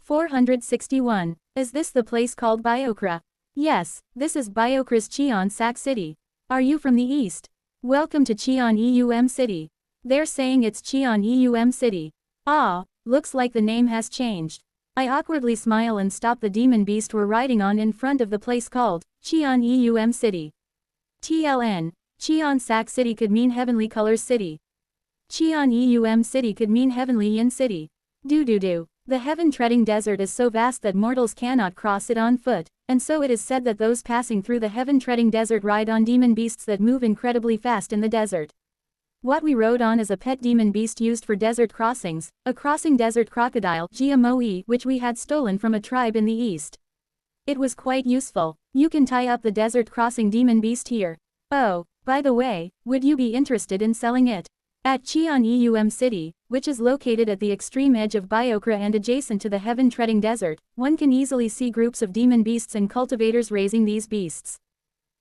461. Is this the place called Biokra? Yes, this is Biokra's Cheon Sak City. Are you from the east? Welcome to Cheon Eum City. They're saying it's Cheon Eum City. Ah, looks like the name has changed. I awkwardly smile and stop the demon beast we're riding on in front of the place called Cheon Eum City. TLN. Cheon Sak City could mean Heavenly Colors City. Cheon Eum City could mean Heavenly Yin City. Do. The heaven-treading desert is so vast that mortals cannot cross it on foot, and so it is said that those passing through the heaven-treading desert ride on demon beasts that move incredibly fast in the desert. What we rode on is a pet demon beast used for desert crossings, a crossing desert crocodile (GMOE) which we had stolen from a tribe in the east. It was quite useful. You can tie up the desert crossing demon beast here. Oh, by the way, would you be interested in selling it? At Cheon Eum City, which is located at the extreme edge of Biokra and adjacent to the heaven-treading desert, one can easily see groups of demon beasts and cultivators raising these beasts.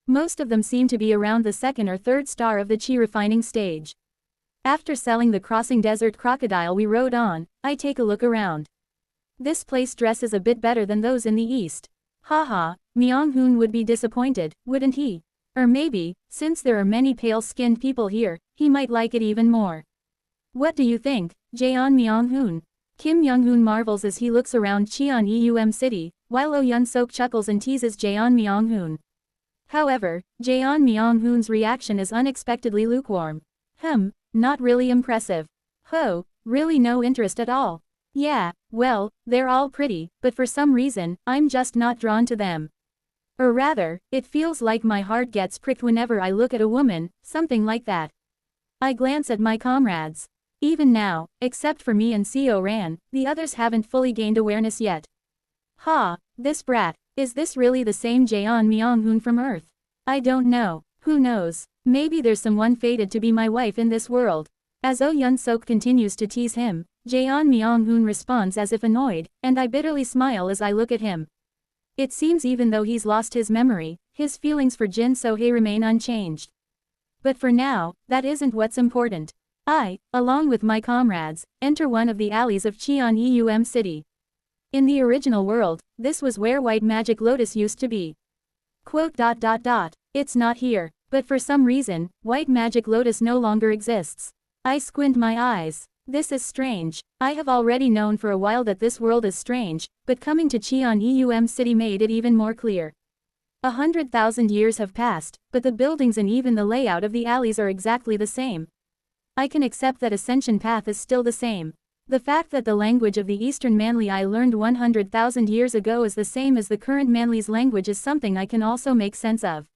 Most of them seem to be around the second or third star of the chi refining stage. After selling the crossing desert crocodile we rode on, I take a look around. This place dresses a bit better than those in the east. Haha, Myung-hoon would be disappointed, wouldn't he? Or maybe, since there are many pale-skinned people here, he might like it even more. What do you think, Jaeon Myung-hoon? Kim Young-hoon marvels as he looks around Cheon Eum City, while Oh Yun-sok chuckles and teases Jaeon Myung-hoon. However, Jaeon Myung-hoon's reaction is unexpectedly lukewarm. Not really impressive. Ho, really no interest at all. Yeah, well, they're all pretty, but for some reason, I'm just not drawn to them. Or rather, it feels like my heart gets pricked whenever I look at a woman, something like that. I glance at my comrades. Even now, except for me and Seo Ran, the others haven't fully gained awareness yet. This brat, is this really the same Jaeon Myung-hoon from Earth? I don't know, who knows, maybe there's someone fated to be my wife in this world. As Oh Yun-sok continues to tease him, Jaeon Myung-hoon responds as if annoyed, and I bitterly smile as I look at him. It seems even though he's lost his memory, his feelings for Jin So-hae remain unchanged. But for now, that isn't what's important. I, along with my comrades, enter one of the alleys of Cheon Eum City. In the original world, this was where White Magic Lotus used to be. It's not here, but for some reason, White Magic Lotus no longer exists. I squint my eyes. This is strange. I have already known for a while that this world is strange, but coming to Cheon Eum City made it even more clear. 100,000 years have passed, but the buildings and even the layout of the alleys are exactly the same. I can accept that Ascension Path is still the same. The fact that the language of the Eastern Manly I learned 100,000 years ago is the same as the current Manly's language is something I can also make sense of.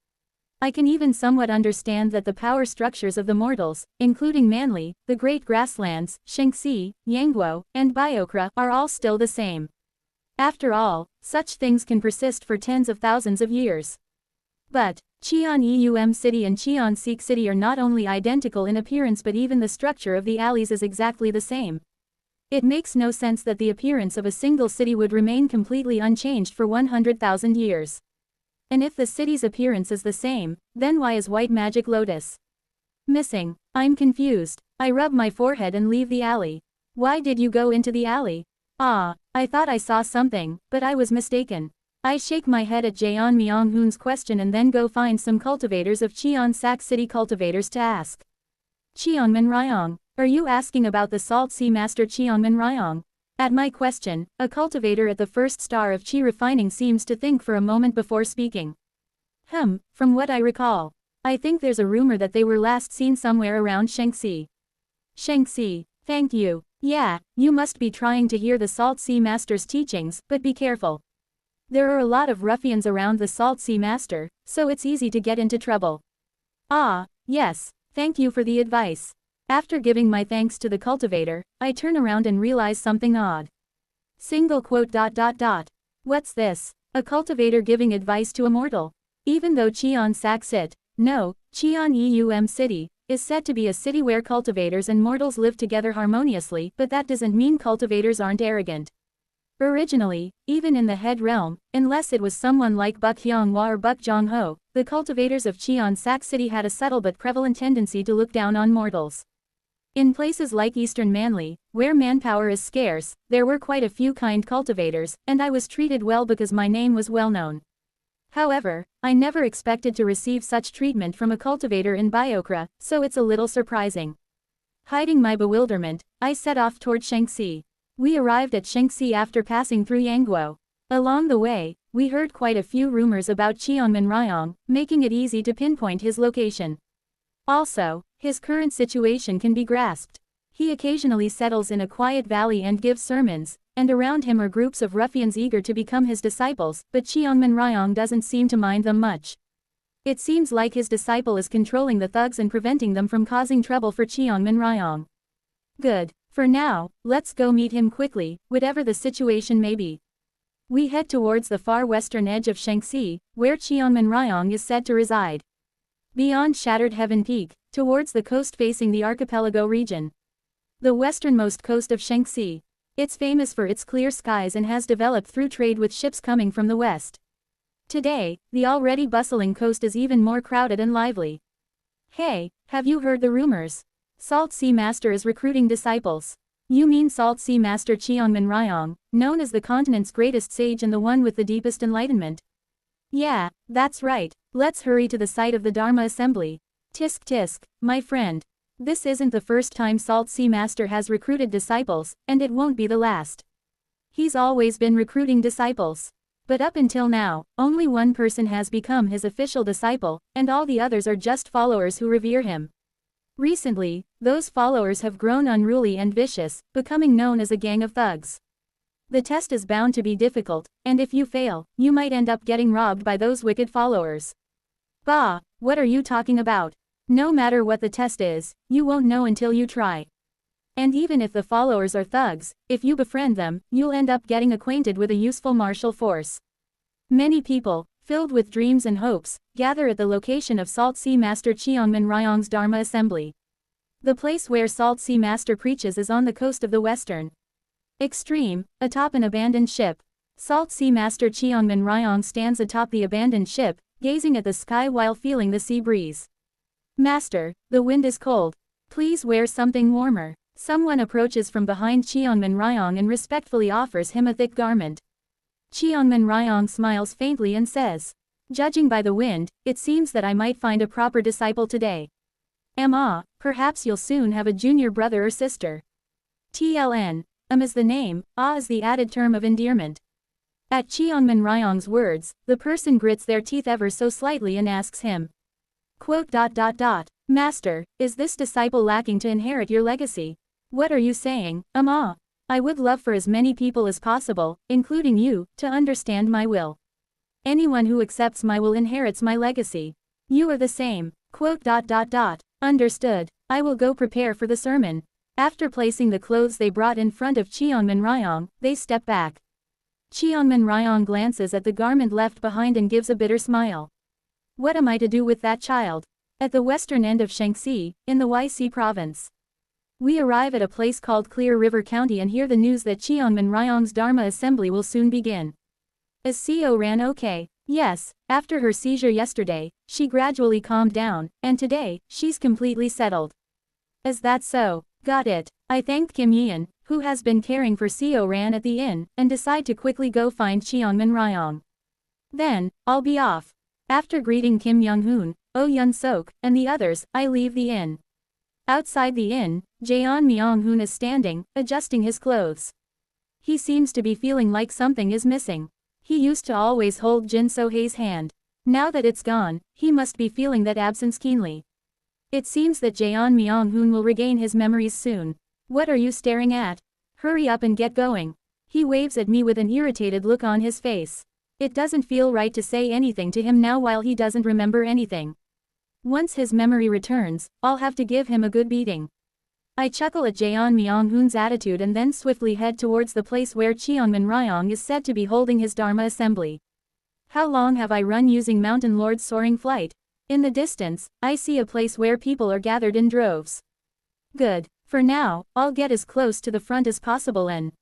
I can even somewhat understand that the power structures of the mortals, including Manly, the Great Grasslands, Shanxi, Yangguo, and Biokra, are all still the same. After all, such things can persist for tens of thousands of years. But, Cheon Eum City and Cheon Seek City are not only identical in appearance but even the structure of the alleys is exactly the same. It makes no sense that the appearance of a single city would remain completely unchanged for 100,000 years. And if the city's appearance is the same, then why is White Magic Lotus missing? I'm confused. I rub my forehead and leave the alley. Why did you go into the alley? I thought I saw something, but I was mistaken. I shake my head at Jaeon Myung-hoon's question and then go find some cultivators of Cheon Sak City cultivators to ask. Cheonman Ryong, are you asking about the Salt Sea Master Cheonman Ryong? At my question, a cultivator at the first star of Chi refining seems to think for a moment before speaking. From what I recall, I think there's a rumor that they were last seen somewhere around Shanxi. Shanxi, thank you. Yeah, you must be trying to hear the Salt Sea Master's teachings, but be careful. There are a lot of ruffians around the Salt Sea Master, so it's easy to get into trouble. Yes, thank you for the advice. After giving my thanks to the cultivator, I turn around and realize something odd. Single quote. What's this? A cultivator giving advice to a mortal? Even though Cheon Sak City, no, Cheon Eum City, is said to be a city where cultivators and mortals live together harmoniously, but that doesn't mean cultivators aren't arrogant. Originally, even in the head realm, unless it was someone like Buk Hyung-hwa or Buk Jong-ho, the cultivators of Cheon Sak City had a subtle but prevalent tendency to look down on mortals. In places like Eastern Manly, where manpower is scarce, there were quite a few kind cultivators, and I was treated well because my name was well known. However, I never expected to receive such treatment from a cultivator in Biokra, so it's a little surprising. Hiding my bewilderment, I set off toward Shanxi. We arrived at Shanxi after passing through Yangguo. Along the way, we heard quite a few rumors about Qianmen Ryong, making it easy to pinpoint his location. Also, his current situation can be grasped. He occasionally settles in a quiet valley and gives sermons, and around him are groups of ruffians eager to become his disciples, but Qianmen Ryong doesn't seem to mind them much. It seems like his disciple is controlling the thugs and preventing them from causing trouble for Qianmen Ryong. Good. For now, let's go meet him quickly, whatever the situation may be. We head towards the far western edge of Shanxi, where Qianmen Ryong is said to reside. Beyond Shattered Heaven Peak, towards the coast facing the archipelago region. The westernmost coast of Shanxi. It's famous for its clear skies and has developed through trade with ships coming from the west. Today, the already bustling coast is even more crowded and lively. Hey, have you heard the rumors? Salt Sea Master is recruiting disciples. You mean Salt Sea Master Qianmen Ryong, known as the continent's greatest sage and the one with the deepest enlightenment? Yeah, that's right. Let's hurry to the site of the Dharma assembly. Tisk tisk, my friend. This isn't the first time Salt Sea Master has recruited disciples, and it won't be the last. He's always been recruiting disciples. But up until now, only one person has become his official disciple, and all the others are just followers who revere him. Recently, those followers have grown unruly and vicious, becoming known as a gang of thugs. The test is bound to be difficult, and if you fail, you might end up getting robbed by those wicked followers. Bah, what are you talking about? No matter what the test is, you won't know until you try. And even if the followers are thugs, if you befriend them, you'll end up getting acquainted with a useful martial force. Many people, filled with dreams and hopes, gather at the location of Salt Sea Master Qianmen Ryong's Dharma assembly. The place where Salt Sea Master preaches is on the coast of the western extreme, atop an abandoned ship. Salt Sea Master Qianmen Ryong stands atop the abandoned ship, gazing at the sky while feeling the sea breeze. Master, the wind is cold. Please wear something warmer. Someone approaches from behind Qianmen Ryong and respectfully offers him a thick garment. Qianmen Ryong smiles faintly and says, "Judging by the wind, it seems that I might find a proper disciple today. Perhaps you'll soon have a junior brother or sister." TLN. Is the name, is the added term of endearment. At Qianmen Ryong's words, the person grits their teeth ever so slightly and asks him, quote, "Master, is this disciple lacking to inherit your legacy? What are you saying, I would love for as many people as possible, including you, to understand my will. Anyone who accepts my will inherits my legacy. You are the same, quote, Understood. I will go prepare for the sermon." After placing the clothes they brought in front of Qianmen Ryong, they step back. Qianmen Ryong glances at the garment left behind and gives a bitter smile. What am I to do with that child? At the western end of Shanxi, in the YC province. We arrive at a place called Clear River County and hear the news that Qianmen Ryong's Dharma assembly will soon begin. Is CO Ran okay? Yes, after her seizure yesterday, she gradually calmed down, and today, she's completely settled. Is that so? Got it. I thanked Kim Yian, who has been caring for CO Ran at the inn, and decide to quickly go find Qianmen Ryong. Then, I'll be off. After greeting Kim Young-hoon, Oh Yun-sok, and the others, I leave the inn. Outside the inn, Jaeon Myung-hoon is standing, adjusting his clothes. He seems to be feeling like something is missing. He used to always hold Jin So-hae's hand. Now that it's gone, he must be feeling that absence keenly. It seems that Jaeon Myung-hoon will regain his memories soon. What are you staring at? Hurry up and get going. He waves at me with an irritated look on his face. It doesn't feel right to say anything to him now while he doesn't remember anything. Once his memory returns, I'll have to give him a good beating. I chuckle at Jaeon Myung-hoon's attitude and then swiftly head towards the place where Qianmen Ryong is said to be holding his Dharma assembly. How long have I run using Mountain Lord's soaring flight? In the distance, I see a place where people are gathered in droves. Good. For now, I'll get as close to the front as possible and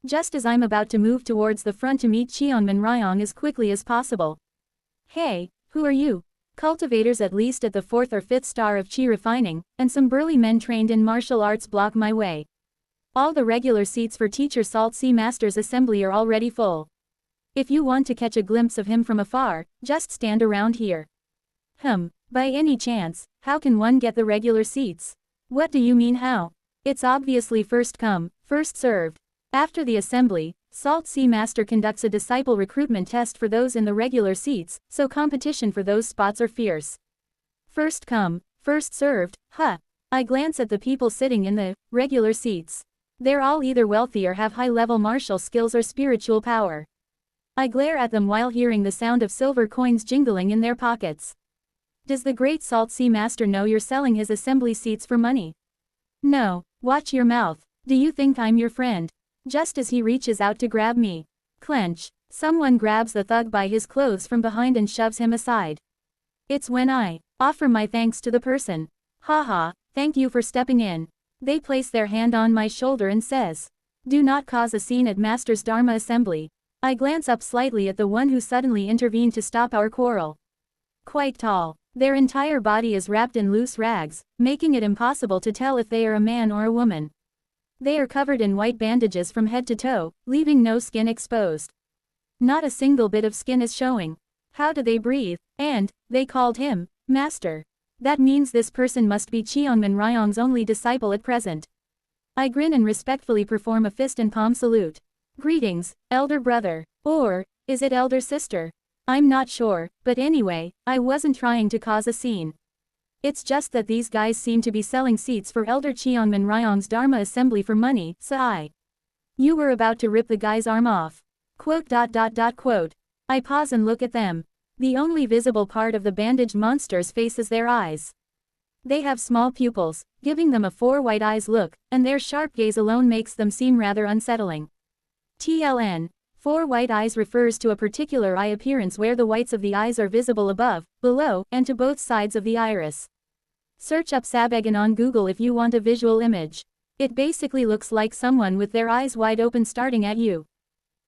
just as I'm about to move towards the front to meet Qianmen Ryong as quickly as possible. Hey, who are you? Cultivators at least at the 4th or 5th star of chi refining, and some burly men trained in martial arts block my way. All the regular seats for Teacher Salt Sea Master's assembly are already full. If you want to catch a glimpse of him from afar, just stand around here. By any chance, how can one get the regular seats? What do you mean how? It's obviously first come, first served. After the assembly, Salt Sea Master conducts a disciple recruitment test for those in the regular seats, so competition for those spots are fierce. First come, first served, huh? I glance at the people sitting in the regular seats. They're all either wealthy or have high-level martial skills or spiritual power. I glare at them while hearing the sound of silver coins jingling in their pockets. Does the great Salt Sea Master know you're selling his assembly seats for money? No, watch your mouth. Do you think I'm your friend? Just as he reaches out to grab me. Clench. Someone grabs the thug by his clothes from behind and shoves him aside. It's when I offer my thanks to the person. Haha, thank you for stepping in. They place their hand on my shoulder and says, do not cause a scene at Master's Dharma assembly. I glance up slightly at the one who suddenly intervened to stop our quarrel. Quite tall. Their entire body is wrapped in loose rags, making it impossible to tell if they are a man or a woman. They are covered in white bandages from head to toe, leaving no skin exposed. Not a single bit of skin is showing. How do they breathe? And, they called him, Master. That means this person must be Cheonmin Ryong's only disciple at present. I grin and respectfully perform a fist and palm salute. Greetings, elder brother. Or, is it elder sister? I'm not sure, but anyway, I wasn't trying to cause a scene. It's just that these guys seem to be selling seats for Elder Cheonmin Ryong's Dharma assembly for money, so You were about to rip the guy's arm off. Quote. I pause and look at them. The only visible part of the bandaged monster's face is their eyes. They have small pupils, giving them a four white eyes look, and their sharp gaze alone makes them seem rather unsettling. TLN. Four white eyes refers to a particular eye appearance where the whites of the eyes are visible above, below, and to both sides of the iris. Search up Sabegan on Google if you want a visual image. It basically looks like someone with their eyes wide open starting at you.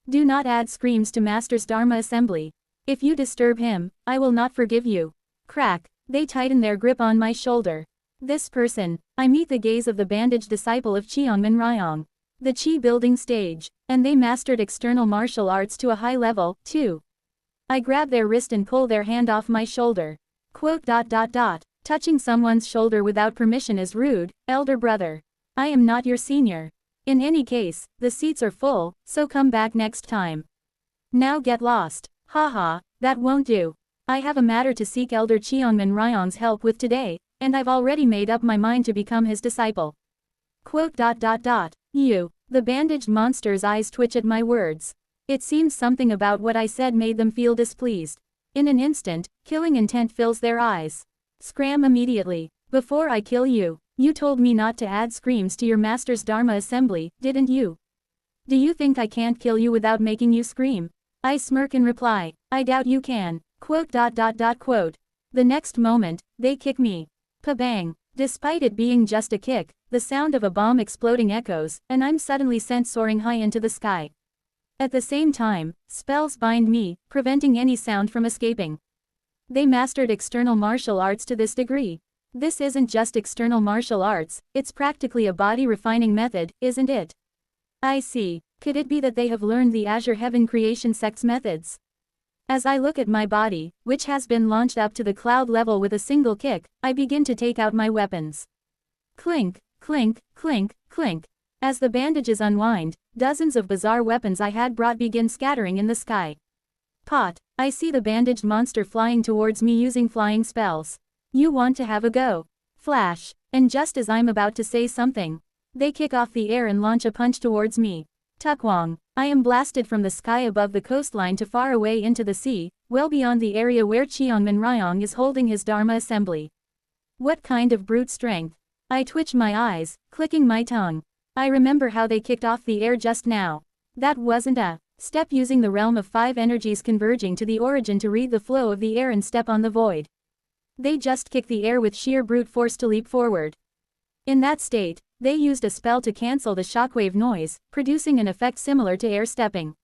Do not add screams to Master's Dharma assembly. If you disturb him, I will not forgive you. Crack. They tighten their grip on my shoulder. This person. I meet the gaze of the bandaged disciple of Cheonmin Ryong. The Chi building stage. And they mastered external martial arts to a high level, too. I grab their wrist and pull their hand off my shoulder. Quote. Touching someone's shoulder without permission is rude, elder brother. I am not your senior. In any case, the seats are full, so come back next time. Now get lost. Haha, that won't do. I have a matter to seek Elder Cheonmin Ryong's help with today, and I've already made up my mind to become his disciple. Quote. You. The bandaged monster's eyes twitch at my words. It seems something about what I said made them feel displeased. In an instant, killing intent fills their eyes. Scram immediately. Before I kill you. You told me not to add screams to your master's Dharma assembly, didn't you? Do you think I can't kill you without making you scream? I smirk and reply, I doubt you can. Quote. The next moment, they kick me. Pa-bang. Despite it being just a kick, the sound of a bomb exploding echoes, and I'm suddenly sent soaring high into the sky. At the same time, spells bind me, preventing any sound from escaping. They mastered external martial arts to this degree. This isn't just external martial arts, it's practically a body refining method, isn't it? I see. Could it be that they have learned the Azure Heaven creation sect's methods? As I look at my body, which has been launched up to the cloud level with a single kick, I begin to take out my weapons. Clink, clink, clink, clink. As the bandages unwind, dozens of bizarre weapons I had brought begin scattering in the sky. Pot. I see the bandaged monster flying towards me using flying spells. You want to have a go? Flash. And just as I'm about to say something, they kick off the air and launch a punch towards me. Tukwong. I am blasted from the sky above the coastline to far away into the sea, well beyond the area where Cheonmin Ryong is holding his Dharma assembly. What kind of brute strength? I twitch my eyes, clicking my tongue. I remember how they kicked off the air just now. That wasn't a step using the realm of five energies converging to the origin to read the flow of the air and step on the void. They just kicked the air with sheer brute force to leap forward. In that state, they used a spell to cancel the shockwave noise, producing an effect similar to air stepping.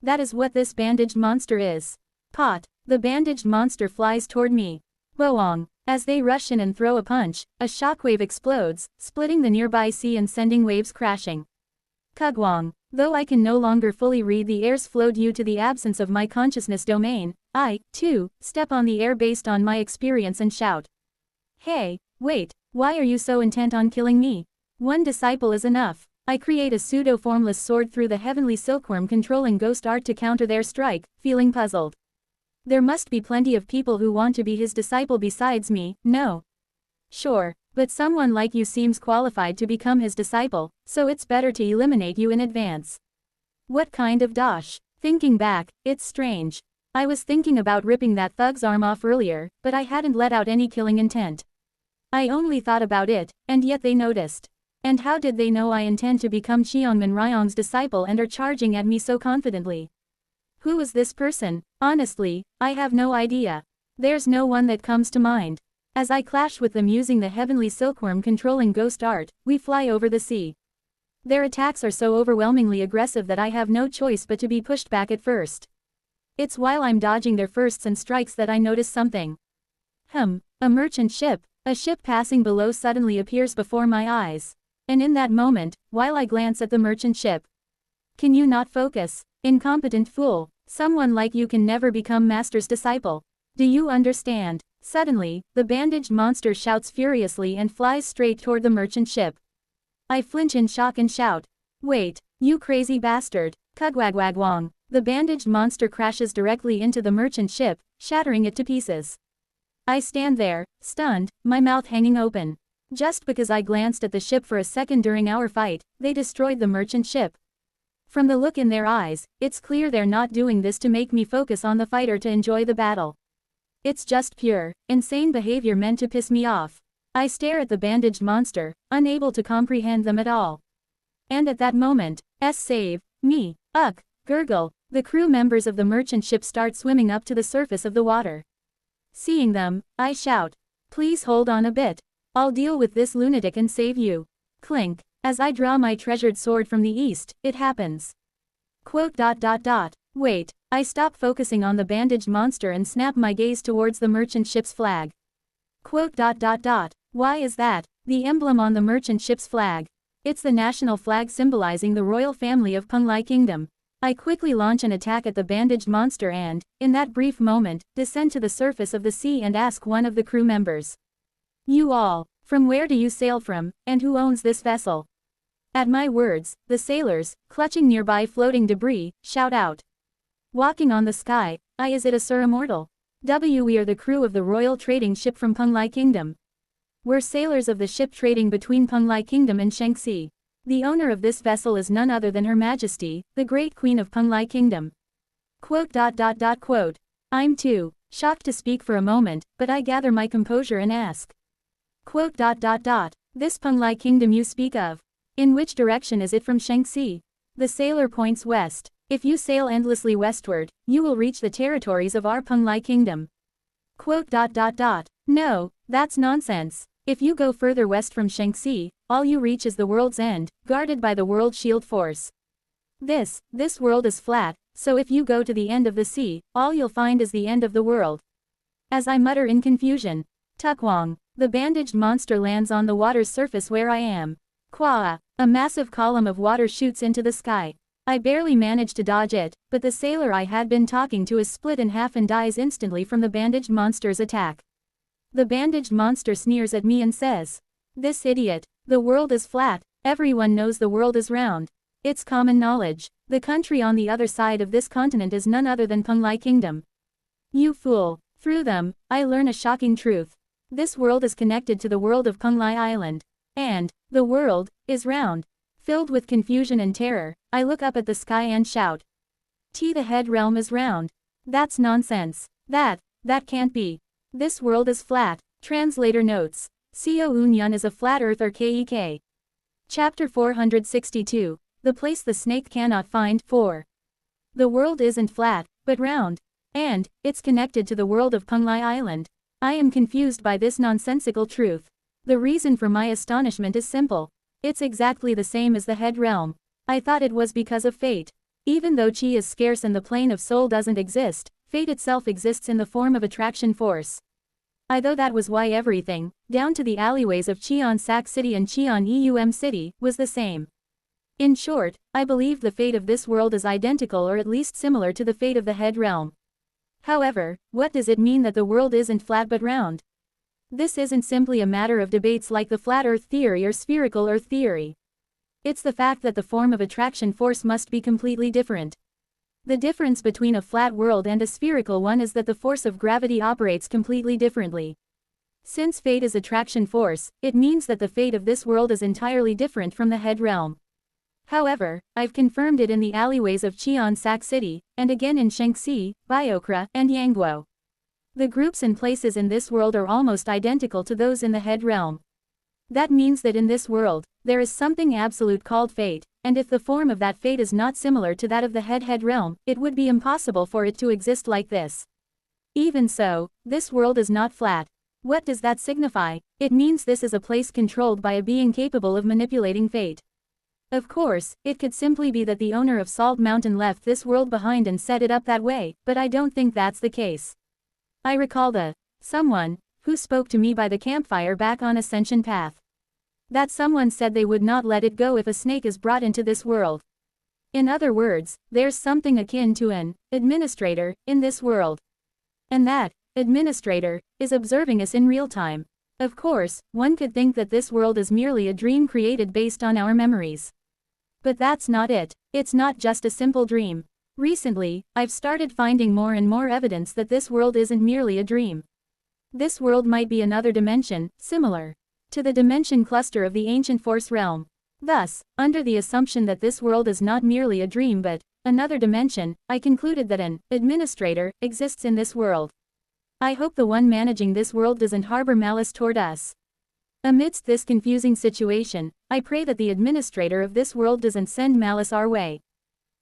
That is what this bandaged monster is. Pot. The bandaged monster flies toward me. Boong. As they rush in and throw a punch, a shockwave explodes, splitting the nearby sea and sending waves crashing. Kugwang. Though I can no longer fully read the air's flow due to the absence of my consciousness domain, I, too, step on the air based on my experience and shout. Hey, wait, why are you so intent on killing me? One disciple is enough. I create a pseudo-formless sword through the heavenly silkworm controlling ghost art to counter their strike, feeling puzzled. There must be plenty of people who want to be his disciple besides me, no? Sure, but someone like you seems qualified to become his disciple, so it's better to eliminate you in advance. What kind of dosh? Thinking back, it's strange. I was thinking about ripping that thug's arm off earlier, but I hadn't let out any killing intent. I only thought about it, and yet they noticed. And how did they know I intend to become Cheongman Ryong's disciple and are charging at me so confidently? Who is this person? Honestly, I have no idea. There's no one that comes to mind. As I clash with them using the heavenly silkworm controlling ghost art, we fly over the sea. Their attacks are so overwhelmingly aggressive that I have no choice but to be pushed back at first. It's while I'm dodging their firsts and strikes that I notice something. A merchant ship. A ship passing below suddenly appears before my eyes. And in that moment, while I glance at the merchant ship. Can you not focus? Incompetent fool. Someone like you can never become master's disciple. Do you understand? Suddenly, the bandaged monster shouts furiously and flies straight toward the merchant ship. I flinch in shock and shout. Wait, you crazy bastard. Kugwagwagwong. The bandaged monster crashes directly into the merchant ship, shattering it to pieces. I stand there, stunned, my mouth hanging open. Just because I glanced at the ship for a second during our fight, they destroyed the merchant ship. From the look in their eyes, it's clear they're not doing this to make me focus on the fight or to enjoy the battle. It's just pure, insane behavior meant to piss me off. I stare at the bandaged monster, unable to comprehend them at all. And at that moment, save me, gurgle, the crew members of the merchant ship start swimming up to the surface of the water. Seeing them, I shout, please hold on a bit. I'll deal with this lunatic and save you. Clink. As I draw my treasured sword from the east, it happens. Wait, I stop focusing on the bandaged monster and snap my gaze towards the merchant ship's flag. Why is that? The emblem on the merchant ship's flag. It's the national flag symbolizing the royal family of Penglai Kingdom. I quickly launch an attack at the bandaged monster and, in that brief moment, descend to the surface of the sea and ask one of the crew members. You all, from where do you sail from, and who owns this vessel? At my words, the sailors, clutching nearby floating debris, shout out. Walking on the sky, is it a Sir Immortal? We are the crew of the royal trading ship from Penglai Kingdom. We're sailors of the ship trading between Penglai Kingdom and Shaanxi. The owner of this vessel is none other than Her Majesty, the Great Queen of Penglai Kingdom. I'm too shocked to speak for a moment, but I gather my composure and ask. This Penglai Kingdom you speak of. In which direction is it from Shaanxi? The sailor points west. If you sail endlessly westward, you will reach the territories of our Penglai Kingdom. No, that's nonsense. If you go further west from Shaanxi, all you reach is the world's end, guarded by the World Shield Force. This world is flat, so if you go to the end of the sea, all you'll find is the end of the world. As I mutter in confusion, Tukwong, the bandaged monster lands on the water's surface where I am. Kwaa, a massive column of water shoots into the sky. I barely manage to dodge it, but the sailor I had been talking to is split in half and dies instantly from the bandaged monster's attack. The bandaged monster sneers at me and says, "This idiot, the world is flat, everyone knows the world is round. It's common knowledge. The country on the other side of this continent is none other than Penglai Kingdom. You fool." Through them, I learn a shocking truth. This world is connected to the world of Penglai Island. And the world is round. Filled with confusion and terror, I look up at the sky and shout. The head realm is round. That's nonsense. That can't be. This world is flat. Translator notes. Seo Unyun is a flat earther Kek. Chapter 462. The place the snake cannot find. 4. The world isn't flat, but round. And it's connected to the world of Penglai Island. I am confused by this nonsensical truth. The reason for my astonishment is simple. It's exactly the same as the head realm. I thought it was because of fate. Even though chi is scarce and the plane of soul doesn't exist, fate itself exists in the form of attraction force. Though that was why everything, down to the alleyways of Cheon Sac City and Cheon Eum City, was the same. In short, I believe the fate of this world is identical or at least similar to the fate of the head realm. However, what does it mean that the world isn't flat but round? This isn't simply a matter of debates like the flat earth theory or spherical earth theory. It's the fact that the form of attraction force must be completely different. The difference between a flat world and a spherical one is that the force of gravity operates completely differently. Since fate is attraction force, it means that the fate of this world is entirely different from the head realm. However, I've confirmed it in the alleyways of Cheon Sac City, and again in Shanxi, Biokra, and Yangguo. The groups and places in this world are almost identical to those in the head realm. That means that in this world, there is something absolute called fate, and if the form of that fate is not similar to that of the head realm, it would be impossible for it to exist like this. Even so, this world is not flat. What does that signify? It means this is a place controlled by a being capable of manipulating fate. Of course, it could simply be that the owner of Salt Mountain left this world behind and set it up that way, but I don't think that's the case. I recall the someone who spoke to me by the campfire back on Ascension Path. That someone said they would not let it go if a snake is brought into this world. In other words, there's something akin to an administrator in this world. And that administrator is observing us in real time. Of course, one could think that this world is merely a dream created based on our memories. But that's not it. It's not just a simple dream. Recently, I've started finding more and more evidence that this world isn't merely a dream. This world might be another dimension, similar to the dimension cluster of the ancient force realm. Thus, under the assumption that this world is not merely a dream but another dimension, I concluded that an administrator exists in this world. I hope the one managing this world doesn't harbor malice toward us. Amidst this confusing situation, I pray that the administrator of this world doesn't send malice our way.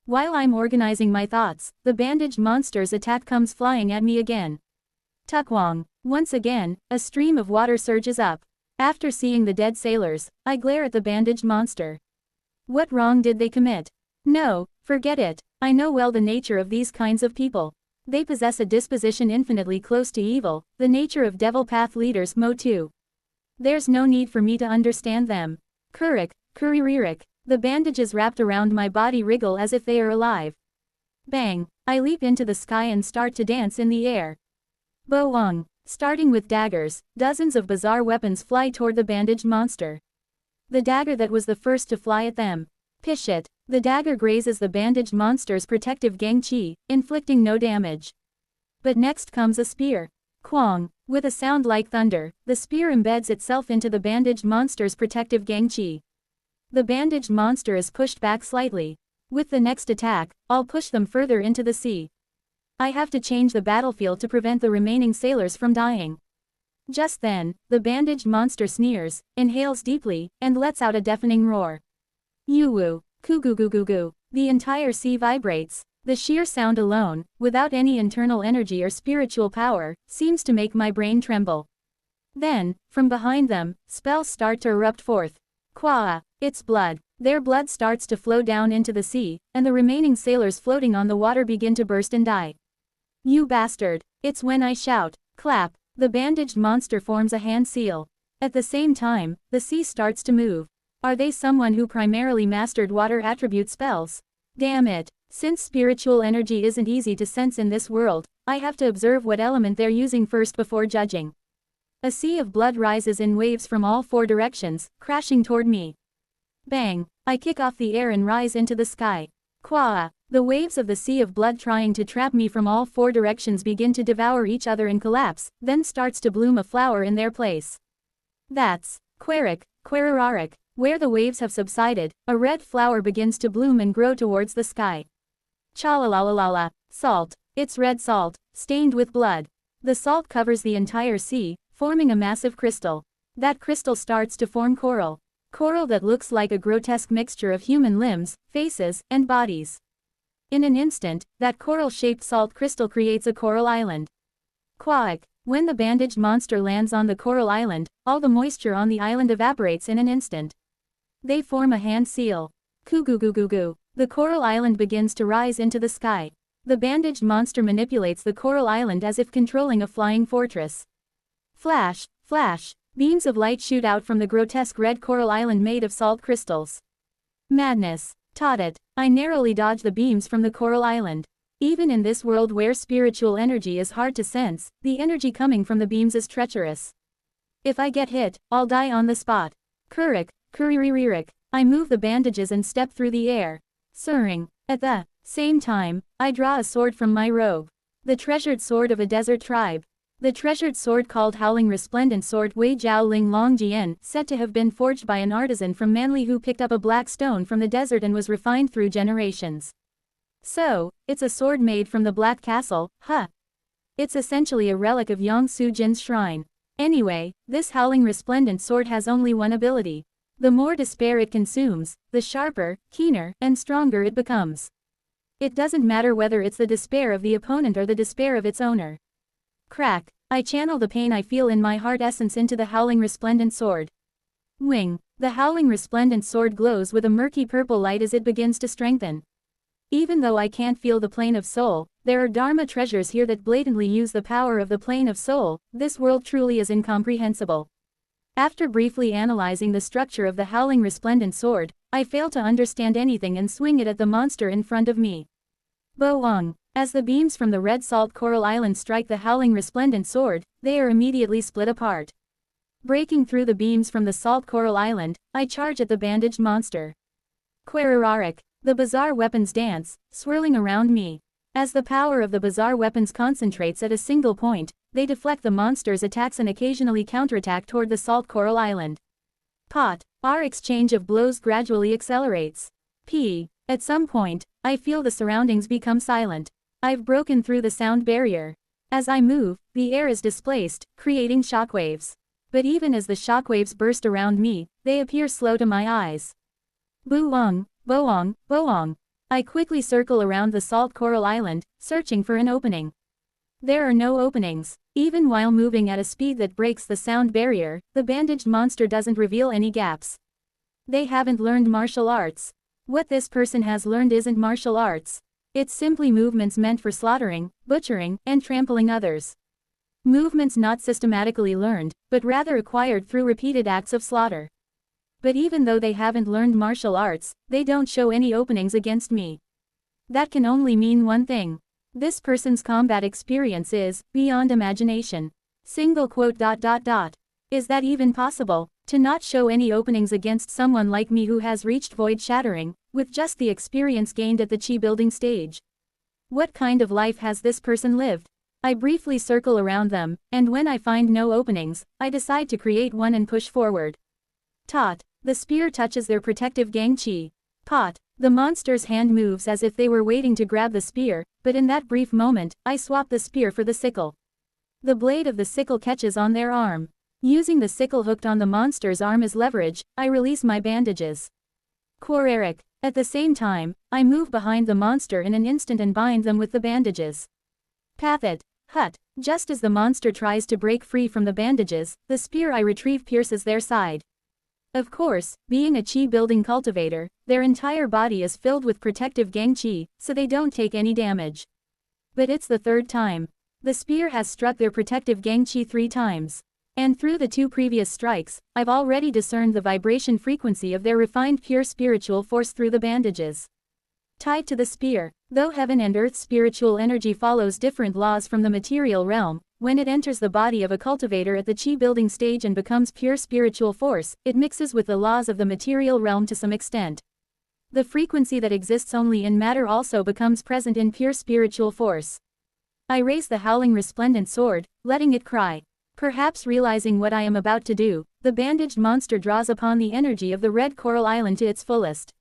While I'm organizing my thoughts, the bandaged monster's attack comes flying at me again. Tukwong. Once again, a stream of water surges up. After seeing the dead sailors, I glare at the bandaged monster. What wrong did they commit? No, forget it. I know well the nature of these kinds of people. They possess a disposition infinitely close to evil, the nature of devil path leaders Mo too. There's no need for me to understand them. Kurik, Kuriririk. The bandages wrapped around my body wriggle as if they are alive. Bang! I leap into the sky and start to dance in the air. Boong! Starting with daggers, dozens of bizarre weapons fly toward the bandaged monster. The dagger that was the first to fly at them. Pish it! The dagger grazes the bandaged monster's protective gangchi, inflicting no damage. But next comes a spear. Quang! With a sound like thunder, the spear embeds itself into the bandaged monster's protective gangchi. The bandaged monster is pushed back slightly. With the next attack, I'll push them further into the sea. I have to change the battlefield to prevent the remaining sailors from dying. Just then, the bandaged monster sneers, inhales deeply, and lets out a deafening roar. Yuwu, koo-goo-goo-goo-goo. The entire sea vibrates. The sheer sound alone, without any internal energy or spiritual power, seems to make my brain tremble. Then, from behind them, spells start to erupt forth. Kwaa! It's blood. Their blood starts to flow down into the sea, and the remaining sailors floating on the water begin to burst and die. You bastard! It's when I shout, clap, the bandaged monster forms a hand seal. At the same time, the sea starts to move. Are they someone who primarily mastered water attribute spells? Damn it! Since spiritual energy isn't easy to sense in this world, I have to observe what element they're using first before judging. A sea of blood rises in waves from all four directions, crashing toward me. Bang! I kick off the air and rise into the sky. Kwaa! The waves of the sea of blood trying to trap me from all four directions begin to devour each other and collapse, then starts to bloom a flower in their place. That's Querik, Querirarik. Where the waves have subsided, a red flower begins to bloom and grow towards the sky. Chalalalala. Salt. It's red salt, stained with blood. The salt covers the entire sea, forming a massive crystal. That crystal starts to form coral. Coral that looks like a grotesque mixture of human limbs, faces, and bodies. In an instant, that coral-shaped salt crystal creates a coral island. Quack! When the bandaged monster lands on the coral island, all the moisture on the island evaporates in an instant. They form a hand seal. Koo-goo-goo-goo-goo. The coral island begins to rise into the sky. The bandaged monster manipulates the coral island as if controlling a flying fortress. Flash, flash, beams of light shoot out from the grotesque red coral island made of salt crystals. Madness. Taught it. I narrowly dodge the beams from the coral island. Even in this world where spiritual energy is hard to sense, the energy coming from the beams is treacherous. If I get hit, I'll die on the spot. Kurik, kuriririk. I move the bandages and step through the air. Surring. At the same time, I draw a sword from my robe. The treasured sword of a desert tribe. The treasured sword called Howling Resplendent Sword Wei Jiao Ling Long Jian, said to have been forged by an artisan from Manli who picked up a black stone from the desert and was refined through generations. So, it's a sword made from the Black Castle, huh? It's essentially a relic of Yang Su Jin's shrine. Anyway, this Howling Resplendent Sword has only one ability. The more despair it consumes, the sharper, keener, and stronger it becomes. It doesn't matter whether it's the despair of the opponent or the despair of its owner. Crack. I channel the pain I feel in my heart essence into the Howling Resplendent Sword. Wing. The Howling Resplendent Sword glows with a murky purple light as it begins to strengthen. Even though I can't feel the plane of soul, there are Dharma treasures here that blatantly use the power of the plane of soul. This world truly is incomprehensible. After briefly analyzing the structure of the Howling Resplendent Sword, I fail to understand anything and swing it at the monster in front of me. Boong. As the beams from the red salt coral island strike the Howling Resplendent Sword, they are immediately split apart. Breaking through the beams from the salt coral island, I charge at the bandaged monster. Querararik. The bizarre weapons dance, swirling around me. As the power of the bizarre weapons concentrates at a single point, they deflect the monster's attacks and occasionally counterattack toward the salt coral island. Pot. Our exchange of blows gradually accelerates. At some point, I feel the surroundings become silent. I've broken through the sound barrier. As I move, the air is displaced, creating shockwaves. But even as the shockwaves burst around me, they appear slow to my eyes. Boong, boong, boong. I quickly circle around the salt coral island, searching for an opening. There are no openings. Even while moving at a speed that breaks the sound barrier, the bandaged monster doesn't reveal any gaps. They haven't learned martial arts. What this person has learned isn't martial arts. It's simply movements meant for slaughtering, butchering, and trampling others. Movements not systematically learned, but rather acquired through repeated acts of slaughter. But even though they haven't learned martial arts, they don't show any openings against me. That can only mean one thing. This person's combat experience is beyond imagination. Single quote. Is that even possible? To not show any openings against someone like me who has reached void shattering, with just the experience gained at the chi building stage. What kind of life has this person lived? I briefly circle around them, and when I find no openings, I decide to create one and push forward. Tot. The spear touches their protective gang chi. Pot. The monster's hand moves as if they were waiting to grab the spear, but in that brief moment, I swap the spear for the sickle. The blade of the sickle catches on their arm. Using the sickle hooked on the monster's arm as leverage, I release my bandages. Queraric. At the same time, I move behind the monster in an instant and bind them with the bandages. Pathet. Hut. Just as the monster tries to break free from the bandages, the spear I retrieve pierces their side. Of course, being a chi building cultivator, their entire body is filled with protective gang chi, so they don't take any damage. But it's the third time. The spear has struck their protective gang chi 3 times. And through the 2 previous strikes, I've already discerned the vibration frequency of their refined pure spiritual force through the bandages. Tied to the spear, though heaven and earth's spiritual energy follows different laws from the material realm, when it enters the body of a cultivator at the chi building stage and becomes pure spiritual force, it mixes with the laws of the material realm to some extent. The frequency that exists only in matter also becomes present in pure spiritual force. I raise the Howling Resplendent Sword, letting it cry. Perhaps realizing what I am about to do, the bandaged monster draws upon the energy of the red coral island to its fullest.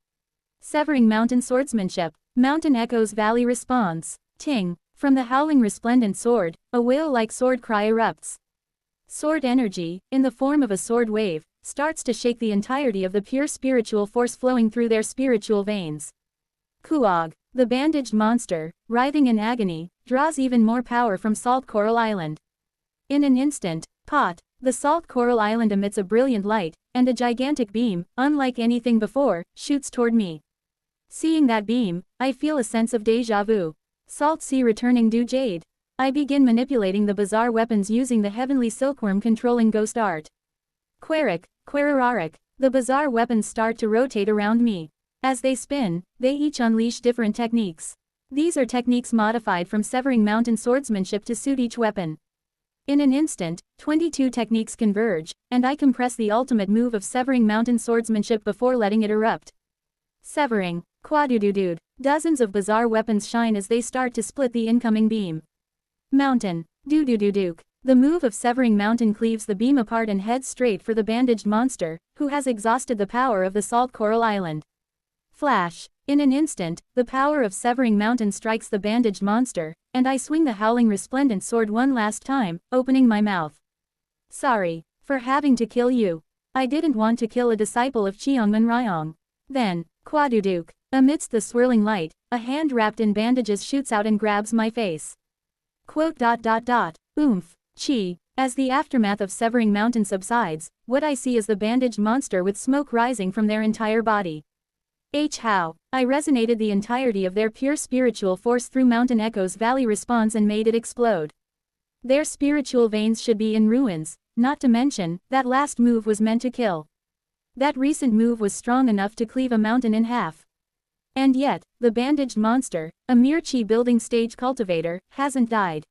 Severing mountain swordsmanship. Mountain echoes, valley responds. Ting. From the Howling Resplendent Sword, a whale-like sword cry erupts. Sword energy, in the form of a sword wave, starts to shake the entirety of the pure spiritual force flowing through their spiritual veins. Kuog. The bandaged monster, writhing in agony, draws even more power from Salt Coral Island. In an instant, Pot. The Salt Coral Island emits a brilliant light, and a gigantic beam, unlike anything before, shoots toward me. Seeing that beam, I feel a sense of déjà vu. Salt sea returning dew jade. I begin manipulating the bizarre weapons using the heavenly silkworm controlling ghost art. Queric, Querararik. The bizarre weapons start to rotate around me. As they spin, they each unleash different techniques. These are techniques modified from Severing Mountain swordsmanship to suit each weapon. In an instant, 22 techniques converge, and I compress the ultimate move of Severing Mountain swordsmanship before letting it erupt. Severing, Quadududude. Dozens of bizarre weapons shine as they start to split the incoming beam. Mountain, Dudududuke. The move of Severing Mountain cleaves the beam apart and heads straight for the bandaged monster, who has exhausted the power of the Salt Coral Island. Flash. In an instant, the power of Severing Mountain strikes the bandaged monster, and I swing the howling resplendent sword one last time, opening my mouth. Sorry for having to kill you. I didn't want to kill a disciple of Cheongman Ryong. Then, Quaduduke. Amidst the swirling light, a hand wrapped in bandages shoots out and grabs my face. Quote. Oomph. Chi. As the aftermath of Severing Mountain subsides, what I see is the bandaged monster with smoke rising from their entire body. How. I resonated the entirety of their pure spiritual force through Mountain Echo's valley response and made it explode. Their spiritual veins should be in ruins, not to mention, that last move was meant to kill. That recent move was strong enough to cleave a mountain in half. And yet, the bandaged monster, a mere chi building stage cultivator, hasn't died.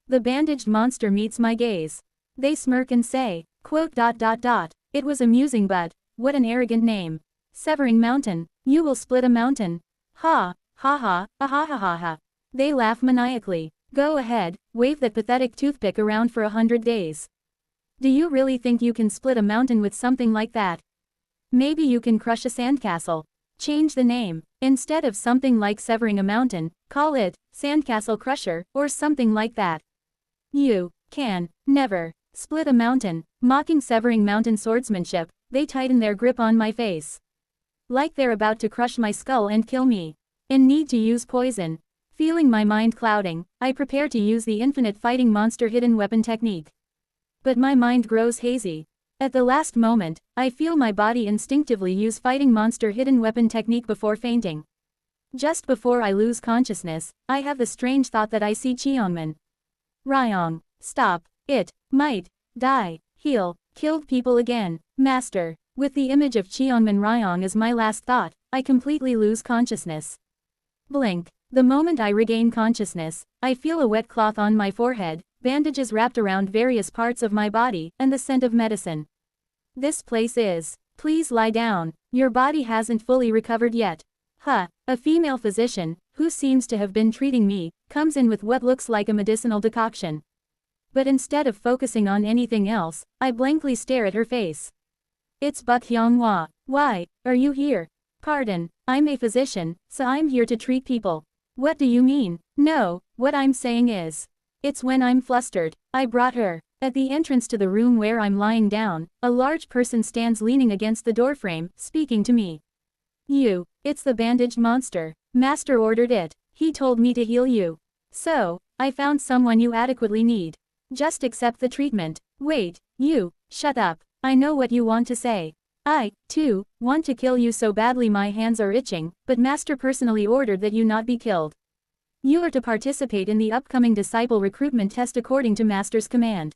The bandaged monster meets my gaze. They smirk and say, quote. It was amusing, but what an arrogant name. Severing Mountain, you will split a mountain. Ha, ha ha, ah ha ha ha ha. They laugh maniacally. Go ahead, wave that pathetic toothpick around for 100 days. Do you really think you can split a mountain with something like that? Maybe you can crush a sandcastle. Change the name. Instead of something like severing a mountain, call it Sandcastle Crusher, or something like that. You can never split a mountain. Mocking Severing Mountain swordsmanship, they tighten their grip on my face. Like they're about to crush my skull and kill me. In need to use poison. Feeling my mind clouding, I prepare to use the infinite fighting monster hidden weapon technique. But my mind grows hazy. At the last moment, I feel my body instinctively use fighting monster hidden weapon technique before fainting. Just before I lose consciousness, I have the strange thought that I see Cheongman Ryong. Stop. It might die. Heal. Killed people again. Master. With the image of Cheongman Ryong as my last thought, I completely lose consciousness. Blink. The moment I regain consciousness, I feel a wet cloth on my forehead, bandages wrapped around various parts of my body, and the scent of medicine. This place is. Please lie down. Your body hasn't fully recovered yet. Huh. A female physician, who seems to have been treating me, comes in with what looks like a medicinal decoction. But instead of focusing on anything else, I blankly stare at her face. It's Buck Hyunghwa. Why are you here? Pardon, I'm a physician, so I'm here to treat people. What do you mean? No, what I'm saying is, it's when I'm flustered. I brought her. At the entrance to the room where I'm lying down, a large person stands leaning against the doorframe, speaking to me. It's the bandaged monster. Master ordered it. He told me to heal you. So, I found someone you adequately need. Just accept the treatment. Wait, shut up. I know what you want to say. I, too, want to kill you so badly my hands are itching, but Master personally ordered that you not be killed. You are to participate in the upcoming disciple recruitment test according to Master's command.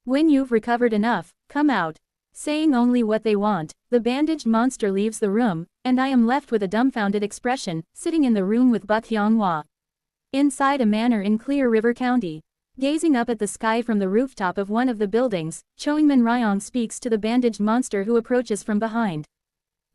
When you've recovered enough, come out. Saying only what they want, the bandaged monster leaves the room, and I am left with a dumbfounded expression, sitting in the room with Buck Hyunghwa. Inside a manor in Clear River County. Gazing up at the sky from the rooftop of one of the buildings, Cheongman Ryong speaks to the bandaged monster who approaches from behind.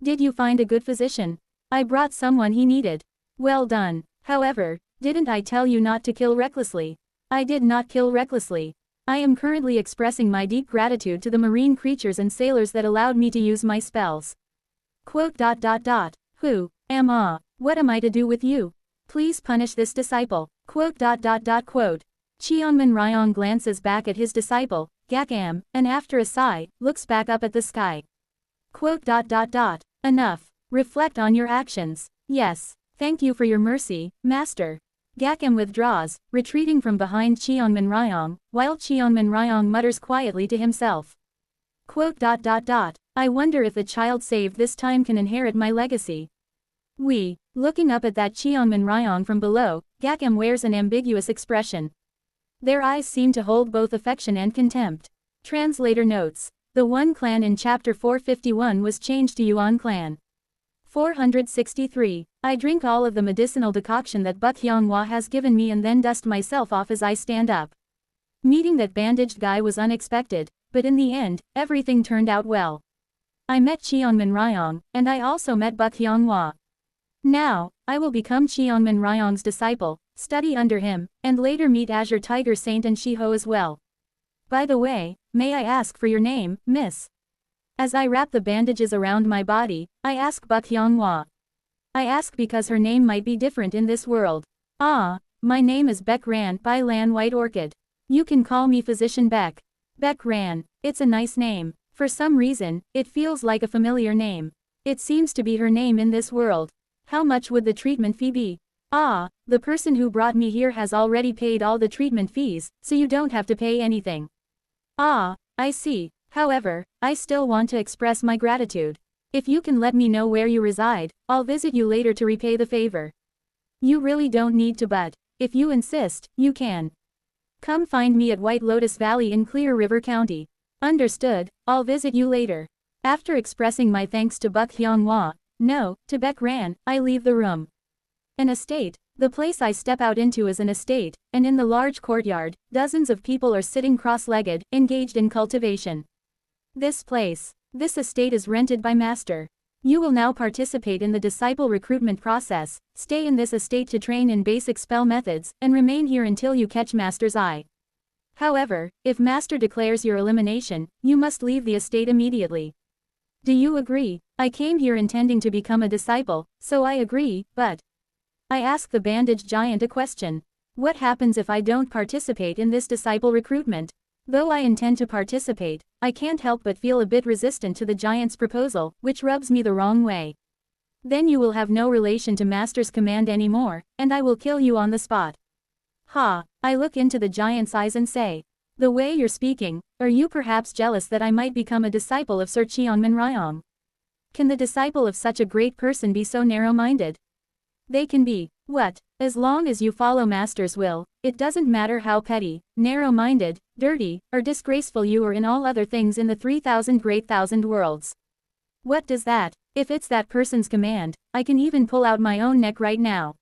Did you find a good physician? I brought someone he needed. Well done. However, didn't I tell you not to kill recklessly? I did not kill recklessly. I am currently expressing my deep gratitude to the marine creatures and sailors that allowed me to use my spells. Quote. Who am I? What am I to do with you? Please punish this disciple. Quote. Cheongman Ryong glances back at his disciple, Gakam, and after a sigh, looks back up at the sky. Quote. Enough. Reflect on your actions. Yes. Thank you for your mercy, Master. Gakam withdraws, retreating from behind Cheongman Ryong, while Cheongman Ryong mutters quietly to himself. Quote. I wonder if the child saved this time can inherit my legacy. Looking up at that Cheongman Ryong from below, Gakam wears an ambiguous expression. Their eyes seem to hold both affection and contempt. Translator notes. The One clan in chapter 451 was changed to Yuan clan. 463. I drink all of the medicinal decoction that Buk Hyonghwa has given me and then dust myself off as I stand up. Meeting that bandaged guy was unexpected, but in the end, everything turned out well. I met Cheongman Ryong, and I also met Buk Hyonghwa. Now, I will become Cheongman Ryong's disciple, study under him, and later meet Azure Tiger Saint and Shiho as well. By the way, may I ask for your name, miss? As I wrap the bandages around my body, I ask Buk Hyonghwa. I ask because her name might be different in this world. Ah, my name is Beck Ran by Lan White Orchid. You can call me Physician Beck. Beck Ran, it's a nice name. For some reason, it feels like a familiar name. It seems to be her name in this world. How much would the treatment fee be? Ah, the person who brought me here has already paid all the treatment fees, so you don't have to pay anything. Ah, I see. However, I still want to express my gratitude. If you can let me know where you reside, I'll visit you later to repay the favor. You really don't need to, but if you insist, you can. Come find me at White Lotus Valley in Clear River County. Understood, I'll visit you later. After expressing my thanks to Buk Hyonghwa, no, to Beck Ran, I leave the room. An estate. The place I step out into is an estate, and in the large courtyard, dozens of people are sitting cross-legged, engaged in cultivation. This estate is rented by Master. You will now participate in the disciple recruitment process, stay in this estate to train in basic spell methods, and remain here until you catch Master's eye. However, if Master declares your elimination, you must leave the estate immediately. Do you agree? I came here intending to become a disciple, so I agree, but I ask the bandaged giant a question. What happens if I don't participate in this disciple recruitment? Though I intend to participate, I can't help but feel a bit resistant to the giant's proposal, which rubs me the wrong way. Then you will have no relation to Master's command anymore, and I will kill you on the spot. Ha, I look into the giant's eyes and say, the way you're speaking, are you perhaps jealous that I might become a disciple of Sir Cheongman Ryong? Can the disciple of such a great person be so narrow-minded? They can be. What? As long as you follow Master's will, it doesn't matter how petty, narrow-minded, dirty, or disgraceful you are in all other things in the 3,000 great thousand worlds. What does that? If it's that person's command, I can even pull out my own neck right now.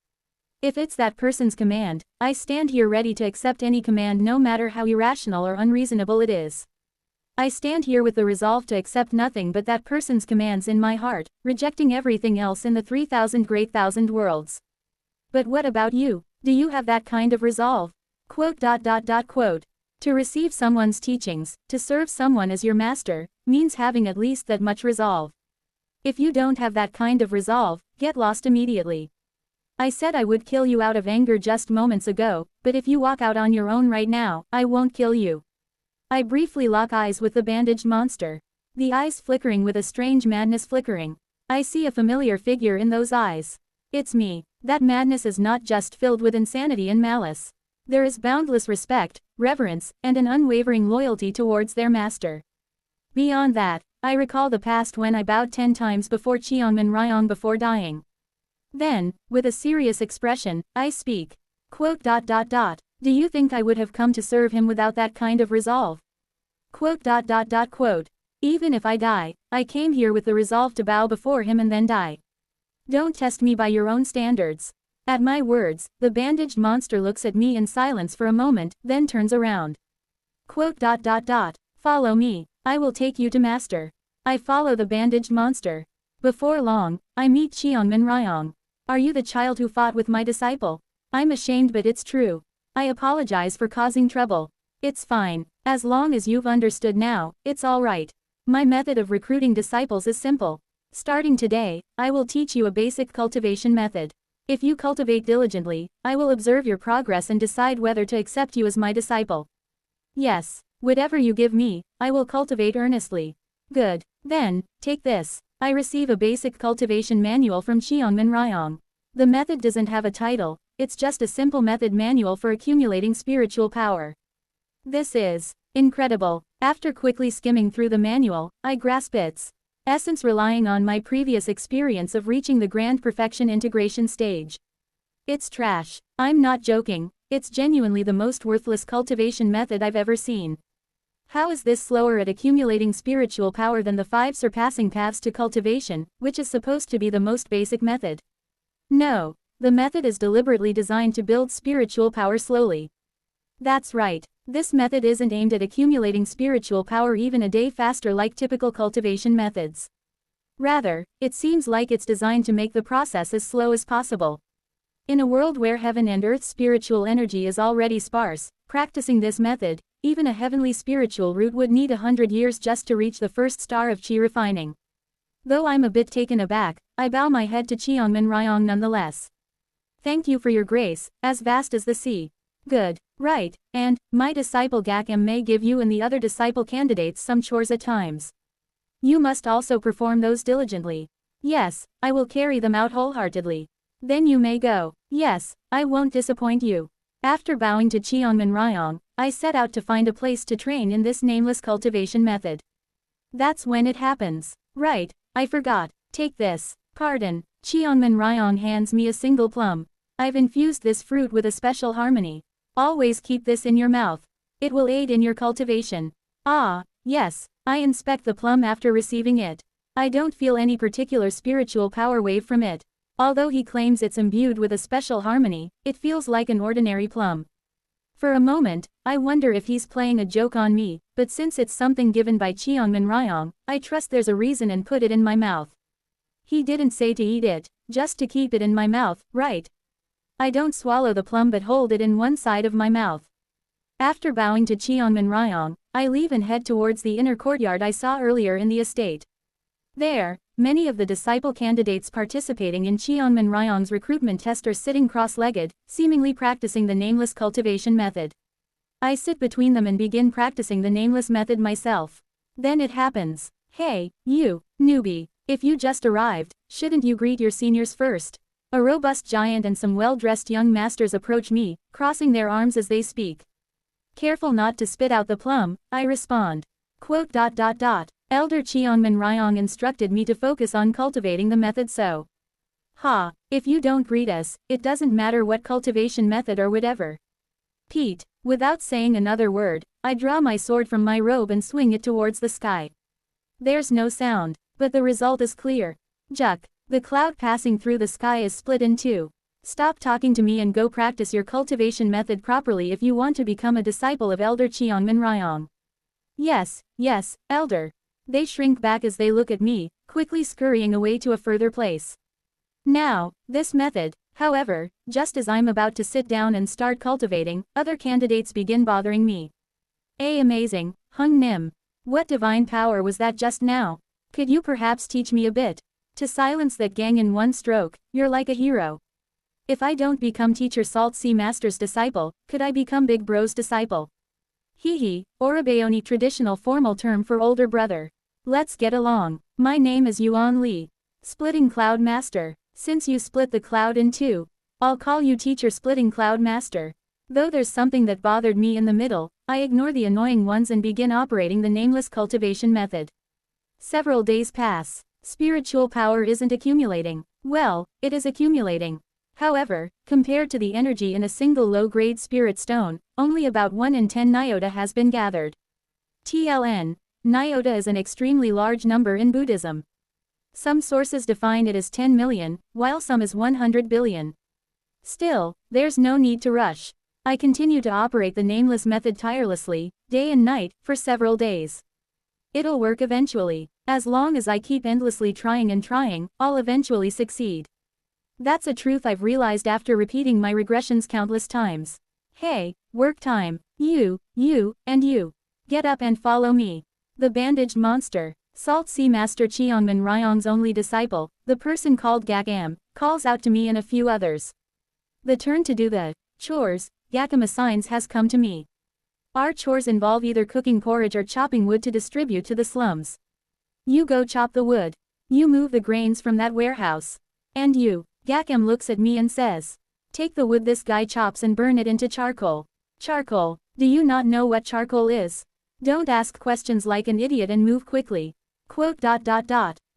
If it's that person's command, I stand here ready to accept any command no matter how irrational or unreasonable it is. I stand here with the resolve to accept nothing but that person's commands in my heart, rejecting everything else in the 3,000 great thousand worlds. But what about you? Do you have that kind of resolve? Quote. To receive someone's teachings, to serve someone as your master, means having at least that much resolve. If you don't have that kind of resolve, get lost immediately. I said I would kill you out of anger just moments ago, but if you walk out on your own right now, I won't kill you. I briefly lock eyes with the bandaged monster. The eyes flickering with a strange madness flickering. I see a familiar figure in those eyes. It's me. That madness is not just filled with insanity and malice. There is boundless respect, reverence, and an unwavering loyalty towards their master. Beyond that, I recall the past when I bowed 10 times before Cheongman Ryong before dying. Then, with a serious expression, I speak. Quote. Do you think I would have come to serve him without that kind of resolve? Quote. Even if I die, I came here with the resolve to bow before him and then die. Don't test me by your own standards. At my words, the bandaged monster looks at me in silence for a moment, then turns around. Quote. Follow me. I will take you to Master. I follow the bandaged monster. Before long, I meet Cheongman Ryong. Are you the child who fought with my disciple? I'm ashamed, but it's true. I apologize for causing trouble. It's fine. As long as you've understood now, it's all right. My method of recruiting disciples is simple. Starting today, I will teach you a basic cultivation method. If you cultivate diligently, I will observe your progress and decide whether to accept you as my disciple. Yes, whatever you give me, I will cultivate earnestly. Good. Then, take this. I receive a basic cultivation manual from Cheongman Ryong. The method doesn't have a title, it's just a simple method manual for accumulating spiritual power. This is incredible. After quickly skimming through the manual, I grasp its essence, relying on my previous experience of reaching the grand perfection integration stage. It's trash. I'm not joking, It's genuinely the most worthless cultivation method I've ever seen. How is this slower at accumulating spiritual power than the 5 surpassing paths to cultivation, which is supposed to be the most basic method? No, the method is deliberately designed to build spiritual power slowly. That's right, this method isn't aimed at accumulating spiritual power even a day faster like typical cultivation methods. Rather, it seems like it's designed to make the process as slow as possible. In a world where heaven and earth's spiritual energy is already sparse, practicing this method, even a heavenly spiritual root would need 100 years just to reach the first star of chi refining. Though I'm a bit taken aback, I bow my head to Cheonmin Ryong nonetheless. Thank you for your grace, as vast as the sea. Good, right, and, my disciple Gakam may give you and the other disciple candidates some chores at times. You must also perform those diligently. Yes, I will carry them out wholeheartedly. Then you may go. Yes, I won't disappoint you. After bowing to Cheonmin Ryong, I set out to find a place to train in this nameless cultivation method. That's when it happens. Right, I forgot. Take this. Pardon. Cheonmin Ryong hands me a single plum. I've infused this fruit with a special harmony. Always keep this in your mouth. It will aid in your cultivation. Ah, yes, I inspect the plum after receiving it. I don't feel any particular spiritual power wave from it. Although he claims it's imbued with a special harmony, it feels like an ordinary plum. For a moment, I wonder if he's playing a joke on me, but since it's something given by Cheonmin Ryong, I trust there's a reason and put it in my mouth. He didn't say to eat it, just to keep it in my mouth, right? I don't swallow the plum but hold it in one side of my mouth. After bowing to Cheonmin Ryong, I leave and head towards the inner courtyard I saw earlier in the estate. There, many of the disciple candidates participating in Cheonmin Ryong's recruitment test are sitting cross-legged, seemingly practicing the nameless cultivation method. I sit between them and begin practicing the nameless method myself. Then it happens. Hey, you, newbie, if you just arrived, shouldn't you greet your seniors first? A robust giant and some well-dressed young masters approach me, crossing their arms as they speak. Careful not to spit out the plum, I respond. Quote. Elder Cheonmin Ryong instructed me to focus on cultivating the method so. Ha, if you don't greet us, it doesn't matter what cultivation method or whatever. Pete, without saying another word, I draw my sword from my robe and swing it towards the sky. There's no sound, but the result is clear. Juk, the cloud passing through the sky is split in two. Stop talking to me and go practice your cultivation method properly if you want to become a disciple of Elder Cheonmin Ryong. Yes, Elder. They shrink back as they look at me, quickly scurrying away to a further place. Now, this method, however, just as I'm about to sit down and start cultivating, other candidates begin bothering me. Amazing, Hung Nim. What divine power was that just now? Could you perhaps teach me a bit? To silence that gang in one stroke, you're like a hero. If I don't become Teacher Salt Sea Master's disciple, could I become Big Bro's disciple? Hehe, Orabeoni traditional formal term for older brother. Let's get along. My name is Yuan Li. Splitting Cloud Master. Since you split the cloud in two, I'll call you Teacher Splitting Cloud Master. Though there's something that bothered me in the middle, I ignore the annoying ones and begin operating the nameless cultivation method. Several days pass. Spiritual power isn't accumulating. Well, it is accumulating. However, compared to the energy in a single low-grade spirit stone, only about 1 in 10 nyota has been gathered. TLN. Nyota is an extremely large number in Buddhism. Some sources define it as 10 million, while some as 100 billion. Still, there's no need to rush. I continue to operate the nameless method tirelessly, day and night, for several days. It'll work eventually. As long as I keep endlessly trying and trying, I'll eventually succeed. That's a truth I've realized after repeating my regressions countless times. Hey, work time. You, and you. Get up and follow me. The bandaged monster, Salt Sea Master Cheonmin Ryong's only disciple, the person called Gakam, calls out to me and a few others. The turn to do the chores Gakam assigns has come to me. Our chores involve either cooking porridge or chopping wood to distribute to the slums. You go chop the wood. You move the grains from that warehouse. And you, Gakam looks at me and says, take the wood this guy chops and burn it into charcoal. Charcoal, do you not know what charcoal is? Don't ask questions like an idiot and move quickly. Quote.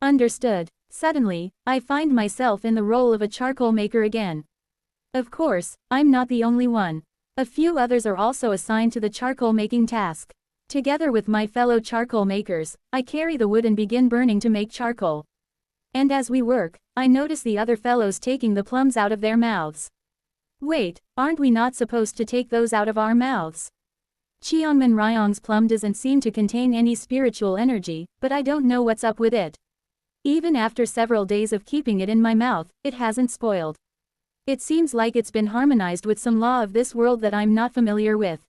Understood. Suddenly, I find myself in the role of a charcoal maker again. Of course, I'm not the only one. A few others are also assigned to the charcoal making task. Together with my fellow charcoal makers, I carry the wood and begin burning to make charcoal. And as we work, I notice the other fellows taking the plums out of their mouths. Wait, aren't we not supposed to take those out of our mouths? Cheonmin Ryong's plum doesn't seem to contain any spiritual energy, but I don't know what's up with it. Even after several days of keeping it in my mouth, it hasn't spoiled. It seems like it's been harmonized with some law of this world that I'm not familiar with.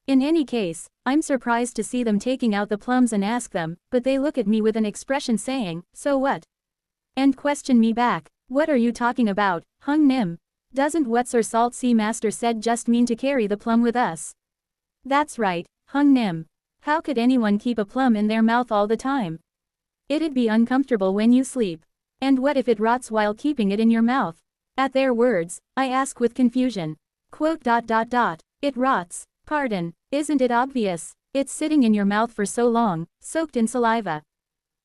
In any case, I'm surprised to see them taking out the plums and ask them, but they look at me with an expression saying, "So what?" And question me back, "What are you talking about, Hung Nim? Doesn't what Sir Salt Sea Master said just mean to carry the plum with us?" That's right, Hung Nim. How could anyone keep a plum in their mouth all the time? It'd be uncomfortable when you sleep. And what if it rots while keeping it in your mouth? At their words, I ask with confusion. Quote. It rots. Pardon, isn't it obvious? It's sitting in your mouth for so long, soaked in saliva.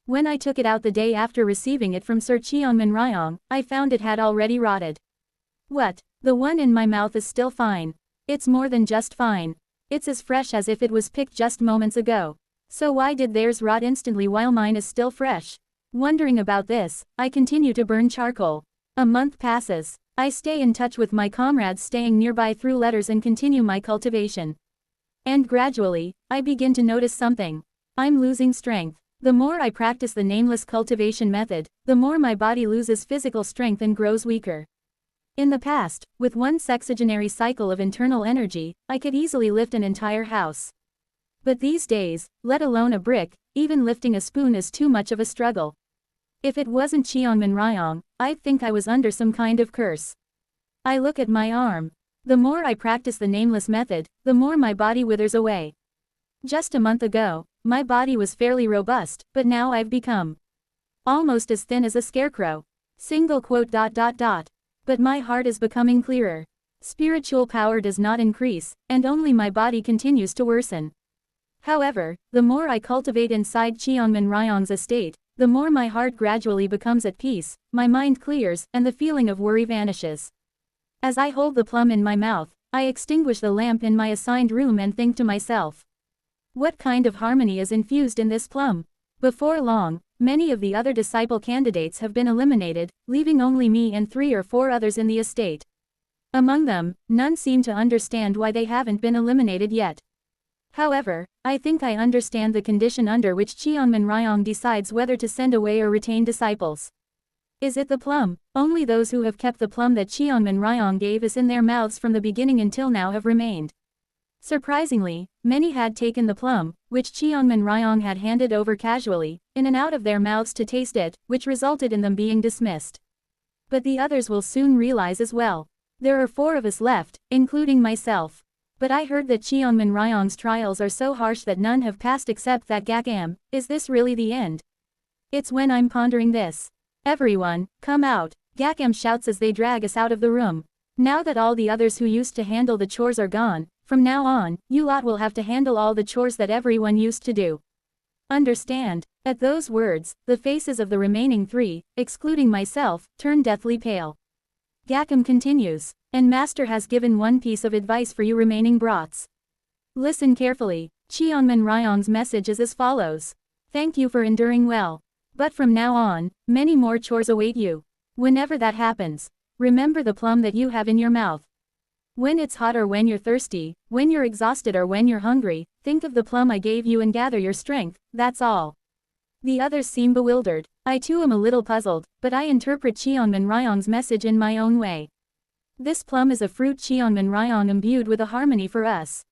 When I took it out the day after receiving it from Sir Cheonmin Ryong, I found it had already rotted. What? The one in my mouth is still fine. It's more than just fine. It's as fresh as if it was picked just moments ago. So why did theirs rot instantly while mine is still fresh? Wondering about this, I continue to burn charcoal. A month passes. I stay in touch with my comrades staying nearby through letters and continue my cultivation. And gradually, I begin to notice something. I'm losing strength. The more I practice the nameless cultivation method, the more my body loses physical strength and grows weaker. In the past, with one sexagenary cycle of internal energy, I could easily lift an entire house. But these days, let alone a brick, even lifting a spoon is too much of a struggle. If it wasn't Cheonmin Ryong, I'd think I was under some kind of curse. I look at my arm. The more I practice the nameless method, the more my body withers away. Just a month ago, my body was fairly robust, but now I've become almost as thin as a scarecrow. Single quote. But my heart is becoming clearer. Spiritual power does not increase, and only my body continues to worsen. However, the more I cultivate inside Cheonmin Ryong's estate, the more my heart gradually becomes at peace, my mind clears, and the feeling of worry vanishes. As I hold the plum in my mouth, I extinguish the lamp in my assigned room and think to myself, what kind of harmony is infused in this plum? Before long, many of the other disciple candidates have been eliminated, leaving only me and 3 or 4 others in the estate. Among them, none seem to understand why they haven't been eliminated yet. However, I think I understand the condition under which Cheonmin Ryong decides whether to send away or retain disciples. Is it the plum? Only those who have kept the plum that Cheonmin Ryong gave us in their mouths from the beginning until now have remained. Surprisingly, many had taken the plum, which Cheonmin Ryong had handed over casually, in and out of their mouths to taste it, which resulted in them being dismissed. But the others will soon realize as well. There are 4 of us left, including myself. But I heard that Cheonmin Ryong's trials are so harsh that none have passed except that Gakam. Is this really the end? It's when I'm pondering this. Everyone, come out, Gakam shouts as they drag us out of the room. Now that all the others who used to handle the chores are gone, from now on, you lot will have to handle all the chores that everyone used to do. Understand? At those words, the faces of the remaining 3, excluding myself, turn deathly pale. Gakam continues, and Master has given one piece of advice for you remaining brats. Listen carefully. Cheonmin Ryong's message is as follows. Thank you for enduring well. But from now on, many more chores await you. Whenever that happens, remember the plum that you have in your mouth. When it's hot or when you're thirsty, when you're exhausted or when you're hungry, think of the plum I gave you and gather your strength, that's all. The others seem bewildered. I too am a little puzzled, but I interpret Cheonmin Ryong's message in my own way. This plum is a fruit Cheonmin Ryong imbued with a harmony for us.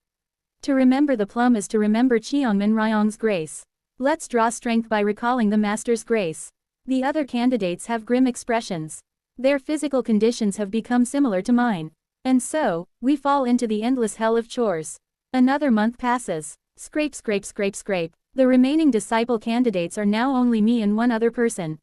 To remember the plum is to remember Cheonmin Ryong's grace. Let's draw strength by recalling the Master's grace. The other candidates have grim expressions. Their physical conditions have become similar to mine. And so, we fall into the endless hell of chores. Another month passes. Scrape. The remaining disciple candidates are now only me and 1 other person.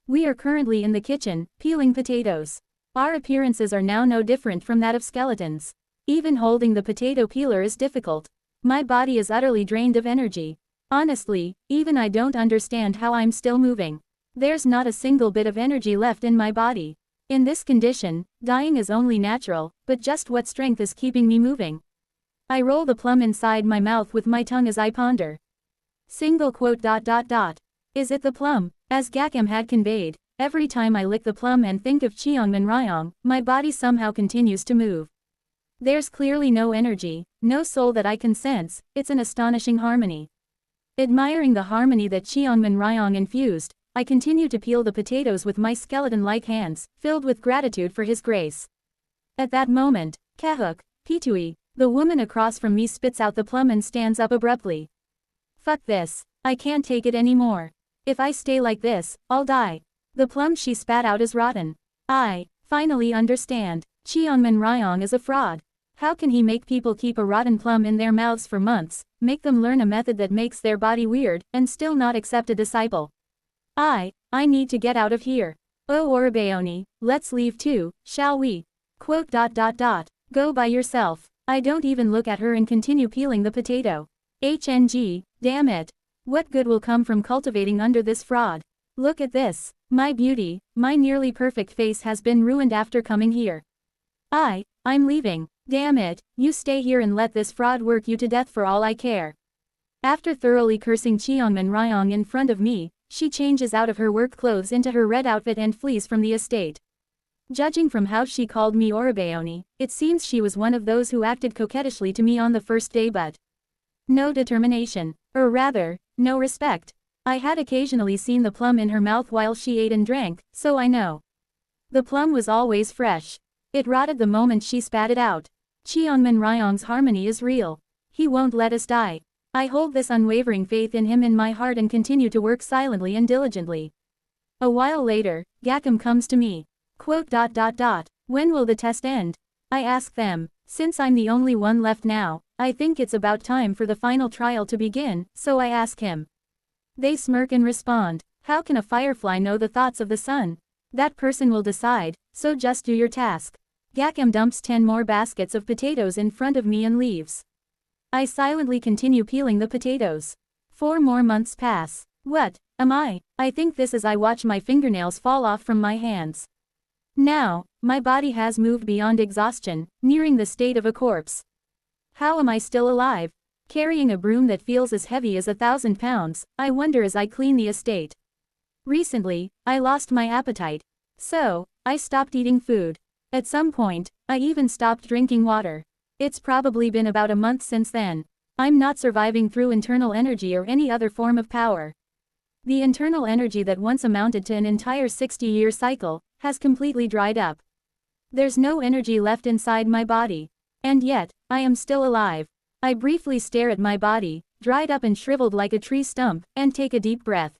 We are currently in the kitchen, peeling potatoes. Our appearances are now no different from that of skeletons. Even holding the potato peeler is difficult. My body is utterly drained of energy. Honestly, even I don't understand how I'm still moving. There's not a single bit of energy left in my body. In this condition, dying is only natural, but just what strength is keeping me moving? I roll the plum inside my mouth with my tongue as I ponder. Single quote. Is it the plum? As Gakem had conveyed, every time I lick the plum and think of Cheongman Ryong, my body somehow continues to move. There's clearly no energy, no soul that I can sense, it's an astonishing harmony. Admiring the harmony that Cheongman Ryong infused, I continue to peel the potatoes with my skeleton-like hands, filled with gratitude for his grace. At that moment, Kahuk, Pitui, the woman across from me spits out the plum and stands up abruptly. Fuck this. I can't take it anymore. If I stay like this, I'll die. The plum she spat out is rotten. I finally understand. Cheongman Ryong is a fraud. How can he make people keep a rotten plum in their mouths for months, make them learn a method that makes their body weird, and still not accept a disciple? I need to get out of here. Oh Orabeoni, let's leave too, shall we? Quote. Go by yourself. I don't even look at her and continue peeling the potato. HNG, damn it. What good will come from cultivating under this fraud? Look at this. My beauty, my nearly perfect face has been ruined after coming here. I'm leaving. Damn it, you stay here and let this fraud work you to death for all I care. After thoroughly cursing Cheongman Ryong in front of me, she changes out of her work clothes into her red outfit and flees from the estate. Judging from how she called me Orabeoni, it seems she was one of those who acted coquettishly to me on the first day but no determination, or rather, no respect. I had occasionally seen the plum in her mouth while she ate and drank, so I know. The plum was always fresh. It rotted the moment she spat it out. Cheongman Ryong's harmony is real. He won't let us die. I hold this unwavering faith in him in my heart and continue to work silently and diligently. A while later, Gakem comes to me. Quote. When will the test end? I ask them. Since I'm the only one left now, I think it's about time for the final trial to begin, so I ask him. They smirk and respond. How can a firefly know the thoughts of the sun? That person will decide, so just do your task. Gakem dumps 10 more baskets of potatoes in front of me and leaves. I silently continue peeling the potatoes. 4 more months pass. What am I? I think this as I watch my fingernails fall off from my hands. Now, my body has moved beyond exhaustion, nearing the state of a corpse. How am I still alive? Carrying a broom that feels as heavy as 1,000 pounds, I wonder as I clean the estate. Recently, I lost my appetite. So, I stopped eating food. At some point, I even stopped drinking water. It's probably been about a month since then. I'm not surviving through internal energy or any other form of power. The internal energy that once amounted to an entire 60-year cycle, has completely dried up. There's no energy left inside my body. And yet, I am still alive. I briefly stare at my body, dried up and shriveled like a tree stump, and take a deep breath.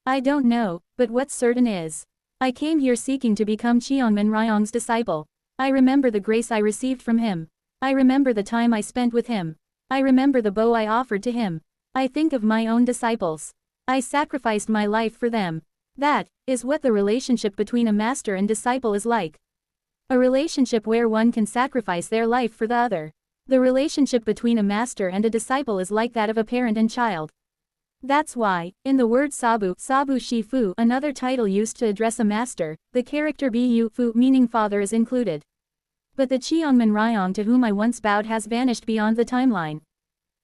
I don't know, but what's certain is, I came here seeking to become Cheongman Ryong's disciple. I remember the grace I received from him. I remember the time I spent with him. I remember the bow I offered to him. I think of my own disciples. I sacrificed my life for them. That is what the relationship between a master and disciple is like. A relationship where one can sacrifice their life for the other. The relationship between a master and a disciple is like that of a parent and child. That's why, in the word Sabu Shifu, another title used to address a master, the character Bu Fu meaning father is included. But the Cheongman Ryong to whom I once bowed has vanished beyond the timeline.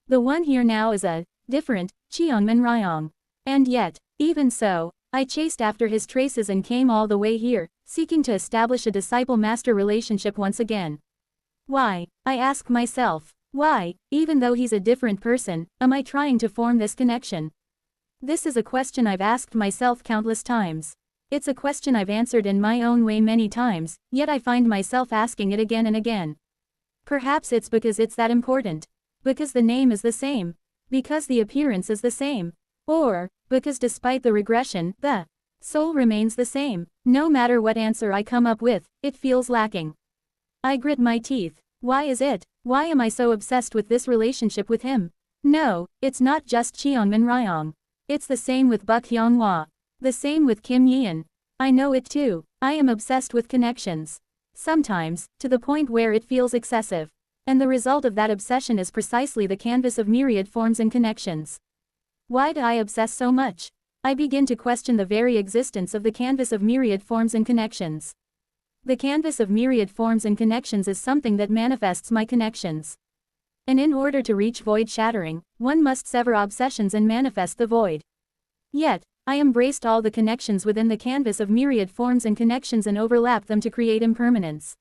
The one here now is a different Cheongman Ryong. And yet, even so, I chased after his traces and came all the way here, seeking to establish a disciple-master relationship once again. Why, I ask myself, why, even though he's a different person, am I trying to form this connection? This is a question I've asked myself countless times. It's a question I've answered in my own way many times, yet I find myself asking it again and again. Perhaps it's because it's that important. Because the name is the same. Because the appearance is the same. Or, because despite the regression, the soul remains the same. No matter what answer I come up with, it feels lacking. I grit my teeth. Why is it? Why am I so obsessed with this relationship with him? No, it's not just Cheongman Ryong. It's the same with Buk Hyunghwa. The same with Kim Yeon. I know it too. I am obsessed with connections. Sometimes, to the point where it feels excessive. And the result of that obsession is precisely the canvas of myriad forms and connections. Why do I obsess so much? I begin to question the very existence of the canvas of myriad forms and connections. The canvas of myriad forms and connections is something that manifests my connections. And in order to reach void shattering, one must sever obsessions and manifest the void. Yet, I embraced all the connections within the canvas of myriad forms and connections and overlapped them to create impermanence.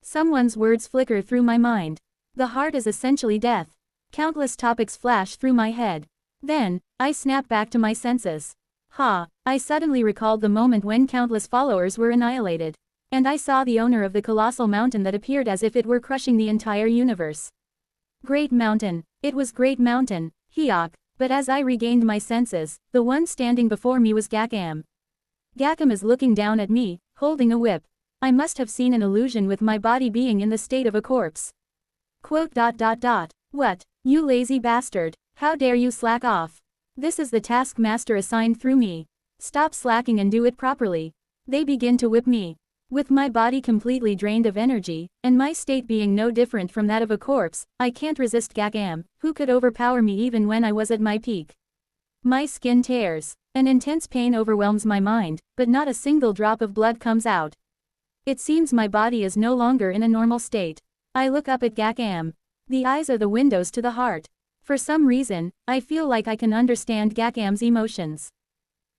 Someone's words flicker through my mind. The heart is essentially death. Countless topics flash through my head. Then, I snap back to my senses. I suddenly recalled the moment when countless followers were annihilated. And I saw the owner of the colossal mountain that appeared as if it were crushing the entire universe. Great Mountain. It was Great Mountain, Hyok. But as I regained my senses, the one standing before me was Gakam. Gakam is looking down at me, holding a whip. I must have seen an illusion with my body being in the state of a corpse. Quote. What, you lazy bastard, how dare you slack off? This is the taskmaster assigned through me. Stop slacking and do it properly. They begin to whip me. With my body completely drained of energy, and my state being no different from that of a corpse, I can't resist Gakam, who could overpower me even when I was at my peak. My skin tears. An intense pain overwhelms my mind, but not a single drop of blood comes out. It seems my body is no longer in a normal state. I look up at Gakam. The eyes are the windows to the heart. For some reason, I feel like I can understand Gakam's emotions.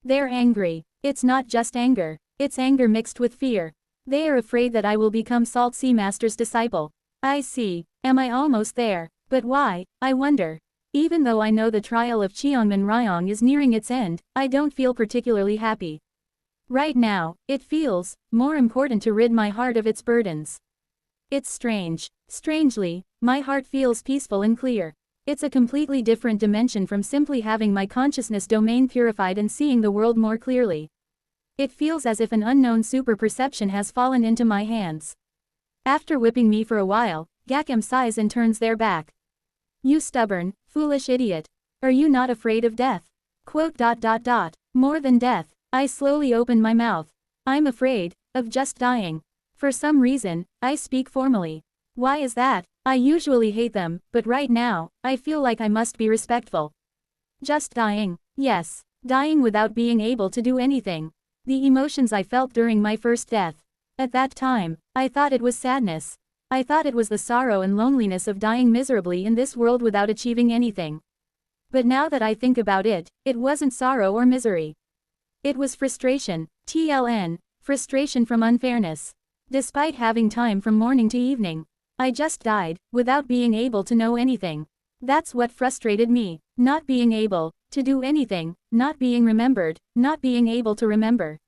They're angry. It's not just anger. It's anger mixed with fear. They are afraid that I will become Salt Sea Master's disciple. I see. Am I almost there? But why, I wonder. Even though I know the trial of Cheongman Ryong is nearing its end, I don't feel particularly happy. Right now, it feels more important to rid my heart of its burdens. It's strange. Strangely, my heart feels peaceful and clear. It's a completely different dimension from simply having my consciousness domain purified and seeing the world more clearly. It feels as if an unknown super-perception has fallen into my hands. After whipping me for a while, Gakam sighs and turns their back. You stubborn, foolish idiot. Are you not afraid of death? Quote. More than death. I slowly open my mouth. I'm afraid of just dying. For some reason, I speak formally. Why is that? I usually hate them, but right now, I feel like I must be respectful. Just dying. Yes, dying without being able to do anything. The emotions I felt during my first death. At that time, I thought it was sadness. I thought it was the sorrow and loneliness of dying miserably in this world without achieving anything. But now that I think about it, it wasn't sorrow or misery. It was frustration, frustration from unfairness. Despite having time from morning to evening, I just died, without being able to know anything. That's what frustrated me, not being able to do anything, not being remembered, not being able to remember.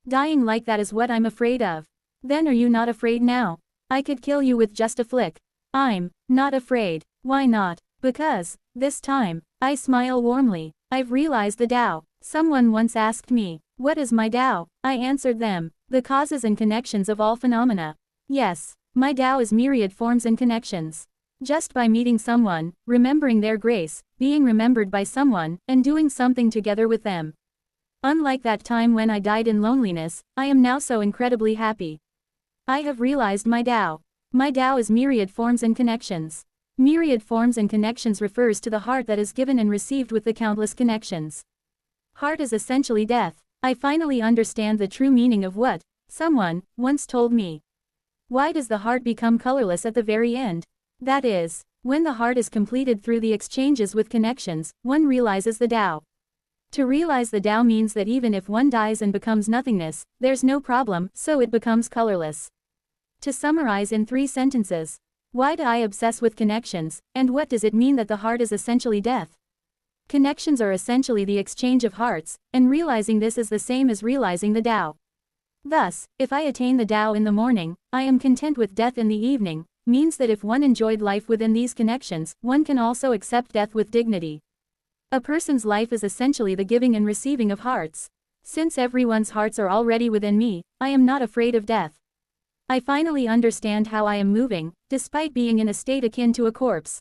Dying like that is what I'm afraid of. Then are you not afraid now? I could kill you with just a flick. I'm not afraid. Why not? Because, this time, I smile warmly. I've realized the Tao. Someone once asked me, what is my Tao? I answered them, the causes and connections of all phenomena. Yes, my Tao is myriad forms and connections. Just by meeting someone, remembering their grace, being remembered by someone, and doing something together with them. Unlike that time when I died in loneliness, I am now so incredibly happy. I have realized my Tao. My Tao is myriad forms and connections. Myriad forms and connections refers to the heart that is given and received with the countless connections. Heart is essentially death. I finally understand the true meaning of what someone once told me. Why does the heart become colorless at the very end? That is, when the heart is completed through the exchanges with connections, one realizes the Tao. To realize the Tao means that even if one dies and becomes nothingness, there's no problem, so it becomes colorless. To summarize in 3 sentences, why do I obsess with connections, and what does it mean that the heart is essentially death? Connections are essentially the exchange of hearts, and realizing this is the same as realizing the Tao. Thus, if I attain the Tao in the morning, I am content with death in the evening, means that if one enjoyed life within these connections, one can also accept death with dignity. A person's life is essentially the giving and receiving of hearts. Since everyone's hearts are already within me, I am not afraid of death. I finally understand how I am moving, despite being in a state akin to a corpse.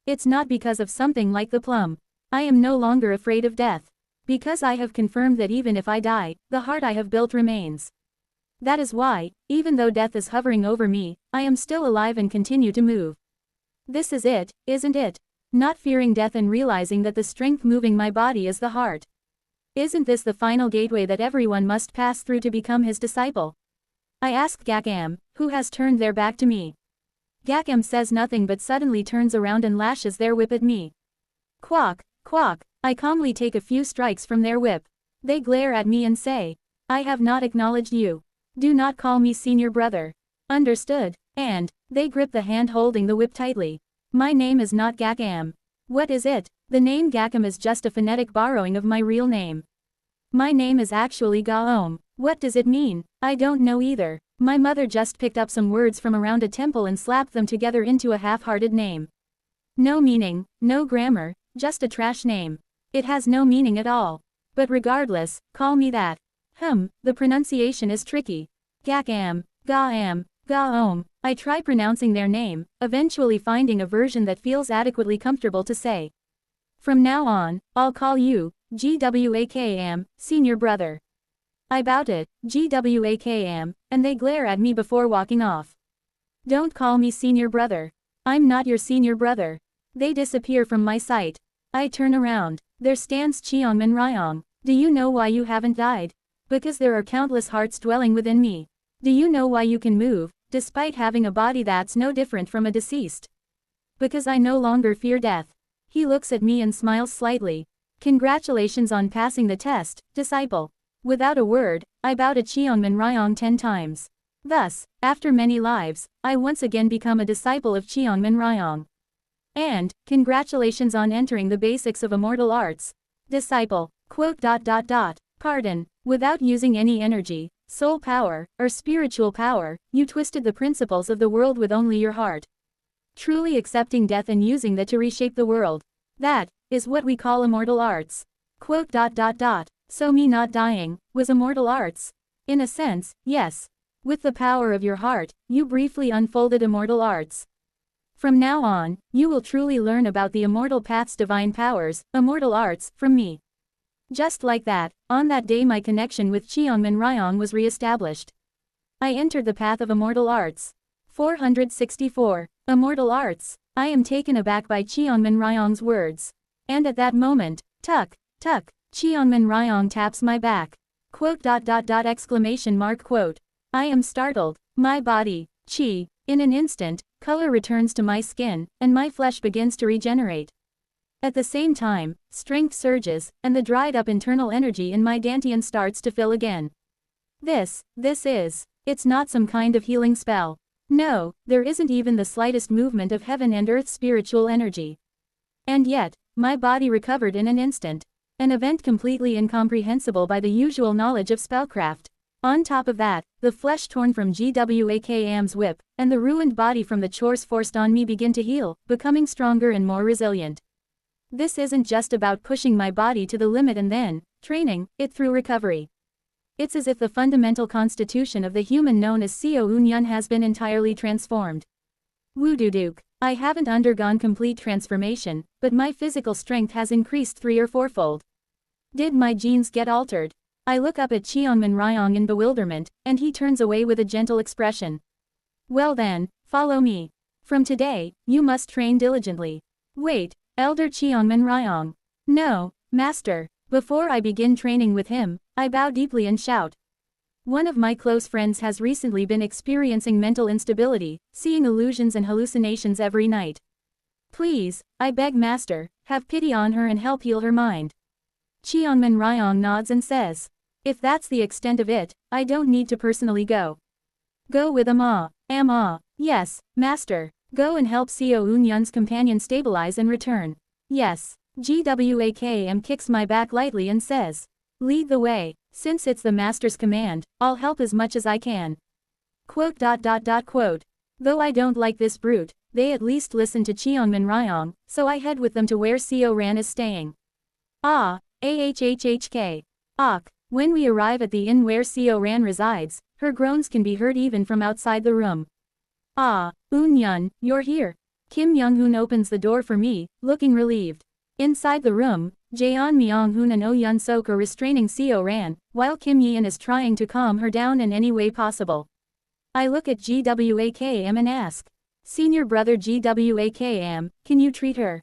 It's not because of something like the plum. I am no longer afraid of death. Because I have confirmed that even if I die, the heart I have built remains. That is why, even though death is hovering over me, I am still alive and continue to move. This is it, isn't it? Not fearing death and realizing that the strength moving my body is the heart. Isn't this the final gateway that everyone must pass through to become his disciple? I ask Gakam, who has turned their back to me. Gakam says nothing but suddenly turns around and lashes their whip at me. Quack, quack, I calmly take a few strikes from their whip. They glare at me and say, I have not acknowledged you. Do not call me senior brother. Understood? And, they grip the hand holding the whip tightly. My name is not Gakam. What is it? The name Gakam is just a phonetic borrowing of my real name. My name is actually Gaom. What does it mean? I don't know either. My mother just picked up some words from around a temple and slapped them together into a half-hearted name. No meaning, no grammar, just a trash name. It has no meaning at all. But regardless, call me that. The pronunciation is tricky. Gakam, Gaam, Gaom. I try pronouncing their name, eventually finding a version that feels adequately comfortable to say. From now on, I'll call you, Gwakam, senior brother. I bout it, Gwakam, and they glare at me before walking off. Don't call me senior brother. I'm not your senior brother. They disappear from my sight. I turn around. There stands Cheonmin Ryong. Do you know why you haven't died? Because there are countless hearts dwelling within me. Do you know why you can move, despite having a body that's no different from a deceased? Because I no longer fear death. He looks at me and smiles slightly. Congratulations on passing the test, disciple. Without a word, I bow to Cheonmin Ryong 10 times. Thus, after many lives, I once again become a disciple of Cheonmin Ryong. And, congratulations on entering the basics of immortal arts. Disciple, Pardon, without using any energy, soul power, or spiritual power, you twisted the principles of the world with only your heart. Truly accepting death and using that to reshape the world. That, is what we call immortal arts. So me not dying, was immortal arts? In a sense, yes. With the power of your heart, you briefly unfolded immortal arts. From now on, you will truly learn about the immortal path's divine powers, immortal arts, from me. Just like that, on that day my connection with Cheonmin Ryong was re-established. I entered the path of immortal arts. 464. Immortal arts. I am taken aback by Cheonmin Ryong's words. And at that moment, tuck, Cheonmin Ryong taps my back. Exclamation mark. I am startled. My body, chi. In an instant, color returns to my skin, and my flesh begins to regenerate. At the same time, strength surges, and the dried-up internal energy in my dantian starts to fill again. It's not some kind of healing spell. No, there isn't even the slightest movement of heaven and earth's spiritual energy. And yet, my body recovered in an instant. An event completely incomprehensible by the usual knowledge of spellcraft. On top of that, the flesh torn from Gwakam's whip, and the ruined body from the chores forced on me begin to heal, becoming stronger and more resilient. This isn't just about pushing my body to the limit and then training it through recovery. It's as if the fundamental constitution of the human known as Seo Unyan has been entirely transformed. Woodoo-dook. I haven't undergone complete transformation, but my physical strength has increased 3- or 4-fold. Did my genes get altered? I look up at Cheonmin Ryong in bewilderment, and he turns away with a gentle expression. Well then, follow me. From today, you must train diligently. Wait, Elder Cheonmin Ryong. No, Master. Before I begin training with him, I bow deeply and shout. One of my close friends has recently been experiencing mental instability, seeing illusions and hallucinations every night. Please, I beg Master, have pity on her and help heal her mind. Cheonmin Ryong nods and says. If that's the extent of it, I don't need to personally go. Go with Amma. Yes, Master. Go and help Seo Unyan's companion stabilize and return. Yes. Gwakam kicks my back lightly and says. Lead the way. Since it's the Master's command, I'll help as much as I can. Though I don't like this brute, they at least listen to Cheonmin Ryong, so I head with them to where Seo Ran is staying. Ahhhk. When we arrive at the inn where Seo Ran resides, her groans can be heard even from outside the room. Unyan, you're here. Kim Young-hoon opens the door for me, looking relieved. Inside the room, Jaeon Myung-hoon and Oh Yun-sok are restraining Seo Ran, while Kim Yeon is trying to calm her down in any way possible. I look at Gwakam and ask. Senior brother Gwakam, can you treat her?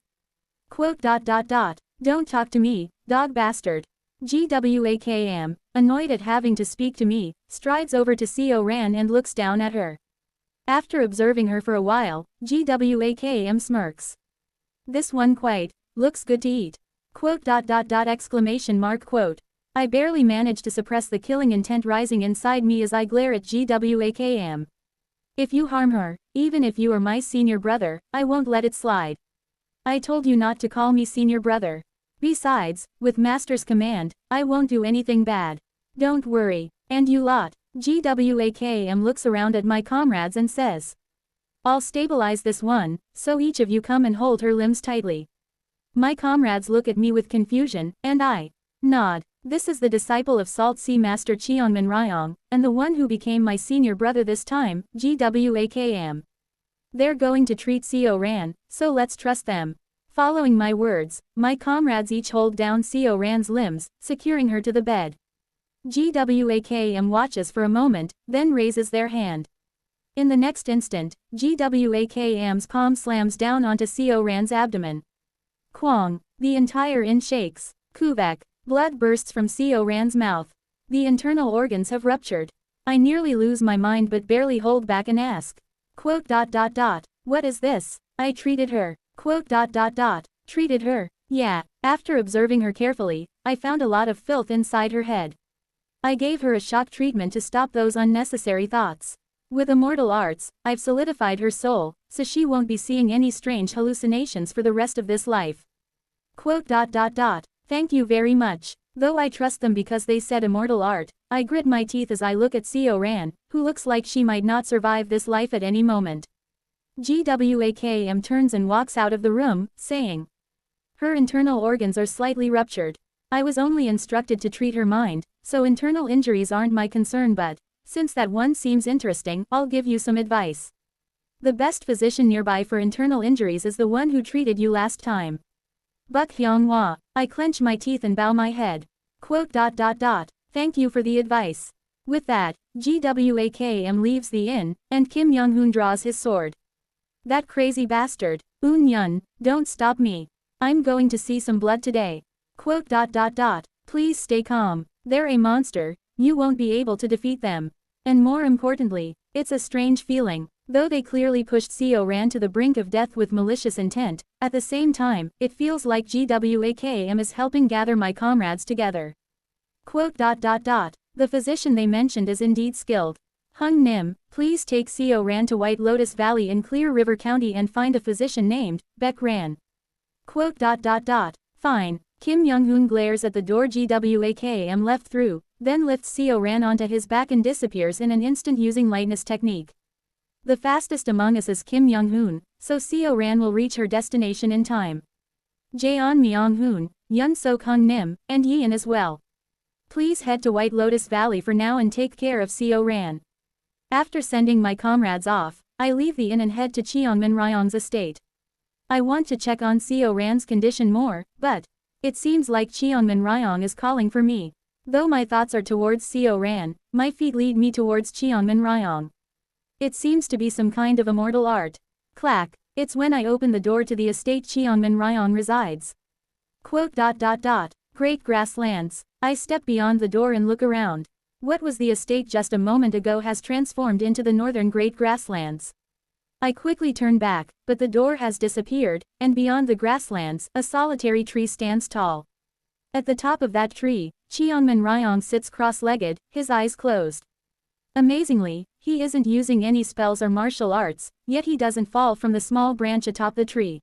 Don't talk to me, dog bastard. Gwakm, annoyed at having to speak to me, strides over to Seo Ran and looks down at her. After observing her for a while, Gwakm smirks. This one quite looks good to eat. Quote. Exclamation mark quote. I barely manage to suppress the killing intent rising inside me as I glare at Gwakm. If you harm her, even if you are my senior brother, I won't let it slide. I told you not to call me senior brother. Besides, with Master's command, I won't do anything bad. Don't worry. And you lot. Gwakm looks around at my comrades and says. I'll stabilize this one, so each of you come and hold her limbs tightly. My comrades look at me with confusion, and I nod. This is the disciple of Salt Sea Master Cheonmin Ryong, and the one who became my senior brother this time, Gwakm. They're going to treat Seo Ran, so let's trust them. Following my words, my comrades each hold down Seo Ran's limbs, securing her to the bed. Gwakm watches for a moment, then raises their hand. In the next instant, Gwakm's palm slams down onto Seo Ran's abdomen. Kwang! The entire inn shakes. Kuvek! Blood bursts from Seo Ran's mouth. The internal organs have ruptured. I nearly lose my mind but barely hold back and ask. Quote. What is this? I treated her. Quote. Treated her? Yeah. After observing her carefully, I found a lot of filth inside her head. I gave her a shock treatment to stop those unnecessary thoughts. With immortal arts, I've solidified her soul, so she won't be seeing any strange hallucinations for the rest of this life. Quote. Thank you very much. Though I trust them because they said immortal art, I grit my teeth as I look at Seo Ran, who looks like she might not survive this life at any moment. Gwakm turns and walks out of the room, saying. Her internal organs are slightly ruptured. I was only instructed to treat her mind, so internal injuries aren't my concern but, since that one seems interesting, I'll give you some advice. The best physician nearby for internal injuries is the one who treated you last time. Buk Hyunghwa. I clench my teeth and bow my head. Quote. Thank you for the advice. With that, Gwakm leaves the inn, and Kim Young-hoon draws his sword. That crazy bastard. Eun-yun, don't stop me. I'm going to see some blood today. Quote. Please stay calm. They're a monster, you won't be able to defeat them. And more importantly, it's a strange feeling. Though they clearly pushed Seo Ran to the brink of death with malicious intent, at the same time, it feels like Gwakm is helping gather my comrades together. Quote. The physician they mentioned is indeed skilled. Hung Nim, please take Seo Ran to White Lotus Valley in Clear River County and find a physician named Baek Ran. Quote. Fine. Kim Young-hoon glares at the door Gwakm left through, then lifts Seo Ran onto his back and disappears in an instant using lightness technique. The fastest among us is Kim Young-hoon, so Seo Ran will reach her destination in time. Jaeon Myung-hoon, Yun Sok Hung Nim, and Yeon as well. Please head to White Lotus Valley for now and take care of Seo Ran. After sending my comrades off, I leave the inn and head to Cheonmin Ryong's estate. I want to check on Seo Ran's condition more, but it seems like Cheonmin Ryong is calling for me. Though my thoughts are towards Seo Ran, my feet lead me towards Cheonmin Ryong. It seems to be some kind of immortal art. Clack. It's when I open the door to the estate Cheonmin Ryong resides. Quote. Great grasslands. I step beyond the door and look around. What was the estate just a moment ago has transformed into the northern Great Grasslands. I quickly turn back, but the door has disappeared, and beyond the grasslands, a solitary tree stands tall. At the top of that tree, Cheonmin Ryong sits cross-legged, his eyes closed. Amazingly, he isn't using any spells or martial arts, yet he doesn't fall from the small branch atop the tree.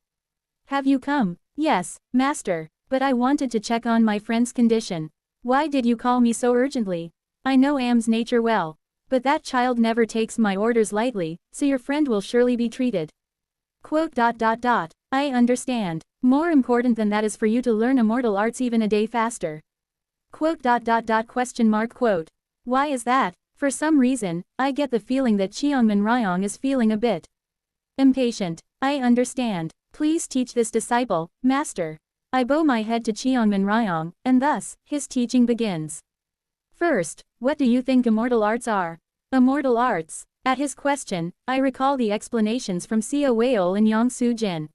Have you come? Yes, master, but I wanted to check on my friend's condition. Why did you call me so urgently? I know Am's nature well. But that child never takes my orders lightly, so your friend will surely be treated. Quote. I understand. More important than that is for you to learn immortal arts even a day faster. Quote. Question mark quote. Why is that? For some reason, I get the feeling that Cheonmin Ryong is feeling a bit impatient. I understand. Please teach this disciple, master. I bow my head to Cheonmin Ryong, and thus, his teaching begins. First, what do you think immortal arts are? Immortal arts. At his question, I recall the explanations from Seo Weol and Yang Soo Jin.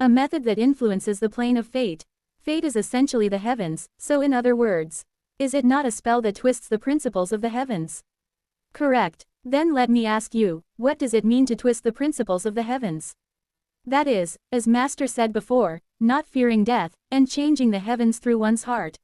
A method that influences the plane of fate. Fate is essentially the heavens, so in other words, is it not a spell that twists the principles of the heavens? Correct. Then let me ask you, what does it mean to twist the principles of the heavens? That is, as Master said before, not fearing death, and changing the heavens through one's heart.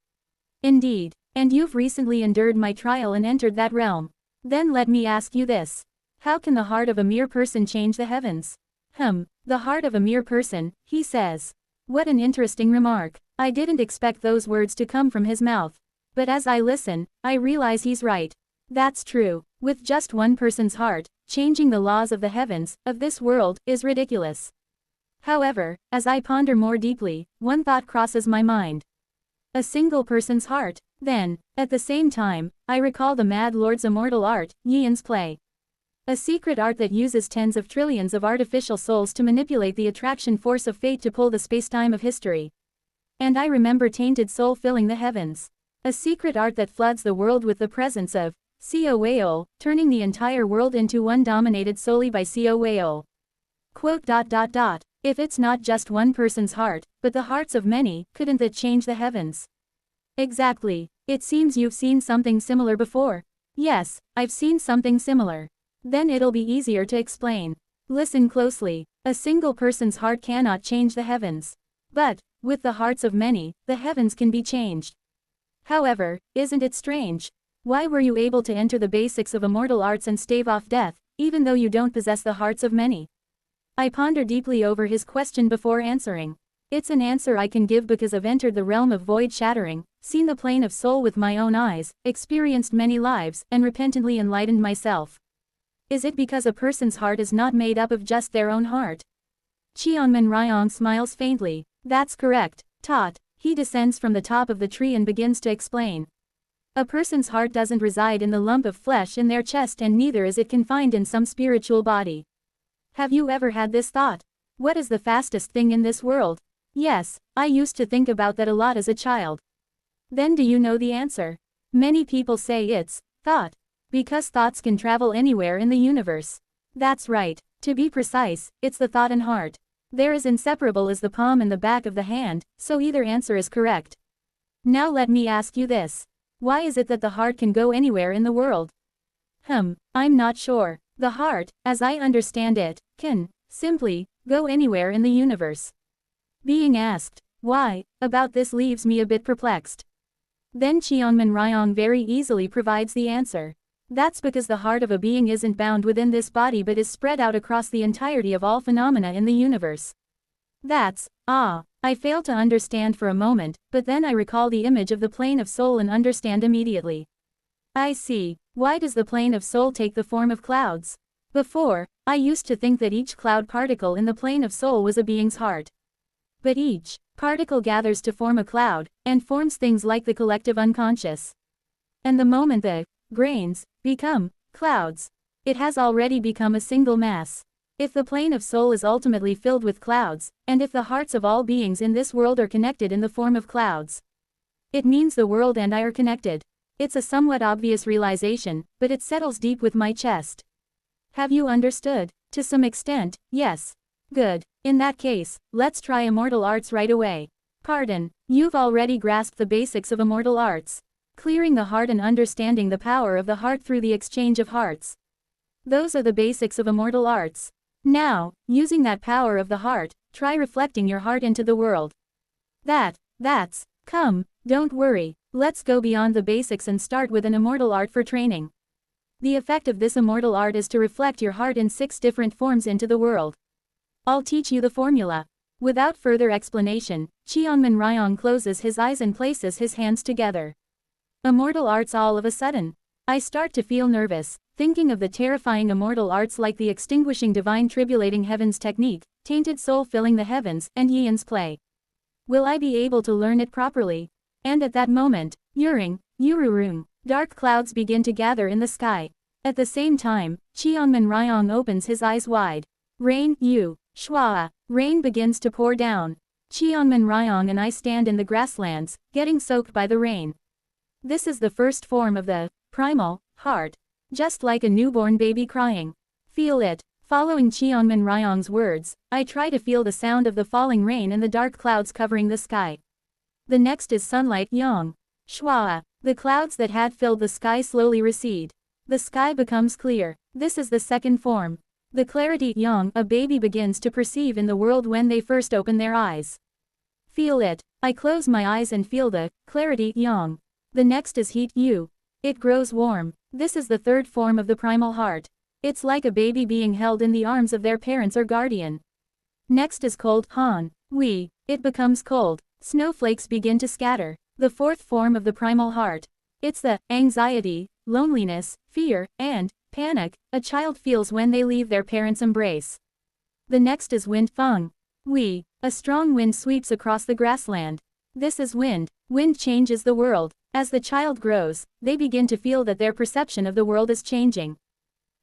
Indeed. And you've recently endured my trial and entered that realm. Then let me ask you this. How can the heart of a mere person change the heavens? The heart of a mere person, he says. What an interesting remark. I didn't expect those words to come from his mouth. But as I listen, I realize he's right. That's true. With just one person's heart, changing the laws of the heavens, of this world, is ridiculous. However, as I ponder more deeply, one thought crosses my mind. A single person's heart. Then, at the same time, I recall the Mad Lord's immortal art, Yian's play. A secret art that uses tens of trillions of artificial souls to manipulate the attraction force of fate to pull the spacetime of history. And I remember tainted soul filling the heavens. A secret art that floods the world with the presence of Coal, turning the entire world into one dominated solely by Coal. Quote. If it's not just one person's heart, but the hearts of many, couldn't that change the heavens? Exactly. It seems you've seen something similar before. Yes, I've seen something similar. Then it'll be easier to explain. Listen closely. A single person's heart cannot change the heavens. But, with the hearts of many, the heavens can be changed. However, isn't it strange? Why were you able to enter the basics of immortal arts and stave off death, even though you don't possess the hearts of many? I ponder deeply over his question before answering. It's an answer I can give because I've entered the realm of void shattering, seen the plane of soul with my own eyes, experienced many lives, and repentantly enlightened myself. Is it because a person's heart is not made up of just their own heart? Qianmen Ryong smiles faintly. That's correct, Tot. He descends from the top of the tree and begins to explain. A person's heart doesn't reside in the lump of flesh in their chest, and neither is it confined in some spiritual body. Have you ever had this thought? What is the fastest thing in this world? Yes, I used to think about that a lot as a child. Then do you know the answer? Many people say it's thought. Because thoughts can travel anywhere in the universe. That's right. To be precise, it's the thought and heart. They're as inseparable as the palm and the back of the hand, so either answer is correct. Now let me ask you this. Why is it that the heart can go anywhere in the world? I'm not sure. The heart, as I understand it, can, simply, go anywhere in the universe. Being asked, why, about this leaves me a bit perplexed. Then Qianmen Ryong very easily provides the answer. That's because the heart of a being isn't bound within this body but is spread out across the entirety of all phenomena in the universe. That's, I fail to understand for a moment, but then I recall the image of the plane of soul and understand immediately. I see. Why does the plane of soul take the form of clouds? Before, I used to think that each cloud particle in the plane of soul was a being's heart. But each particle gathers to form a cloud, and forms things like the collective unconscious. And the moment the grains become clouds, it has already become a single mass. If the plane of soul is ultimately filled with clouds, and if the hearts of all beings in this world are connected in the form of clouds, it means the world and I are connected. It's a somewhat obvious realization, but it settles deep with my chest. Have you understood? To some extent, yes. Good. In that case, let's try immortal arts right away. Pardon, you've already grasped the basics of immortal arts. Clearing the heart and understanding the power of the heart through the exchange of hearts. Those are the basics of immortal arts. Now, using that power of the heart, try reflecting your heart into the world. That's, come, don't worry. Let's go beyond the basics and start with an immortal art for training. The effect of this immortal art is to reflect your heart in 6 different forms into the world. I'll teach you the formula. Without further explanation, Qianmen Ryong closes his eyes and places his hands together. Immortal arts. All of a sudden, I start to feel nervous, thinking of the terrifying immortal arts like the extinguishing divine tribulating heavens technique, tainted soul filling the heavens, and Yian's play. Will I be able to learn it properly? And at that moment, Yururung, dark clouds begin to gather in the sky. At the same time, Qianmen Ryong opens his eyes wide. Rain, Shua, rain begins to pour down. Qianmen Ryong and I stand in the grasslands, getting soaked by the rain. This is the first form of the primal heart. Just like a newborn baby crying. Feel it. Following Qianmen Ryong's words, I try to feel the sound of the falling rain and the dark clouds covering the sky. The next is sunlight yang. Shua. The clouds that had filled the sky slowly recede. The sky becomes clear. This is the second form. The clarity yang a baby begins to perceive in the world when they first open their eyes. Feel it. I close my eyes and feel the clarity yang. The next is heat yu. It grows warm. This is the third form of the primal heart. It's like a baby being held in the arms of their parents or guardian. Next is cold han. Wi. It becomes cold. Snowflakes begin to scatter. The fourth form of the primal heart. It's the anxiety, loneliness, fear, and panic a child feels when they leave their parents' embrace. The next is wind feng. Wi. A strong wind sweeps across the grassland. This is wind. Wind changes the world. As the child grows, they begin to feel that their perception of the world is changing.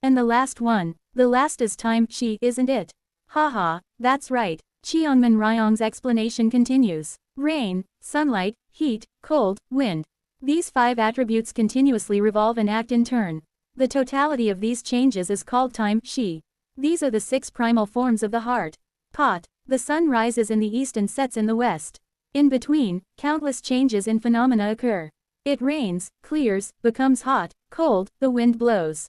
And the last is time chi, isn't it? Haha, that's right. Cheonmin Ryong's explanation continues. Rain, sunlight, heat, cold, wind. These 5 attributes continuously revolve and act in turn. The totality of these changes is called time chi. These are the 6 primal forms of the heart. Pot. The sun rises in the east and sets in the west. In between, countless changes in phenomena occur. It rains, clears, becomes hot, cold, the wind blows.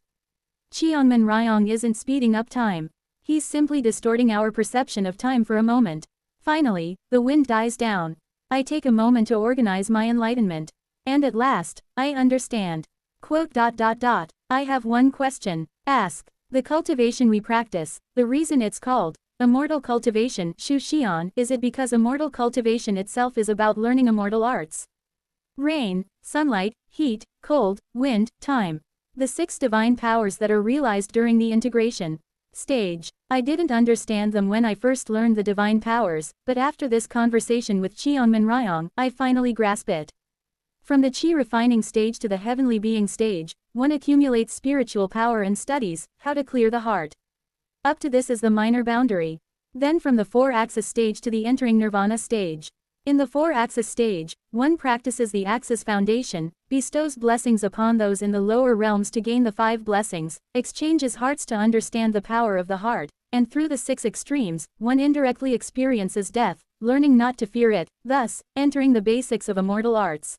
Cheonmin Ryong isn't speeding up time. He's simply distorting our perception of time for a moment. Finally, the wind dies down. I take a moment to organize my enlightenment. And at last, I understand. I have one question. Ask. The cultivation we practice, the reason it's called immortal cultivation, Shu Xian, is it because immortal cultivation itself is about learning immortal arts? Rain, sunlight, heat, cold, wind, time. The 6 divine powers that are realized during the integration stage. I didn't understand them when I first learned the divine powers, but after this conversation with Cheonmin Ryong, I finally grasp it. From the chi refining stage to the heavenly being stage, one accumulates spiritual power and studies how to clear the heart. Up to this is the minor boundary. Then from the 4-axis stage to the entering nirvana stage. In the 4-axis stage, one practices the axis foundation, bestows blessings upon those in the lower realms to gain the 5 blessings, exchanges hearts to understand the power of the heart, and through the 6 extremes, one indirectly experiences death, learning not to fear it, thus, entering the basics of immortal arts.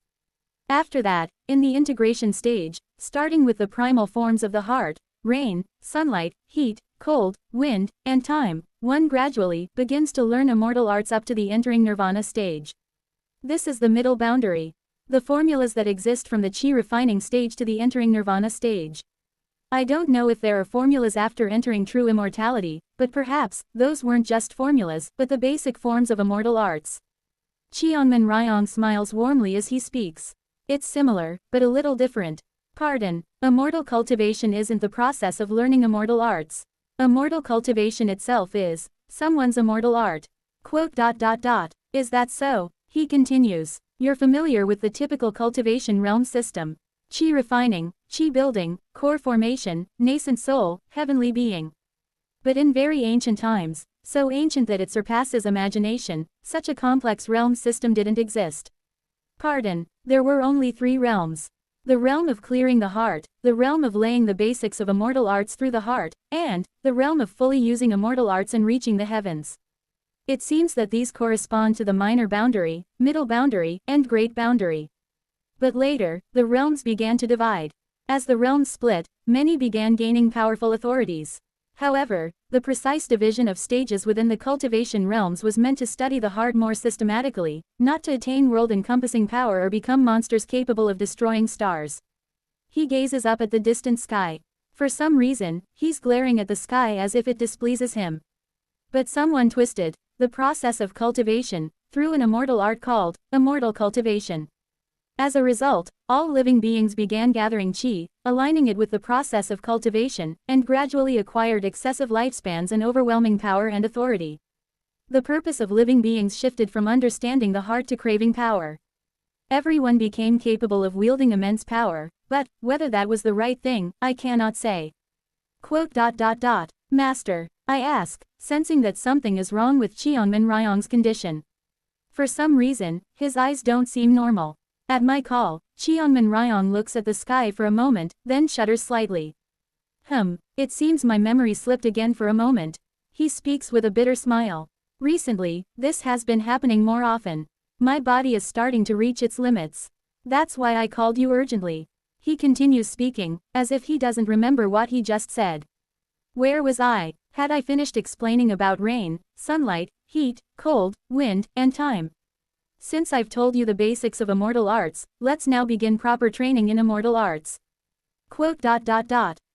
After that, in the integration stage, starting with the primal forms of the heart, rain, sunlight, heat, cold, wind, and time, one gradually begins to learn immortal arts up to the entering nirvana stage. This is the middle boundary. The formulas that exist from the chi refining stage to the entering nirvana stage. I don't know if there are formulas after entering true immortality, but perhaps those weren't just formulas, but the basic forms of immortal arts. Cheonmin Ryong smiles warmly as he speaks. It's similar, but a little different. Pardon, immortal cultivation isn't the process of learning immortal arts. Immortal cultivation itself is someone's immortal art. Is that so? He continues. You're familiar with the typical cultivation realm system. Chi refining, chi building, core formation, nascent soul, heavenly being. But in very ancient times, so ancient that it surpasses imagination, such a complex realm system didn't exist. Pardon, there were only 3 realms. The realm of clearing the heart, the realm of laying the basics of immortal arts through the heart, and the realm of fully using immortal arts and reaching the heavens. It seems that these correspond to the minor boundary, middle boundary, and great boundary. But later, the realms began to divide. As the realms split, many began gaining powerful authorities. However, the precise division of stages within the cultivation realms was meant to study the heart more systematically, not to attain world-encompassing power or become monsters capable of destroying stars. He gazes up at the distant sky. For some reason, he's glaring at the sky as if it displeases him. But someone twisted the process of cultivation through an immortal art called immortal cultivation. As a result, all living beings began gathering chi, aligning it with the process of cultivation, and gradually acquired excessive lifespans and overwhelming power and authority. The purpose of living beings shifted from understanding the heart to craving power. Everyone became capable of wielding immense power, but whether that was the right thing, I cannot say. Master, I ask, sensing that something is wrong with Cheonmin Ryong's condition. For some reason, his eyes don't seem normal. At my call, Cheonmin Ryong looks at the sky for a moment, then shudders slightly. It seems my memory slipped again for a moment. He speaks with a bitter smile. Recently, this has been happening more often. My body is starting to reach its limits. That's why I called you urgently. He continues speaking, as if he doesn't remember what he just said. Where was I? Had I finished explaining about rain, sunlight, heat, cold, wind, and time? Since I've told you the basics of immortal arts, let's now begin proper training in immortal arts. Quote.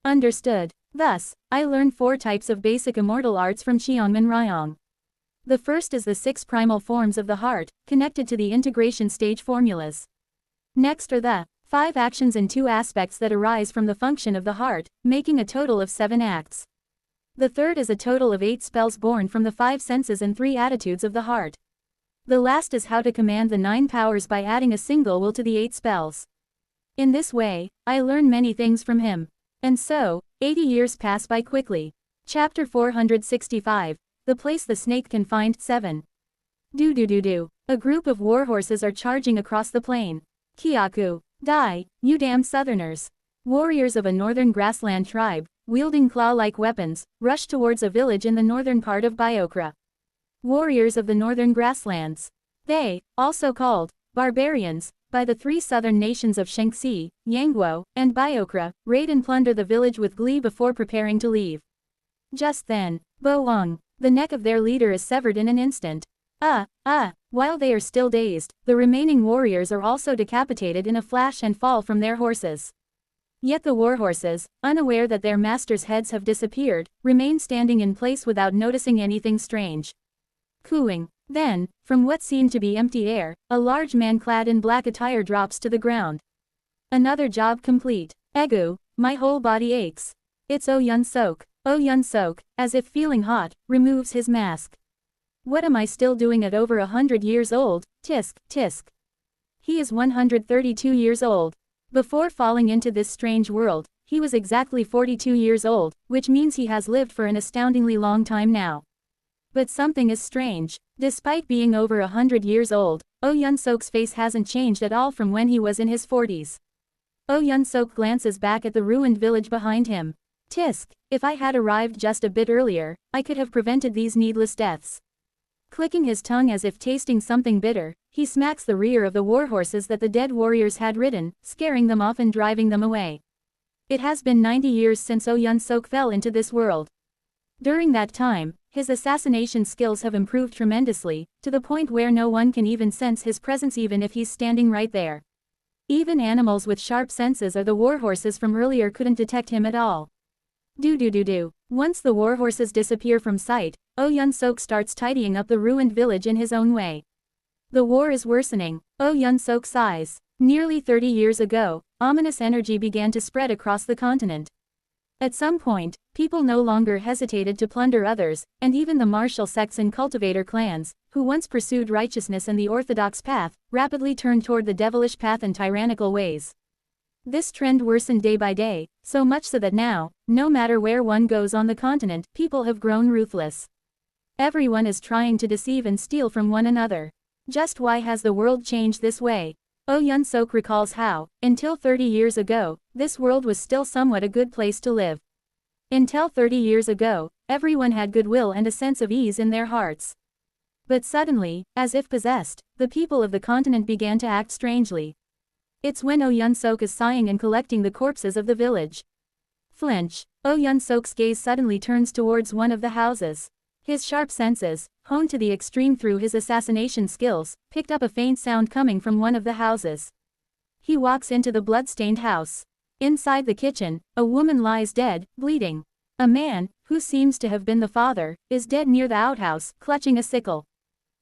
Understood. Thus, I learned 4 types of basic immortal arts from Cheonmin Ryong. The first is the 6 primal forms of the heart, connected to the integration stage formulas. Next are the 5 actions and 2 aspects that arise from the function of the heart, making a total of 7 acts. The third is a total of 8 spells born from the 5 senses and 3 attitudes of the heart. The last is how to command the 9 powers by adding a single will to the 8 spells. In this way, I learn many things from him. And so, 80 years pass by quickly. Chapter 465, The Place the Snake Can Find, 7. A group of warhorses are charging across the plain. Kyaku. Die, you damn southerners. Warriors of a northern grassland tribe, wielding claw-like weapons, rush towards a village in the northern part of Biokra. Warriors of the northern grasslands. They, also called barbarians, by the 3 southern nations of Shanxi, Yangguo, and Biokra, raid and plunder the village with glee before preparing to leave. Just then, Bo-wang, the neck of their leader is severed in an instant. While they are still dazed, the remaining warriors are also decapitated in a flash and fall from their horses. Yet the warhorses, unaware that their masters' heads have disappeared, remain standing in place without noticing anything strange. Cooing. Then, from what seemed to be empty air, a large man clad in black attire drops to the ground. Another job complete. Egu, my whole body aches. It's Oh Yun-sok. Oh Yun-sok, as if feeling hot, removes his mask. What am I still doing at over 100 years old? Tisk, tisk. He is 132 years old. Before falling into this strange world, he was exactly 42 years old, which means he has lived for an astoundingly long time now. But something is strange. Despite being over 100 years old, Oh Yun-sok's face hasn't changed at all from when he was in his 40s. Oh Yun-sok glances back at the ruined village behind him. Tisk, if I had arrived just a bit earlier, I could have prevented these needless deaths. Clicking his tongue as if tasting something bitter, he smacks the rear of the warhorses that the dead warriors had ridden, scaring them off and driving them away. It has been 90 years since Oh Yun-sok fell into this world. During that time, his assassination skills have improved tremendously, to the point where no one can even sense his presence even if he's standing right there. Even animals with sharp senses or the warhorses from earlier couldn't detect him at all. Once the warhorses disappear from sight, Oh Yun-sok starts tidying up the ruined village in his own way. The war is worsening. Oh Yun-sok sighs. Nearly 30 years ago, ominous energy began to spread across the continent. At some point, people no longer hesitated to plunder others, and even the martial sects and cultivator clans, who once pursued righteousness and the orthodox path, rapidly turned toward the devilish path and tyrannical ways. This trend worsened day by day, so much so that now, no matter where one goes on the continent, people have grown ruthless. Everyone is trying to deceive and steal from one another. Just why has the world changed this way? Oh Yun-sok recalls how, until 30 years ago, this world was still somewhat a good place to live. Until 30 years ago, everyone had goodwill and a sense of ease in their hearts. But suddenly, as if possessed, the people of the continent began to act strangely. It's when Oh Yun-sok is sighing and collecting the corpses of the village. Flinch. Oh Yun-sok's gaze suddenly turns towards one of the houses. His sharp senses, honed to the extreme through his assassination skills, picked up a faint sound coming from one of the houses. He walks into the blood-stained house. Inside the kitchen, a woman lies dead, bleeding. A man, who seems to have been the father, is dead near the outhouse, clutching a sickle.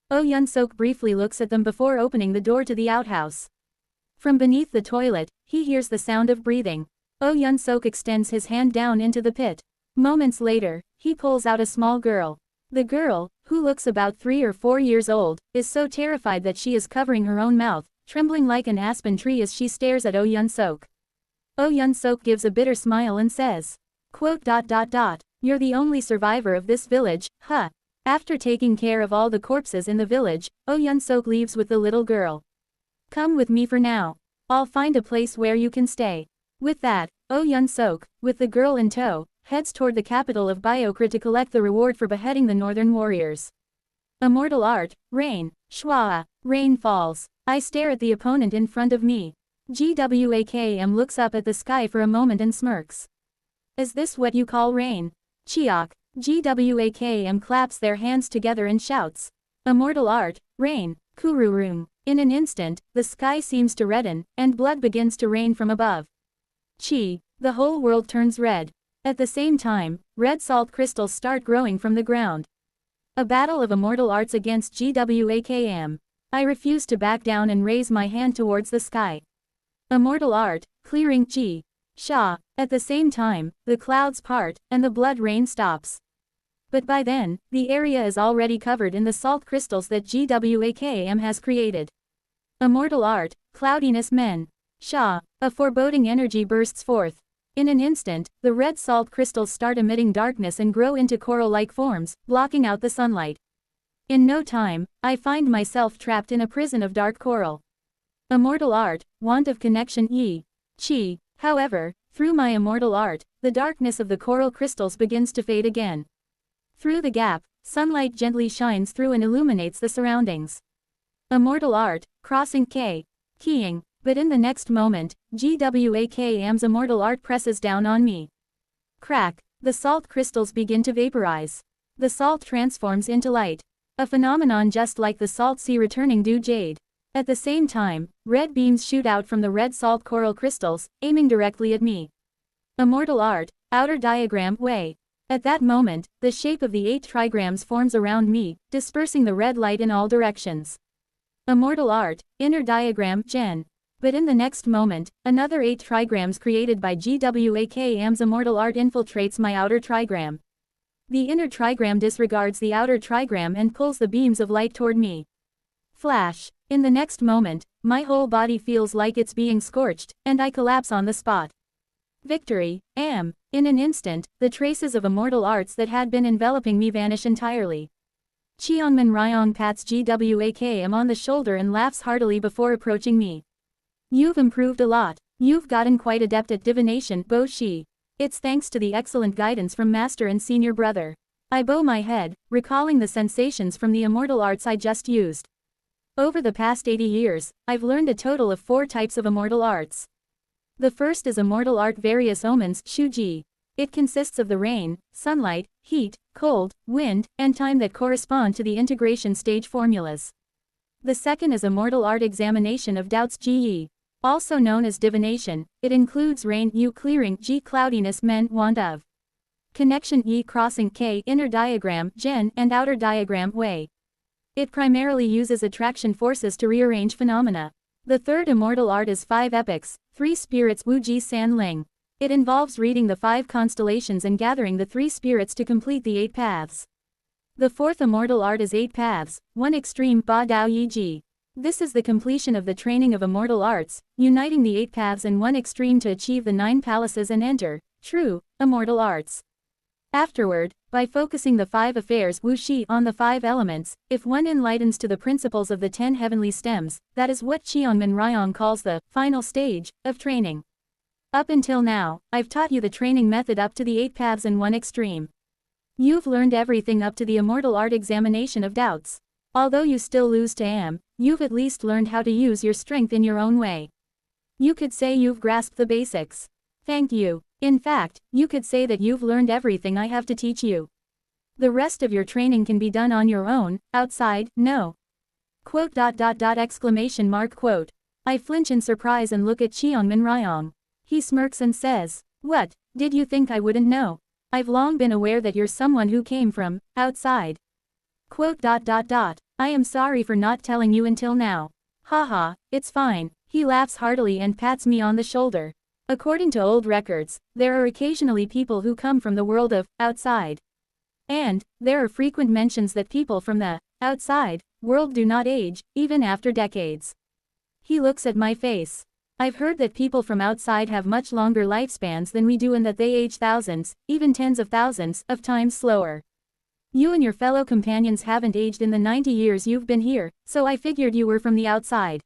Oh Yun-sok briefly looks at them before opening the door to the outhouse. From beneath the toilet, he hears the sound of breathing. Oh Yun-sok extends his hand down into the pit. Moments later, he pulls out a small girl. The girl, who looks about 3 or 4 years old, is so terrified that she is covering her own mouth, trembling like an aspen tree as she stares at Oh Yun-sok. Oh Yun-sok gives a bitter smile and says, quote, "You're the only survivor of this village, huh?" After taking care of all the corpses in the village, Oh Yun-sok leaves with the little girl. "Come with me for now. I'll find a place where you can stay." With that, Oh Yun-sok, with the girl in tow, heads toward the capital of Biokra to collect the reward for beheading the northern warriors. Immortal art, rain. Shwa. Rain falls. I stare at the opponent in front of me. GWAKM looks up at the sky for a moment and smirks. Is this what you call rain? Chiok. GWAKM claps their hands together and shouts. Immortal art, rain, Kururum. In an instant, the sky seems to redden, and blood begins to rain from above. Chi. The whole world turns red. At the same time, red salt crystals start growing from the ground. A battle of immortal arts against GWAKM. I refuse to back down and raise my hand towards the sky. Immortal art, clearing chi. Sha. At the same time, the clouds part, and the blood rain stops. But by then, the area is already covered in the salt crystals that GWAKM has created. Immortal art, cloudiness men. Sha. A foreboding energy bursts forth. In an instant, the red salt crystals start emitting darkness and grow into coral-like forms, blocking out the sunlight. In no time, I find myself trapped in a prison of dark coral. Immortal art, want of connection Chi. However, through my immortal art, the darkness of the coral crystals begins to fade again. Through the gap, sunlight gently shines through and illuminates the surroundings. Immortal art, crossing keying, but in the next moment, GWAKM's immortal art presses down on me. Crack, the salt crystals begin to vaporize. The salt transforms into light. A phenomenon just like the salt sea returning due jade. At the same time, red beams shoot out from the red salt coral crystals, aiming directly at me. Immortal art, outer diagram way. At that moment, the shape of the 8 trigrams forms around me, dispersing the red light in all directions. Immortal art, inner diagram gen. But in the next moment, another 8 trigrams created by GWAKM's immortal art infiltrates my outer trigram. The inner trigram disregards the outer trigram and pulls the beams of light toward me. Flash. In the next moment, my whole body feels like it's being scorched, and I collapse on the spot. Victory, am. In an instant, the traces of immortal arts that had been enveloping me vanish entirely. Cheonmin Ryong pats GWAKM on the shoulder and laughs heartily before approaching me. You've improved a lot. You've gotten quite adept at divination, Bo Shi. It's thanks to the excellent guidance from master and senior brother. I bow my head, recalling the sensations from the immortal arts I just used. Over the past 80 years, I've learned a total of 4 types of immortal arts. The first is immortal art various omens, Shuji. It consists of the rain, sunlight, heat, cold, wind, and time that correspond to the integration stage formulas. The second is immortal art examination of doubts Ge. Also known as divination, it includes rain U clearing G cloudiness men want of. Connection E crossing K inner diagram gen and outer diagram way. It primarily uses attraction forces to rearrange phenomena. The third immortal art is 5 epics, 3 spirits Wu Ji San Ling. It involves reading the 5 constellations and gathering the 3 spirits to complete the 8 paths. The fourth immortal art is 8 paths, 1 extreme Ba Dao Yi Ji. This is the completion of the training of immortal arts, uniting the 8 paths in 1 extreme to achieve the 9 palaces and enter, true, immortal arts. Afterward, by focusing the 5 affairs Wu Shi on the 5 elements, if one enlightens to the principles of the 10 heavenly stems, that is what Cheonmin Ryong calls the final stage of training. Up until now, I've taught you the training method up to the 8 paths in 1 extreme. You've learned everything up to the immortal art examination of doubts. Although you still lose to Am, you've at least learned how to use your strength in your own way. You could say you've grasped the basics. Thank you. In fact, you could say that you've learned everything I have to teach you. The rest of your training can be done on your own, outside, no. Quote. Exclamation mark quote. I flinch in surprise and look at Cheonmin Ryong. He smirks and says, "What, did you think I wouldn't know? I've long been aware that you're someone who came from outside." Quote. I am sorry for not telling you until now. Haha, it's fine. He laughs heartily and pats me on the shoulder. According to old records, there are occasionally people who come from the world of outside. And there are frequent mentions that people from the outside world do not age, even after decades. He looks at my face. I've heard that people from outside have much longer lifespans than we do and that they age thousands, even tens of thousands, of times slower. You and your fellow companions haven't aged in the 90 years you've been here, so I figured you were from the outside.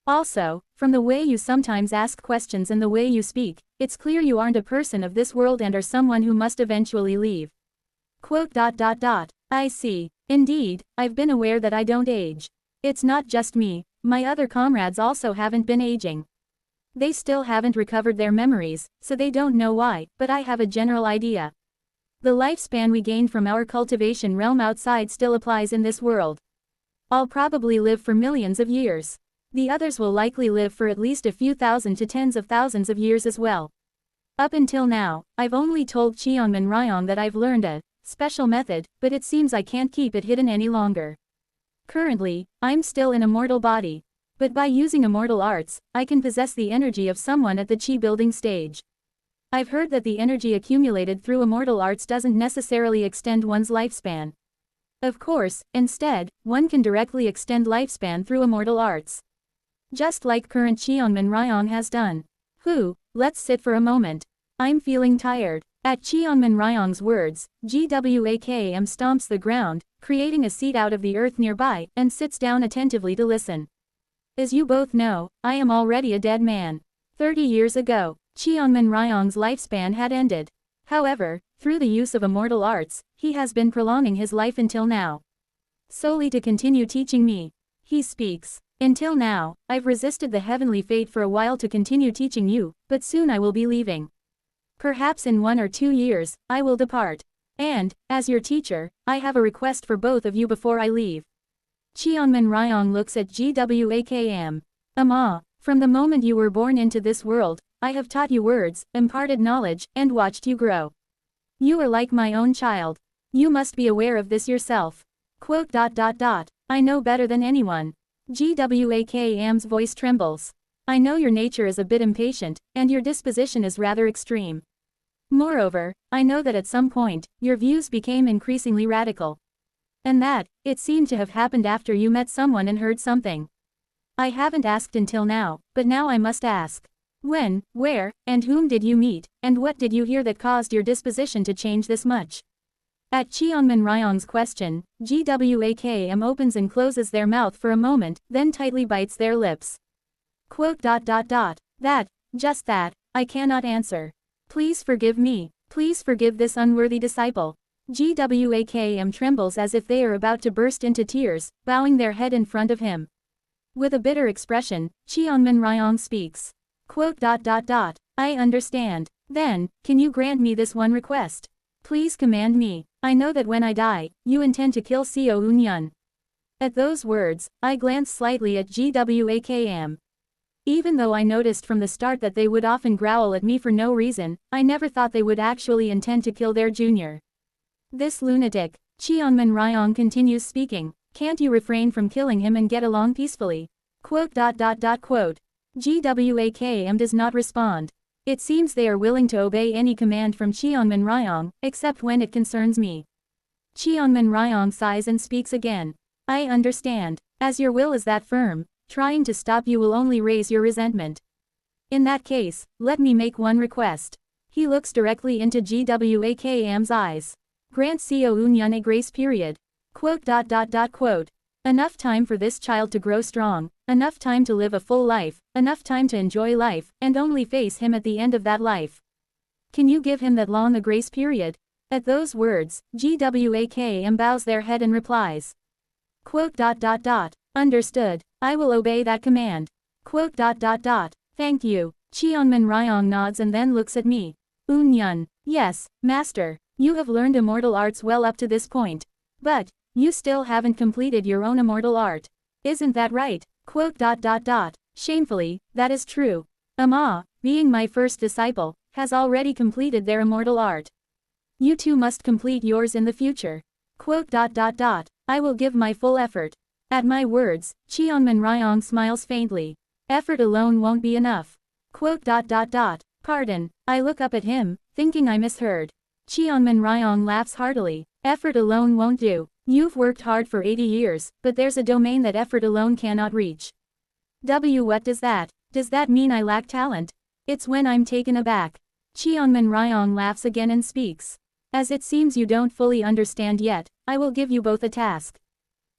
Also, from the way you sometimes ask questions and the way you speak, it's clear you aren't a person of this world and are someone who must eventually leave. Quote. I see. Indeed, I've been aware that I don't age. It's not just me, my other comrades also haven't been aging. They still haven't recovered their memories, so they don't know why, but I have a general idea. The lifespan we gained from our cultivation realm outside still applies in this world. I'll probably live for millions of years. The others will likely live for at least a few thousand to tens of thousands of years as well. Up until now, I've only told Cheonmin Ryong that I've learned a special method, but it seems I can't keep it hidden any longer. Currently, I'm still in a mortal body. But by using immortal arts, I can possess the energy of someone at the chi building stage. I've heard that the energy accumulated through immortal arts doesn't necessarily extend one's lifespan. Of course, instead, one can directly extend lifespan through immortal arts. Just like current Cheonmin Ryong has done. Let's sit for a moment. I'm feeling tired. At Cheonmin Ryong's words, GWAKM stomps the ground, creating a seat out of the earth nearby, and sits down attentively to listen. As you both know, I am already a dead man. 30 years ago, Cheonmin Ryong's lifespan had ended. However, through the use of immortal arts, he has been prolonging his life until now. Solely to continue teaching me. He speaks. Until now, I've resisted the heavenly fate for a while to continue teaching you, but soon I will be leaving. Perhaps in 1 or 2 years, I will depart. And, as your teacher, I have a request for both of you before I leave. Cheonmin Ryong looks at GWAKM. From the moment you were born into this world, I have taught you words, imparted knowledge, and watched you grow. You are like my own child. You must be aware of this yourself. I know better than anyone. GWAKM's voice trembles. I know your nature is a bit impatient, and your disposition is rather extreme. Moreover, I know that at some point, your views became increasingly radical. And that, it seemed to have happened after you met someone and heard something. I haven't asked until now, but now I must ask. When, where, and whom did you meet, and what did you hear that caused your disposition to change this much? At Cheonmin Ryong's question, GWAKM opens and closes their mouth for a moment, then tightly bites their lips. Just that, I cannot answer. Please forgive me. Please forgive this unworthy disciple. GWAKM trembles as if they are about to burst into tears, bowing their head in front of him. With a bitter expression, Cheonmin Ryong speaks. I understand. Then, can you grant me this one request? Please command me. I know that when I die, you intend to kill Seo Eun-yun. At those words, I glanced slightly at GWAKM. Even though I noticed from the start that they would often growl at me for no reason, I never thought they would actually intend to kill their junior. This lunatic. Cheonmin Ryong continues speaking. Can't you refrain from killing him and get along peacefully? GWAKM does not respond. It seems they are willing to obey any command from Cheonmin Ryong, except when it concerns me. Cheonmin Ryong sighs and speaks again. I understand. As your will is that firm, trying to stop you will only raise your resentment. In that case, let me make one request. He looks directly into GWAKM's eyes. Grant Seo Eun-yun a grace period. Enough time for this child to grow strong, enough time to live a full life, enough time to enjoy life, and only face him at the end of that life. Can you give him that long a grace period? At those words, GWAKM bows their head and replies. Understood. I will obey that command. Thank you. Cheonmin Ryong nods and then looks at me. Eun-yun. Yes, master. You have learned immortal arts well up to this point. But, you still haven't completed your own immortal art. Isn't that right? Shamefully, that is true. Being my first disciple, has already completed their immortal art. You too must complete yours in the future. I will give my full effort. At my words, Cheonmin Ryong smiles faintly. Effort alone won't be enough. Pardon, I look up at him, thinking I misheard. Cheonmin Ryong laughs heartily. Effort alone won't do. You've worked hard for 80 years, but there's a domain that effort alone cannot reach. What does that? Does that mean I lack talent? It's when I'm taken aback. Cheonmin Ryong laughs again and speaks. As it seems you don't fully understand yet, I will give you both a task.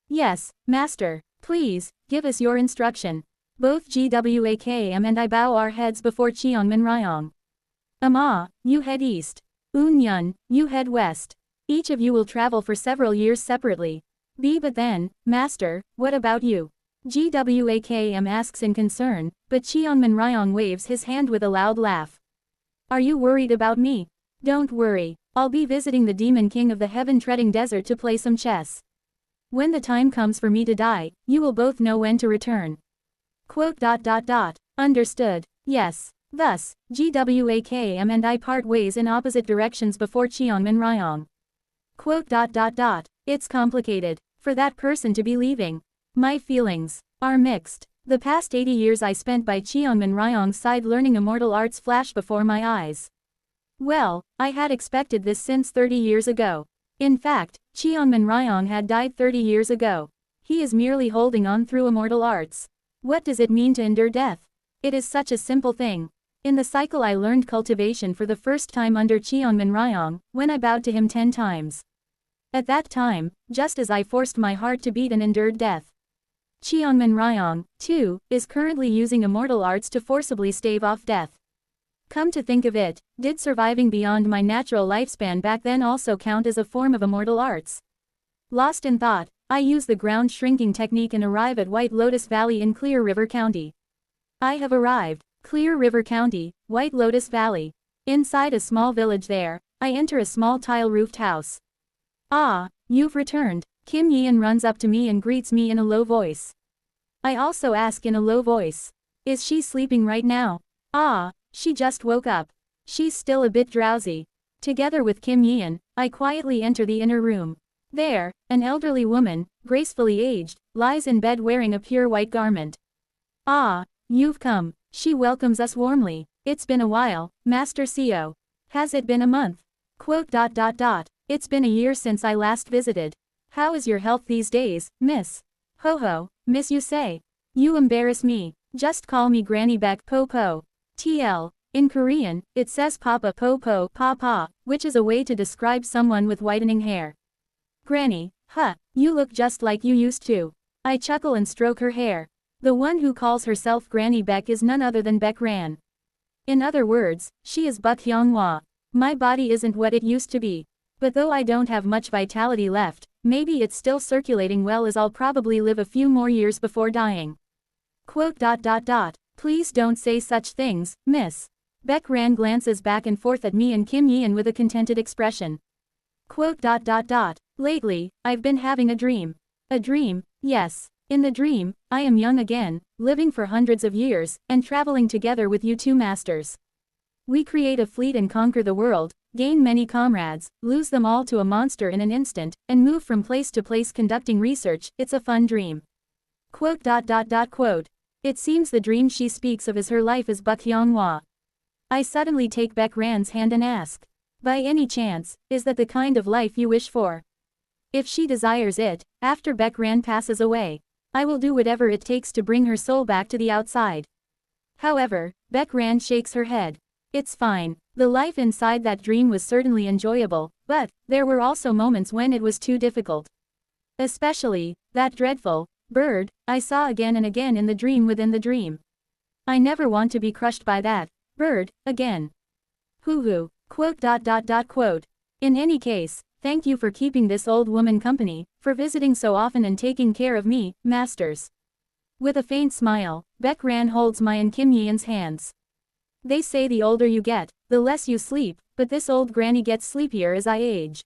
Yes, master. Please, give us your instruction. Both GWAKM and I bow our heads before Cheonmin Ryong. You head east. Eun-yun, you head west. Each of you will travel for several years separately. But then, Master, what about you? GWAKM asks in concern, but Cheonmin Ryong waves his hand with a loud laugh. Are you worried about me? Don't worry, I'll be visiting the Demon King of the heaven-treading desert to play some chess. When the time comes for me to die, you will both know when to return. Understood. Yes. Thus, GWAKM and I part ways in opposite directions before Cheonmin Ryong. It's complicated for that person to be leaving. My feelings are mixed. The past 80 years I spent by Cheonmin Ryong's side learning immortal arts flash before my eyes. Well, I had expected this since 30 years ago. In fact, Cheonmin Ryong had died 30 years ago. He is merely holding on through immortal arts. What does it mean to endure death? It is such a simple thing. In the cycle I learned cultivation for the first time under Cheonmin Ryong, when I bowed to him 10 times. At that time, just as I forced my heart to beat and endured death. Cheonmin Ryong, too, is currently using immortal arts to forcibly stave off death. Come to think of it, did surviving beyond my natural lifespan back then also count as a form of immortal arts? Lost in thought, I use the ground shrinking technique and arrive at White Lotus Valley in Clear River County. I have arrived. Clear River County, White Lotus Valley. Inside a small village there, I enter a small tile-roofed house. Ah, you've returned. Kim Yeon runs up to me and greets me in a low voice. I also ask in a low voice. Is she sleeping right now? Ah, she just woke up. She's still a bit drowsy. Together with Kim Yeon, I quietly enter the inner room. There, an elderly woman, gracefully aged, lies in bed wearing a pure white garment. Ah, you've come. She welcomes us warmly. It's been a while, Master Seo. Has it been a month? It's been a year since I last visited. How is your health these days, miss? Ho, miss you say. You embarrass me. Just call me Granny Beck Po Po. TL. In Korean, it says Papa Po Po Pa, which is a way to describe someone with whitening hair. Granny, you look just like you used to. I chuckle and stroke her hair. The one who calls herself Granny Beck is none other than Beck Ran. In other words, she is Buck Hyunghwa. My body isn't what it used to be. But though I don't have much vitality left, maybe it's still circulating well as I'll probably live a few more years before dying. Please don't say such things, miss. Beck Ran glances back and forth at me and Kim Yeon with a contented expression. Lately, I've been having a dream. A dream, yes. In the dream, I am young again, living for hundreds of years, and traveling together with you two masters. We create a fleet and conquer the world, gain many comrades, lose them all to a monster in an instant, and move from place to place conducting research. It's a fun dream. It seems the dream she speaks of is her life as Buck Hyunghwa. I suddenly take Beck Ran's hand and ask. By any chance, is that the kind of life you wish for? If she desires it, after Beck Ran passes away, I will do whatever it takes to bring her soul back to the outside. However, Beck Ran shakes her head. It's fine. The life inside that dream was certainly enjoyable, but there were also moments when it was too difficult. Especially, that dreadful bird I saw again and again in the dream within the dream. I never want to be crushed by that bird again. Hoo. In any case, thank you for keeping this old woman company, for visiting so often and taking care of me, masters. With a faint smile, Beck Ran holds my and Kim Yeon's hands. They say the older you get, the less you sleep, but this old granny gets sleepier as I age.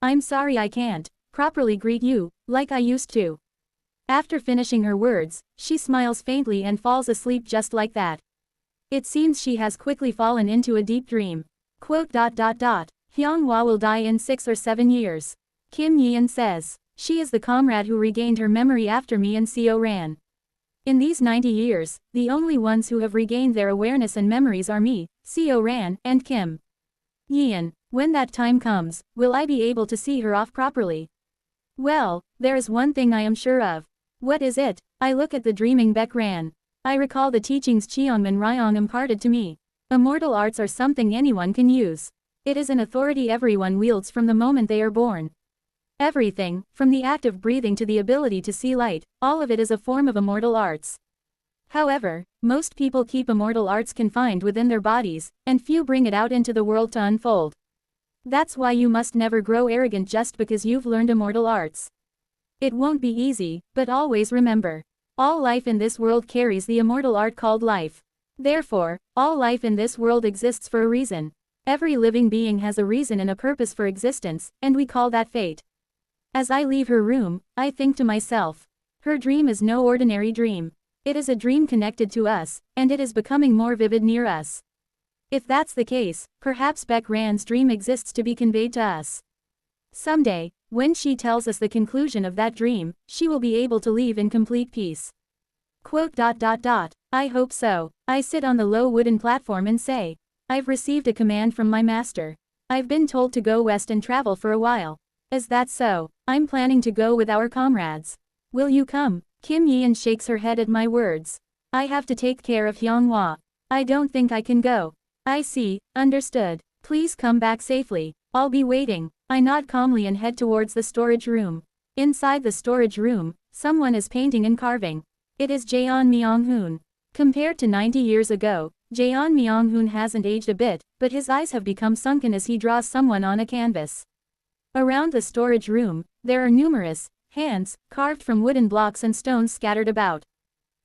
I'm sorry I can't properly greet you, like I used to. After finishing her words, she smiles faintly and falls asleep just like that. It seems she has quickly fallen into a deep dream. Hyunghwa will die in 6 or 7 years. Kim Yeon says. She is the comrade who regained her memory after me and Seo Ran. In these 90 years, the only ones who have regained their awareness and memories are me, Seo Ran, and Kim Yeon. When that time comes, will I be able to see her off properly? Well, there is one thing I am sure of. What is it? I look at the dreaming Beck Ran. I recall the teachings Cheonmin Ryong imparted to me. Immortal arts are something anyone can use. It is an authority everyone wields from the moment they are born. Everything, from the act of breathing to the ability to see light, all of it is a form of immortal arts. However, most people keep immortal arts confined within their bodies, and few bring it out into the world to unfold. That's why you must never grow arrogant just because you've learned immortal arts. It won't be easy, but always remember. All life in this world carries the immortal art called life. Therefore, all life in this world exists for a reason. Every living being has a reason and a purpose for existence, and we call that fate. As I leave her room, I think to myself. Her dream is no ordinary dream. It is a dream connected to us, and it is becoming more vivid near us. If that's the case, perhaps Beck Rand's dream exists to be conveyed to us. Someday, when she tells us the conclusion of that dream, she will be able to leave in complete peace. I hope so. I sit on the low wooden platform and say, I've received a command from my master. I've been told to go west and travel for a while. Is that so? I'm planning to go with our comrades. Will you come? Kim Yeon shakes her head at my words. I have to take care of Hyunghwa. I don't think I can go. I see, understood. Please come back safely. I'll be waiting. I nod calmly and head towards the storage room. Inside the storage room, someone is painting and carving. It is Jaeon Myung-hoon. Compared to 90 years ago, Jaeon Myung-hoon hasn't aged a bit, but his eyes have become sunken as he draws someone on a canvas. Around the storage room, there are numerous hands carved from wooden blocks and stones scattered about.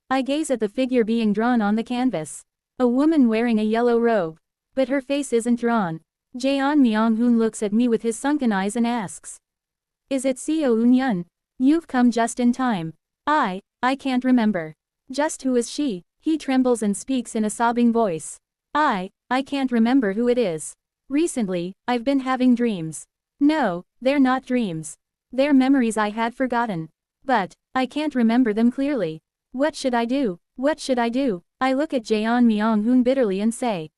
I gaze at the figure being drawn on the canvas. A woman wearing a yellow robe. But her face isn't drawn. Jaeon Myung-hoon looks at me with his sunken eyes and asks. Is it Seo Eun-yeon? You've come just in time. I can't remember. Just who is she? He trembles and speaks in a sobbing voice. I can't remember who it is. Recently, I've been having dreams. No, they're not dreams. They're memories I had forgotten. But, I can't remember them clearly. What should I do? What should I do? I look at Jaeon Myung-hoon bitterly and say.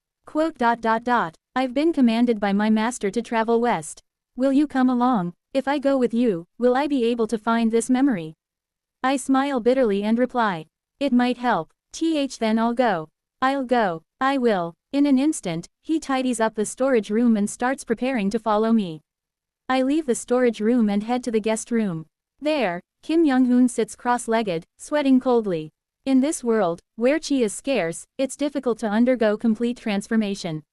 I've been commanded by my master to travel west. Will you come along? If I go with you, will I be able to find this memory? I smile bitterly and reply. It might help. Then I'll go. I'll go. I will. In an instant, he tidies up the storage room and starts preparing to follow me. I leave the storage room and head to the guest room. There, Kim Young-hoon sits cross-legged, sweating coldly. In this world, where chi is scarce, it's difficult to undergo complete transformation.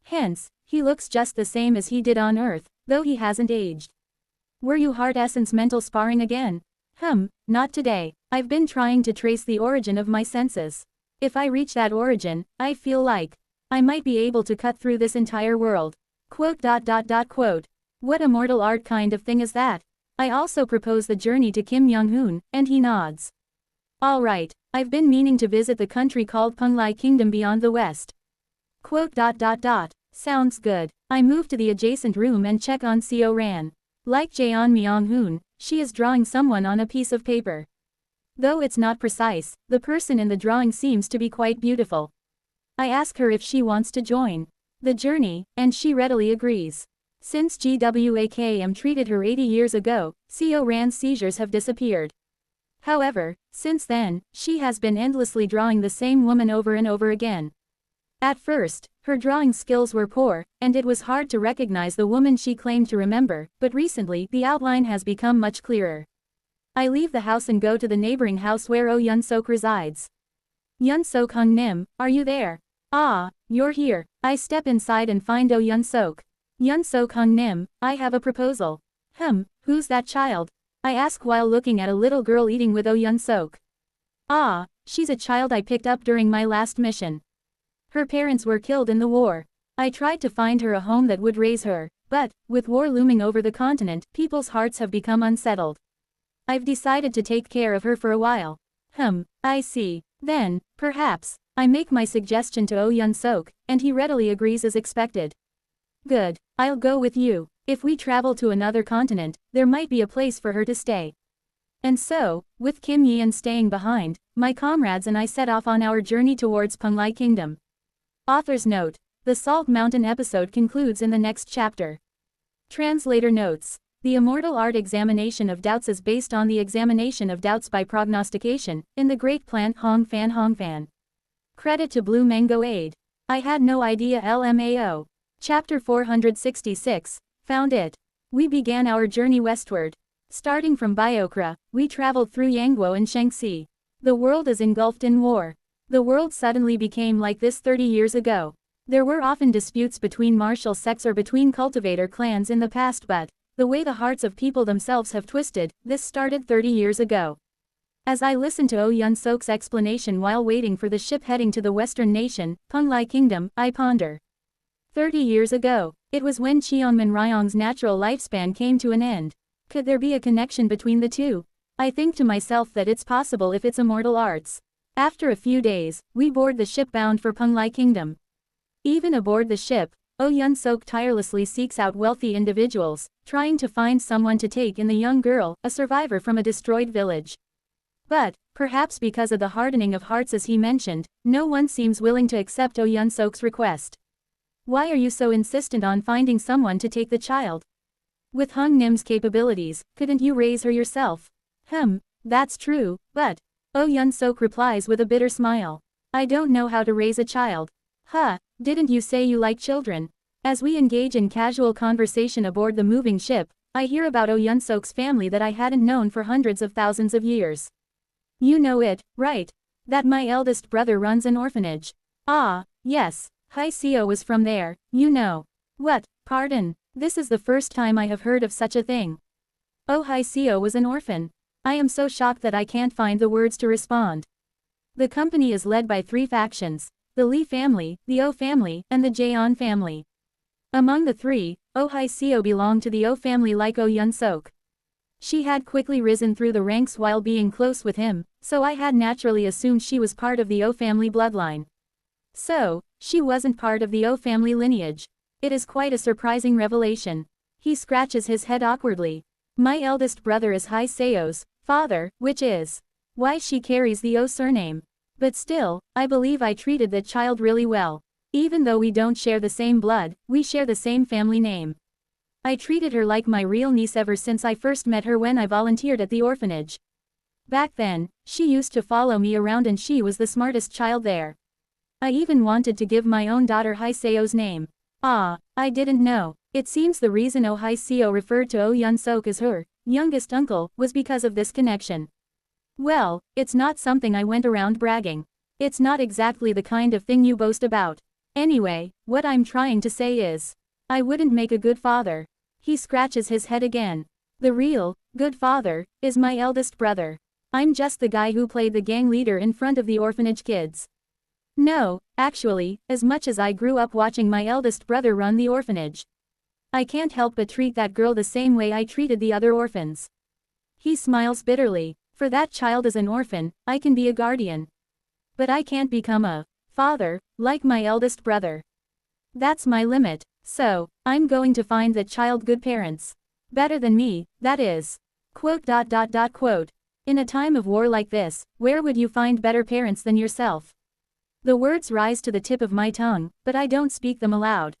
Hence, he looks just the same as he did on Earth, though he hasn't aged. Were you heart essence mental sparring again? Not today. I've been trying to trace the origin of my senses. If I reach that origin, I feel like I might be able to cut through this entire world. What immortal art kind of thing is that? I also propose the journey to Kim Young-hoon, and he nods. Alright, I've been meaning to visit the country called Punglai Kingdom beyond the west. Sounds good. I move to the adjacent room and check on Seo Ran. Like Jaeon Myung-hoon, she is drawing someone on a piece of paper. Though it's not precise, the person in the drawing seems to be quite beautiful. I ask her if she wants to join the journey, and she readily agrees. Since GWAKM treated her 80 years ago, Seo Ran's seizures have disappeared. However, since then, she has been endlessly drawing the same woman over and over again. At first, her drawing skills were poor, and it was hard to recognize the woman she claimed to remember, but recently the outline has become much clearer. I leave the house and go to the neighboring house where Oh Yun-sok resides. Yun-sok Hung-nim, are you there? Ah, you're here. I step inside and find Oh Yun-sok. Yun-sok Hung-nim, I have a proposal. Who's that child? I ask while looking at a little girl eating with Oh Yun-sok. Ah, she's a child I picked up during my last mission. Her parents were killed in the war. I tried to find her a home that would raise her, but, with war looming over the continent, people's hearts have become unsettled. I've decided to take care of her for a while. I see. Then, perhaps, I make my suggestion to Oh Yun-sok, and he readily agrees as expected. Good, I'll go with you. If we travel to another continent, there might be a place for her to stay. And so, with Kim Yeon staying behind, my comrades and I set off on our journey towards Punglai Kingdom. Author's note: the Salt Mountain episode concludes in the next chapter. Translator notes: the immortal art examination of doubts is based on the examination of doubts by prognostication, in the great plant Hongfan. Credit to Blue Mango Aid. I had no idea LMAO. Chapter 466, found it. We began our journey westward. Starting from Biokra, we traveled through Yangguo and Shaanxi. The world is engulfed in war. The world suddenly became like this 30 years ago. There were often disputes between martial sects or between cultivator clans in the past, but the way the hearts of people themselves have twisted, this started 30 years ago. As I listened to Oh Yun-sok's explanation while waiting for the ship heading to the western nation, Penglai Kingdom, I ponder. 30 years ago, it was when Cheonmin Ryong's natural lifespan came to an end. Could there be a connection between the two? I think to myself that it's possible if it's immortal arts. After a few days, we board the ship bound for Penglai Kingdom. Even aboard the ship, Oh Yun-sok tirelessly seeks out wealthy individuals, trying to find someone to take in the young girl, a survivor from a destroyed village. But, perhaps because of the hardening of hearts as he mentioned, no one seems willing to accept Oh Yun-sok's request. Why are you so insistent on finding someone to take the child? With Hung Nim's capabilities, couldn't you raise her yourself? That's true, but, Oh Yun-sok replies with a bitter smile. I don't know how to raise a child. Didn't you say you like children? As we engage in casual conversation aboard the moving ship, I hear about Oh Yun-sok's family that I hadn't known for hundreds of thousands of years. You know it, right? That my eldest brother runs an orphanage. Ah, yes, Haiseo was from there, you know. What, pardon? This is the first time I have heard of such a thing. Oh, Haiseo was an orphan. I am so shocked that I can't find the words to respond. The company is led by 3 factions, the Lee family, the Oh family, and the Jaeon family. Among the 3, Oh Haiseo belonged to the Oh family like Oh Yun-sok. She had quickly risen through the ranks while being close with him, so I had naturally assumed she was part of the Oh family bloodline. So, she wasn't part of the Oh family lineage. It is quite a surprising revelation. He scratches his head awkwardly. My eldest brother is Haiseo's father, which is why she carries the Oh surname. But still, I believe I treated that child really well. Even though we don't share the same blood, we share the same family name. I treated her like my real niece ever since I first met her when I volunteered at the orphanage. Back then, she used to follow me around and she was the smartest child there. I even wanted to give my own daughter Haiseo's name. I didn't know. It seems the reason Oh Haiseo referred to Oh Yun-sok as her youngest uncle was because of this connection. Well, it's not something I went around bragging. It's not exactly the kind of thing you boast about. Anyway, what I'm trying to say is, I wouldn't make a good father. He scratches his head again. The real, good father, is my eldest brother. I'm just the guy who played the gang leader in front of the orphanage kids. No, actually, as much as I grew up watching my eldest brother run the orphanage, I can't help but treat that girl the same way I treated the other orphans. He smiles bitterly. For that child as an orphan, I can be a guardian. But I can't become a father, like my eldest brother. That's my limit, so, I'm going to find that child good parents. Better than me, that is. Quote. In a time of war like this, where would you find better parents than yourself? The words rise to the tip of my tongue, but I don't speak them aloud.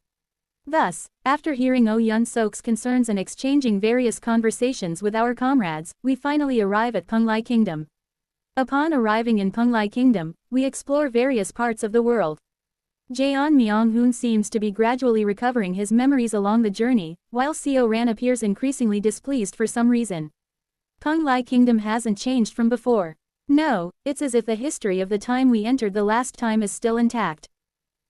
Thus, after hearing Oh Yun-sok's concerns and exchanging various conversations with our comrades, we finally arrive at Penglai Kingdom. Upon arriving in Penglai Kingdom, we explore various parts of the world. Jaeon Myung-hoon seems to be gradually recovering his memories along the journey, while Seo Ran appears increasingly displeased for some reason. Penglai Kingdom hasn't changed from before. No, it's as if the history of the time we entered the last time is still intact.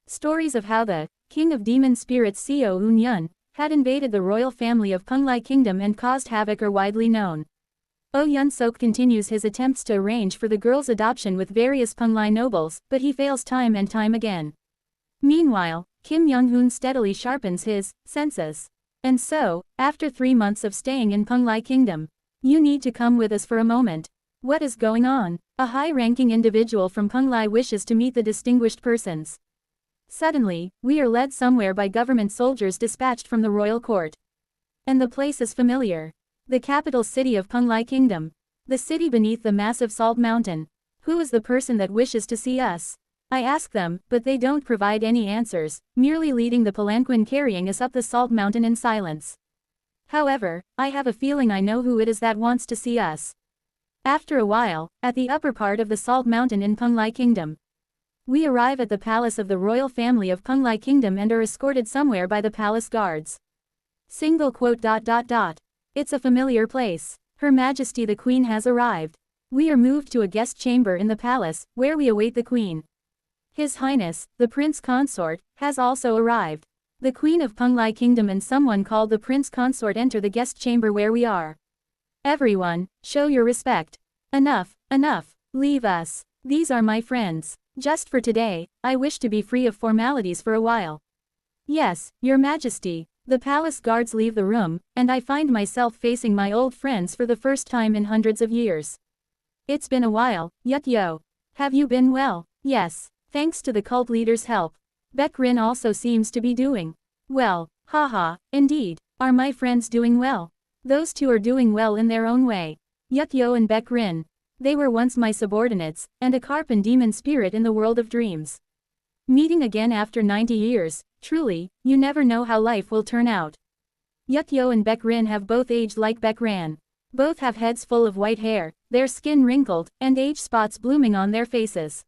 Stories of how the King of Demon Spirits Seo Eun-yun had invaded the royal family of Penglai Kingdom and caused havoc are widely known. Oh Yun-sok continues his attempts to arrange for the girl's adoption with various Penglai nobles, but he fails time and time again. Meanwhile, Kim Young-hoon steadily sharpens his senses. And so, after 3 months of staying in Penglai Kingdom, you need to come with us for a moment. What is going on? A high-ranking individual from Penglai wishes to meet the distinguished persons. Suddenly, we are led somewhere by government soldiers dispatched from the royal court. And the place is familiar. The capital city of Penglai Kingdom. The city beneath the massive salt mountain. Who is the person that wishes to see us? I ask them, but they don't provide any answers, merely leading the palanquin carrying us up the salt mountain in silence. However, I have a feeling I know who it is that wants to see us. After a while, at the upper part of the salt mountain in Penglai Kingdom, we arrive at the palace of the royal family of Penglai Kingdom and are escorted somewhere by the palace guards. It's a familiar place. Her Majesty the Queen has arrived. We are moved to a guest chamber in the palace, where we await the Queen. His Highness, the Prince Consort, has also arrived. The Queen of Penglai Kingdom and someone called the Prince Consort enter the guest chamber where we are. Everyone, show your respect. Enough, enough, leave us. These are my friends. Just for today, I wish to be free of formalities for a while. Yes, Your Majesty. The palace guards leave the room, and I find myself facing my old friends for the first time in hundreds of years. It's been a while, Yukyo. Have you been well? Yes, thanks to the cult leader's help. Baekrin also seems to be doing well. Haha, indeed. Are my friends doing well? Those two are doing well in their own way. Yukyo and Baekrin. They were once my subordinates, and a carp and demon spirit in the world of dreams. Meeting again after 90 years, truly, you never know how life will turn out. Yukyo and Baekrin have both aged like Baekran. Both have heads full of white hair, their skin wrinkled, and age spots blooming on their faces.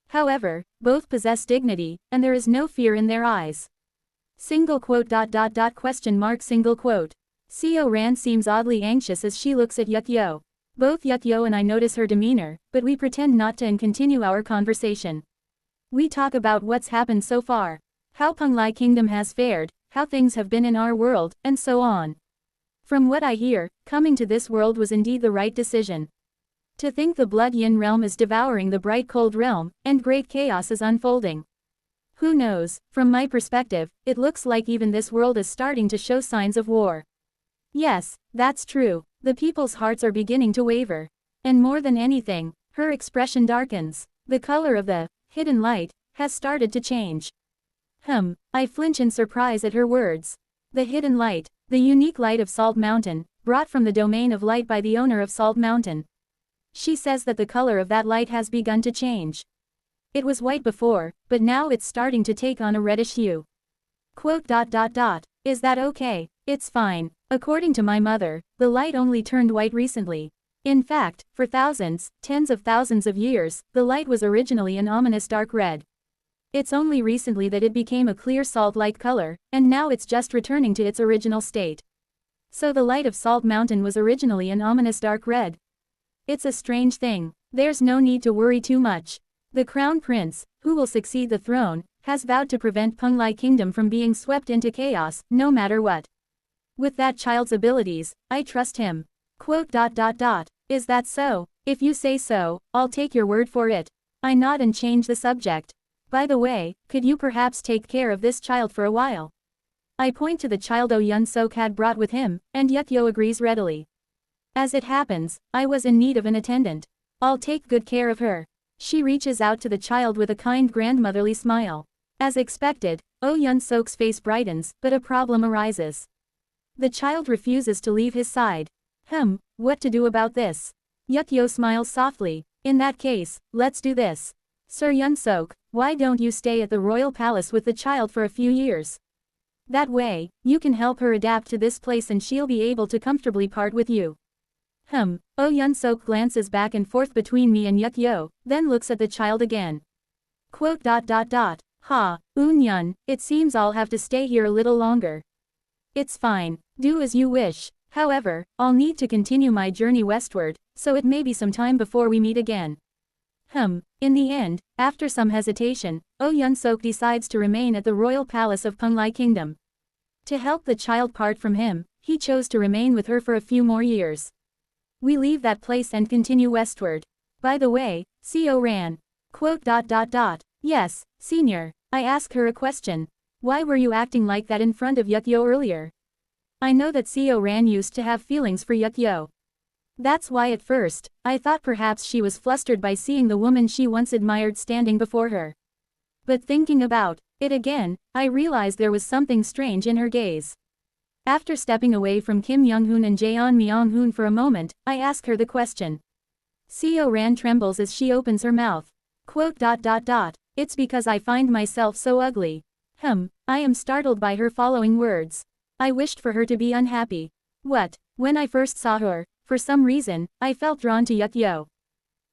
However, both possess dignity, and there is no fear in their eyes. Single quote question mark single quote. Seo Ran seems oddly anxious as she looks at Yukyo. Both Yukyo and I notice her demeanor, but we pretend not to and continue our conversation. We talk about what's happened so far, how Penglai Kingdom has fared, how things have been in our world, and so on. From what I hear, coming to this world was indeed the right decision. To think the Blood Yin realm is devouring the bright cold realm, and great chaos is unfolding. Who knows, from my perspective, it looks like even this world is starting to show signs of war. Yes, that's true, the people's hearts are beginning to waver. And more than anything, her expression darkens. The color of the hidden light has started to change. I flinch in surprise at her words. The hidden light, the unique light of Salt Mountain, brought from the domain of light by the owner of Salt Mountain. She says that the color of that light has begun to change. It was white before, but now it's starting to take on a reddish hue. Is that okay? It's fine. According to my mother, the light only turned white recently. In fact, for thousands, tens of thousands of years, the light was originally an ominous dark red. It's only recently that it became a clear salt-like color, and now it's just returning to its original state. So the light of Salt Mountain was originally an ominous dark red. It's a strange thing. There's no need to worry too much. The Crown Prince, who will succeed the throne, has vowed to prevent Penglai Kingdom from being swept into chaos, no matter what. With that child's abilities, I trust him. Is that so? If you say so, I'll take your word for it. I nod and change the subject. By the way, could you perhaps take care of this child for a while? I point to the child Oh Yun-sok had brought with him, and Yukyo agrees readily. As it happens, I was in need of an attendant. I'll take good care of her. She reaches out to the child with a kind grandmotherly smile. As expected, Oh Yun-sok's face brightens, but a problem arises. The child refuses to leave his side. What to do about this? Yukyo smiles softly. In that case, let's do this. Sir Yun-sok, why don't you stay at the royal palace with the child for a few years? That way, you can help her adapt to this place and she'll be able to comfortably part with you. Oh Yun-sok glances back and forth between me and Yukyo, then looks at the child again. Eun-yun, it seems I'll have to stay here a little longer. It's fine, do as you wish. However, I'll need to continue my journey westward, so it may be some time before we meet again. In the end, after some hesitation, Oh Yun-sok decides to remain at the royal palace of Penglai Kingdom. To help the child part from him, he chose to remain with her for a few more years. We leave that place and continue westward. By the way, Seo Ran. Yes, senior. I ask her a question. Why were you acting like that in front of Yukyo earlier? I know that Seo Ran used to have feelings for Yukyo. That's why at first, I thought perhaps she was flustered by seeing the woman she once admired standing before her. But thinking about it again, I realized there was something strange in her gaze. After stepping away from Kim Young-hoon and Jaeon Myung-hoon for a moment, I ask her the question. Seo Ran trembles as she opens her mouth. It's because I find myself so ugly. I am startled by her following words. I wished for her to be unhappy. When I first saw her, for some reason, I felt drawn to Yukyo.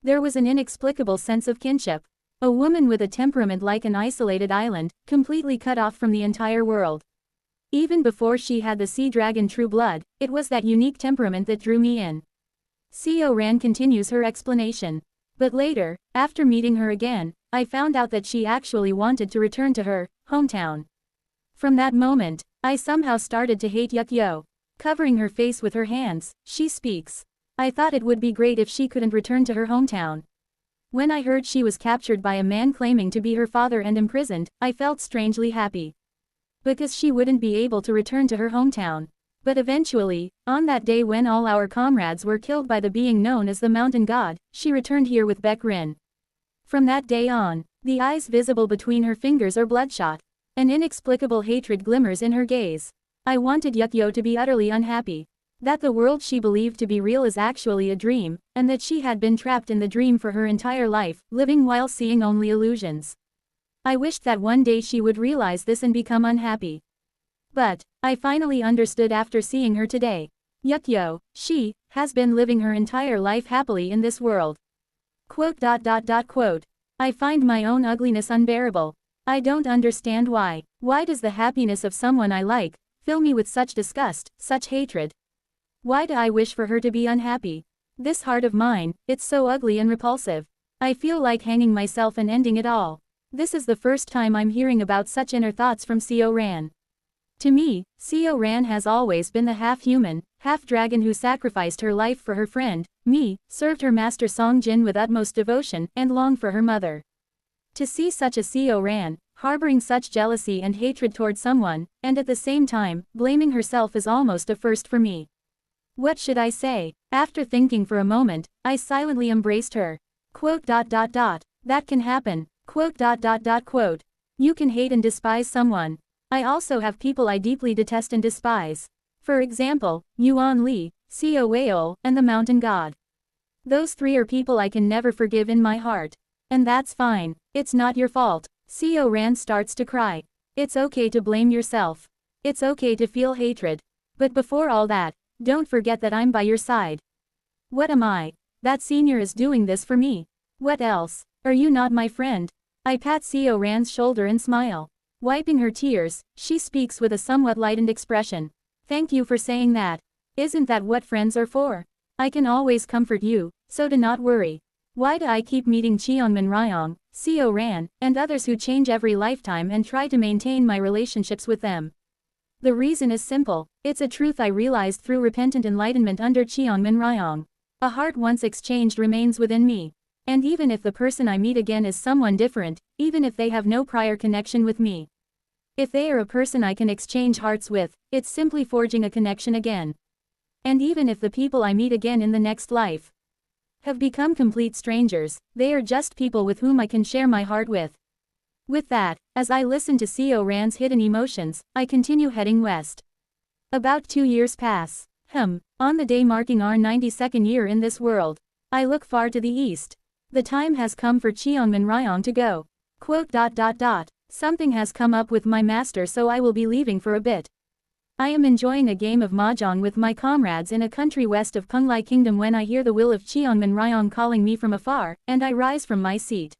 There was an inexplicable sense of kinship. A woman with a temperament like an isolated island, completely cut off from the entire world. Even before she had the sea dragon true blood, it was that unique temperament that drew me in. Seo Ran continues her explanation. But later, after meeting her again, I found out that she actually wanted to return to her hometown. From that moment, I somehow started to hate Yukio. Covering her face with her hands, she speaks. I thought it would be great if she couldn't return to her hometown. When I heard she was captured by a man claiming to be her father and imprisoned, I felt strangely happy. Because she wouldn't be able to return to her hometown. But eventually, on that day when all our comrades were killed by the being known as the Mountain God, she returned here with Baek Rin. From that day on, the eyes visible between her fingers are bloodshot. An inexplicable hatred glimmers in her gaze. I wanted Yukio to be utterly unhappy. That the world she believed to be real is actually a dream, and that she had been trapped in the dream for her entire life, living while seeing only illusions. I wished that one day she would realize this and become unhappy. But, I finally understood after seeing her today. Yukio, she, has been living her entire life happily in this world. Quote. I find my own ugliness unbearable. I don't understand why. Why does the happiness of someone I like fill me with such disgust, such hatred? Why do I wish for her to be unhappy? This heart of mine, it's so ugly and repulsive. I feel like hanging myself and ending it all. This is the first time I'm hearing about such inner thoughts from Seo Ran. To me, Seo Ran has always been the half-human, half-dragon who sacrificed her life for her friend, me, served her master Song Jin with utmost devotion, and longed for her mother. To see such a Seo Ran, harboring such jealousy and hatred toward someone, and at the same time, blaming herself is almost a first for me. What should I say? After thinking for a moment, I silently embraced her. Quote. That can happen. Quote. You can hate and despise someone. I also have people I deeply detest and despise. For example, Yuan Li, Seo Weol, and the Mountain God. Those three are people I can never forgive in my heart. And that's fine. It's not your fault. Seo Ran starts to cry. It's okay to blame yourself. It's okay to feel hatred. But before all that, don't forget that I'm by your side. What am I? That senior is doing this for me. What else? Are you not my friend? I pat Seo Ran's shoulder and smile. Wiping her tears, she speaks with a somewhat lightened expression. Thank you for saying that. Isn't that what friends are for? I can always comfort you, so do not worry. Why do I keep meeting Cheonmin Ryong, Seo Ran, and others who change every lifetime and try to maintain my relationships with them? The reason is simple. It's a truth I realized through repentant enlightenment under Cheonmin Ryong. A heart once exchanged remains within me. And even if the person I meet again is someone different, even if they have no prior connection with me. If they are a person I can exchange hearts with, it's simply forging a connection again. And even if the people I meet again in the next life have become complete strangers, they are just people with whom I can share my heart with. With that, as I listen to Seo Ran's hidden emotions, I continue heading west. About 2 years pass. On the day marking our 92nd year in this world, I look far to the east. The time has come for Cheonmin Ryong to go. Quote. Something has come up with my master, so I will be leaving for a bit. I am enjoying a game of mahjong with my comrades in a country west of Penglai Kingdom when I hear the will of Cheonmin Ryong calling me from afar, and I rise from my seat.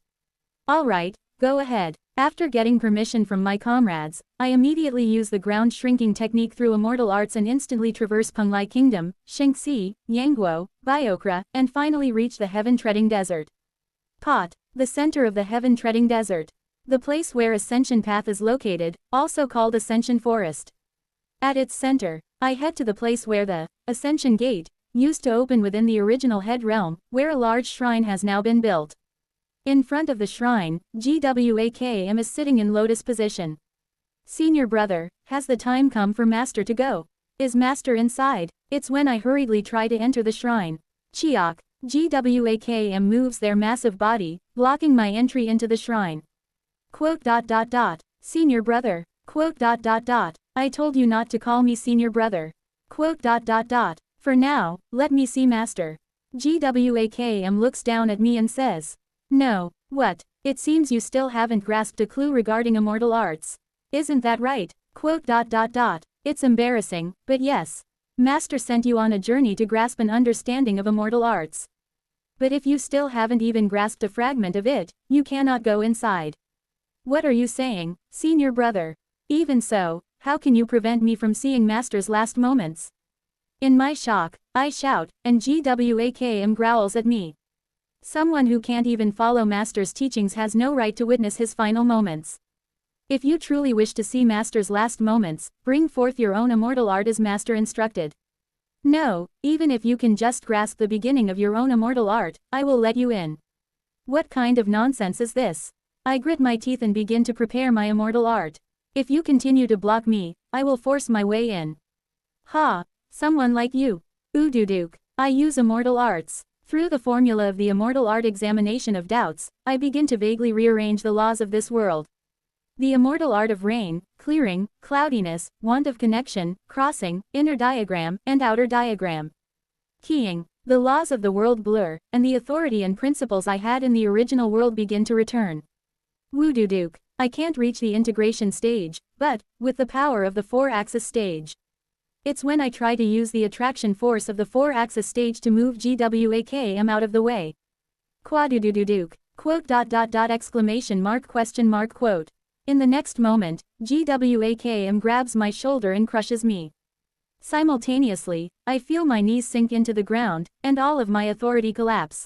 Alright, go ahead. After getting permission from my comrades, I immediately use the ground shrinking technique through immortal arts and instantly traverse Penglai Kingdom, Shengxi, Yangguo, Biokra, and finally reach the heaven-treading desert. Pot, the center of the heaven-treading desert. The place where Ascension Path is located, also called Ascension Forest. At its center, I head to the place where the Ascension Gate used to open within the original head realm, where a large shrine has now been built. In front of the shrine, GWAKM is sitting in lotus position. Senior brother, has the time come for master to go? Is master inside? It's when I hurriedly try to enter the shrine. Chiok, GWAKM moves their massive body, blocking my entry into the shrine. Quote. Senior brother. Quote. I told you not to call me senior brother. Quote. For now, let me see master. GWAKM looks down at me and says. No, what? It seems you still haven't grasped a clue regarding immortal arts. Isn't that right? Quote. It's embarrassing, but yes. Master sent you on a journey to grasp an understanding of immortal arts. But if you still haven't even grasped a fragment of it, you cannot go inside. What are you saying, senior brother? Even so, how can you prevent me from seeing master's last moments? In my shock, I shout, and GWAKM growls at me. Someone who can't even follow Master's teachings has no right to witness his final moments. If you truly wish to see Master's last moments, bring forth your own immortal art as Master instructed. No, even if you can just grasp the beginning of your own immortal art, I will let you in. What kind of nonsense is this? I grit my teeth and begin to prepare my immortal art. If you continue to block me, I will force my way in. Ha! Someone like you. Oodooduk. I use immortal arts. Through the formula of the immortal art examination of doubts, I begin to vaguely rearrange the laws of this world. The immortal art of rain, clearing, cloudiness, want of connection, crossing, inner diagram, and outer diagram. Keying. The laws of the world blur, and the authority and principles I had in the original world begin to return. Woodooduk. I can't reach the integration stage, but, with the power of the 4-axis stage. It's when I try to use the attraction force of the 4-axis stage to move GWAKM out of the way. Quadoodoodooduk. Quote. Exclamation mark question mark quote. In the next moment, GWAKM grabs my shoulder and crushes me. Simultaneously, I feel my knees sink into the ground, and all of my authority collapse.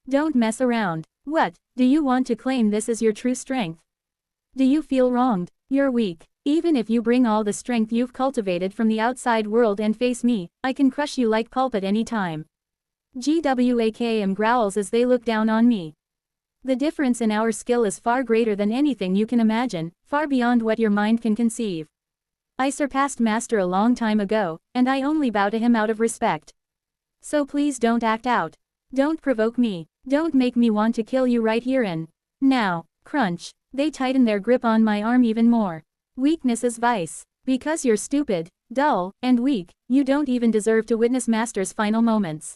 Don't mess around. What, do you want to claim this as your true strength? Do you feel wronged? You're weak. Even if you bring all the strength you've cultivated from the outside world and face me, I can crush you like pulp at any time. GWAKM growls as they look down on me. The difference in our skill is far greater than anything you can imagine, far beyond what your mind can conceive. I surpassed Master a long time ago, and I only bow to him out of respect. So please don't act out. Don't provoke me. Don't make me want to kill you right here and now. Crunch. They tighten their grip on my arm even more. Weakness is vice. Because you're stupid, dull, and weak, you don't even deserve to witness Master's final moments.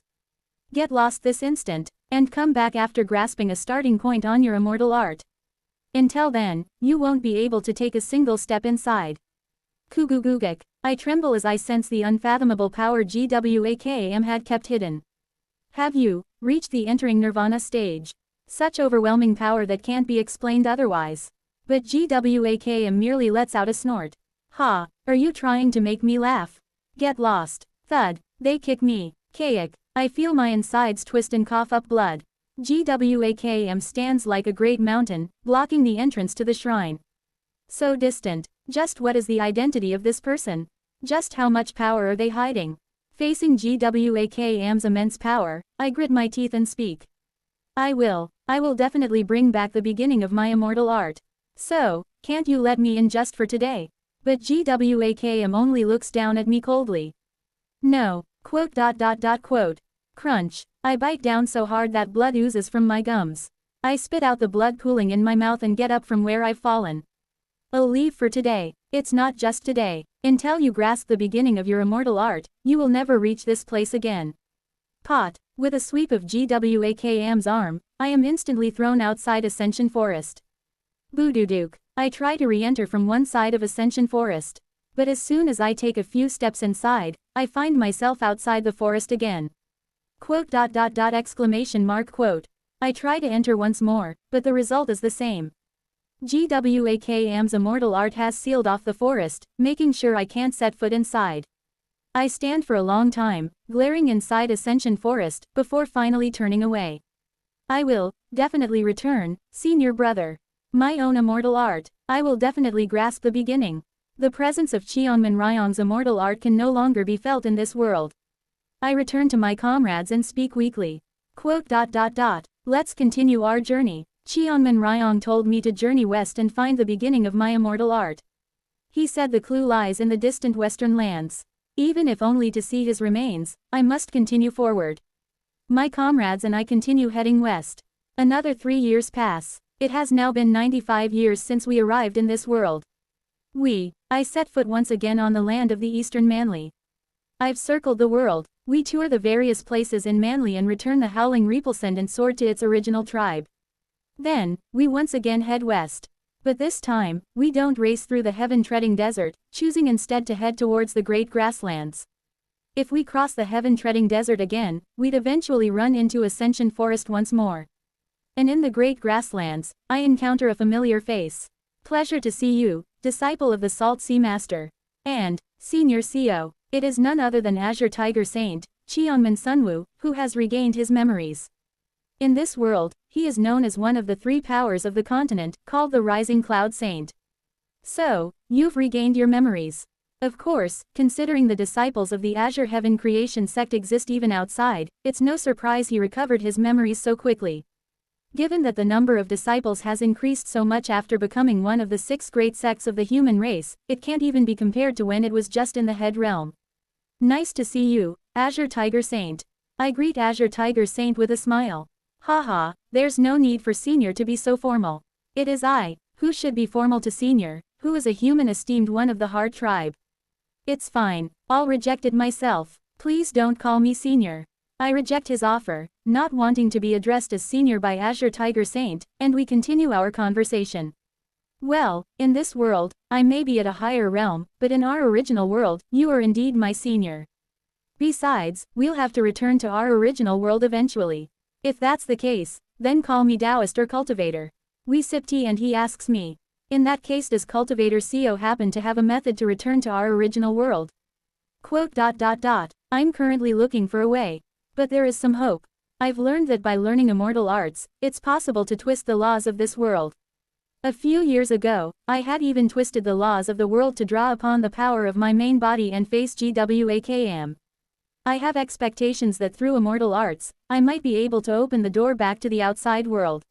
Get lost this instant, and come back after grasping a starting point on your immortal art. Until then, you won't be able to take a single step inside. Kugugugik. I tremble as I sense the unfathomable power GWAKM had kept hidden. Have you reached the entering nirvana stage? Such overwhelming power that can't be explained otherwise. But GWAKM merely lets out a snort. Ha, are you trying to make me laugh? Get lost. Thud. They kick me. Kayak. I feel my insides twist and cough up blood. GWAKM stands like a great mountain, blocking the entrance to the shrine. So distant. Just what is the identity of this person? Just how much power are they hiding? Facing GWAKM's immense power, I grit my teeth and speak. I will definitely bring back the beginning of my immortal art. So, can't you let me in just for today? But GWAKM only looks down at me coldly. No. Quote. Crunch. I bite down so hard that blood oozes from my gums. I spit out the blood pooling in my mouth and get up from where I've fallen. I'll leave for today. It's not just today. Until you grasp the beginning of your immortal art, you will never reach this place again. Pot. With a sweep of GWAKM's arm, I am instantly thrown outside Ascension Forest. Boodooduk. I try to re-enter from one side of Ascension Forest. But as soon as I take a few steps inside, I find myself outside the forest again. Quote. Exclamation mark quote. I try to enter once more, but the result is the same. GWAKM's immortal art has sealed off the forest, making sure I can't set foot inside. I stand for a long time, glaring inside Ascension Forest, before finally turning away. I will definitely return, senior brother. My own immortal art. I will definitely grasp the beginning. The presence of Cheonmin Ryong's immortal art can no longer be felt in this world. I return to my comrades and speak weakly. Quote. Let's continue our journey. Cheonmin Ryong told me to journey west and find the beginning of my immortal art. He said the clue lies in the distant western lands. Even if only to see his remains, I must continue forward. My comrades and I continue heading west. Another 3 years pass. It has now been 95 years since we arrived in this world. I set foot once again on the land of the Eastern Manly. I've circled the world. We tour the various places in Manly and return the howling repulsendent sword to its original tribe. Then, we once again head west. But this time, we don't race through the heaven-treading desert, choosing instead to head towards the great grasslands. If we cross the heaven-treading desert again, we'd eventually run into Ascension Forest once more. And in the great grasslands, I encounter a familiar face. Pleasure to see you, disciple of the Salt Sea Master. And, Senior CO, it is none other than Azure Tiger Saint, Cheonmin Sunwoo, who has regained his memories. In this world, he is known as one of the three powers of the continent, called the Rising Cloud Saint. So, you've regained your memories. Of course, considering the disciples of the Azure Heaven Creation sect exist even outside, it's no surprise he recovered his memories so quickly. Given that the number of disciples has increased so much after becoming one of the 6 great sects of the human race, it can't even be compared to when it was just in the head realm. Nice to see you, Azure Tiger Saint. I greet Azure Tiger Saint with a smile. Haha, there's no need for Senior to be so formal. It is I, who should be formal to Senior, who is a human esteemed one of the Hard tribe. It's fine, I'll reject it myself. Please don't call me Senior. I reject his offer, not wanting to be addressed as Senior by Azure Tiger Saint, and we continue our conversation. Well, in this world, I may be at a higher realm, but in our original world, you are indeed my Senior. Besides, we'll have to return to our original world eventually. If that's the case, then call me Taoist or Cultivator. We sip tea and he asks me. In that case, does Cultivator CO happen to have a method to return to our original world? Quote. I'm currently looking for a way. But there is some hope. I've learned that by learning immortal arts, it's possible to twist the laws of this world. A few years ago, I had even twisted the laws of the world to draw upon the power of my main body and face GWAKM. I have expectations that through immortal arts, I might be able to open the door back to the outside world.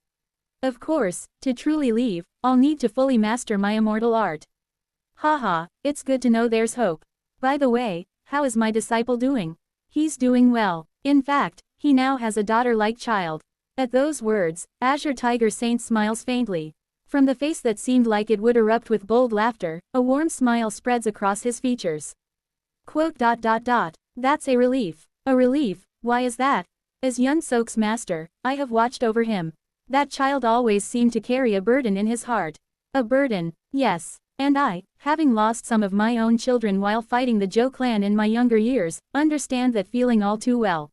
Of course, to truly leave, I'll need to fully master my immortal art. Haha, it's good to know there's hope. By the way, how is my disciple doing? He's doing well. In fact, he now has a daughter-like child. At those words, Azure Tiger Saint smiles faintly. From the face that seemed like it would erupt with bold laughter, a warm smile spreads across his features. Quote. That's a relief. A relief, why is that? As Yun Sok's master, I have watched over him. That child always seemed to carry a burden in his heart. A burden, yes. And I, having lost some of my own children while fighting the Zhou clan in my younger years, understand that feeling all too well.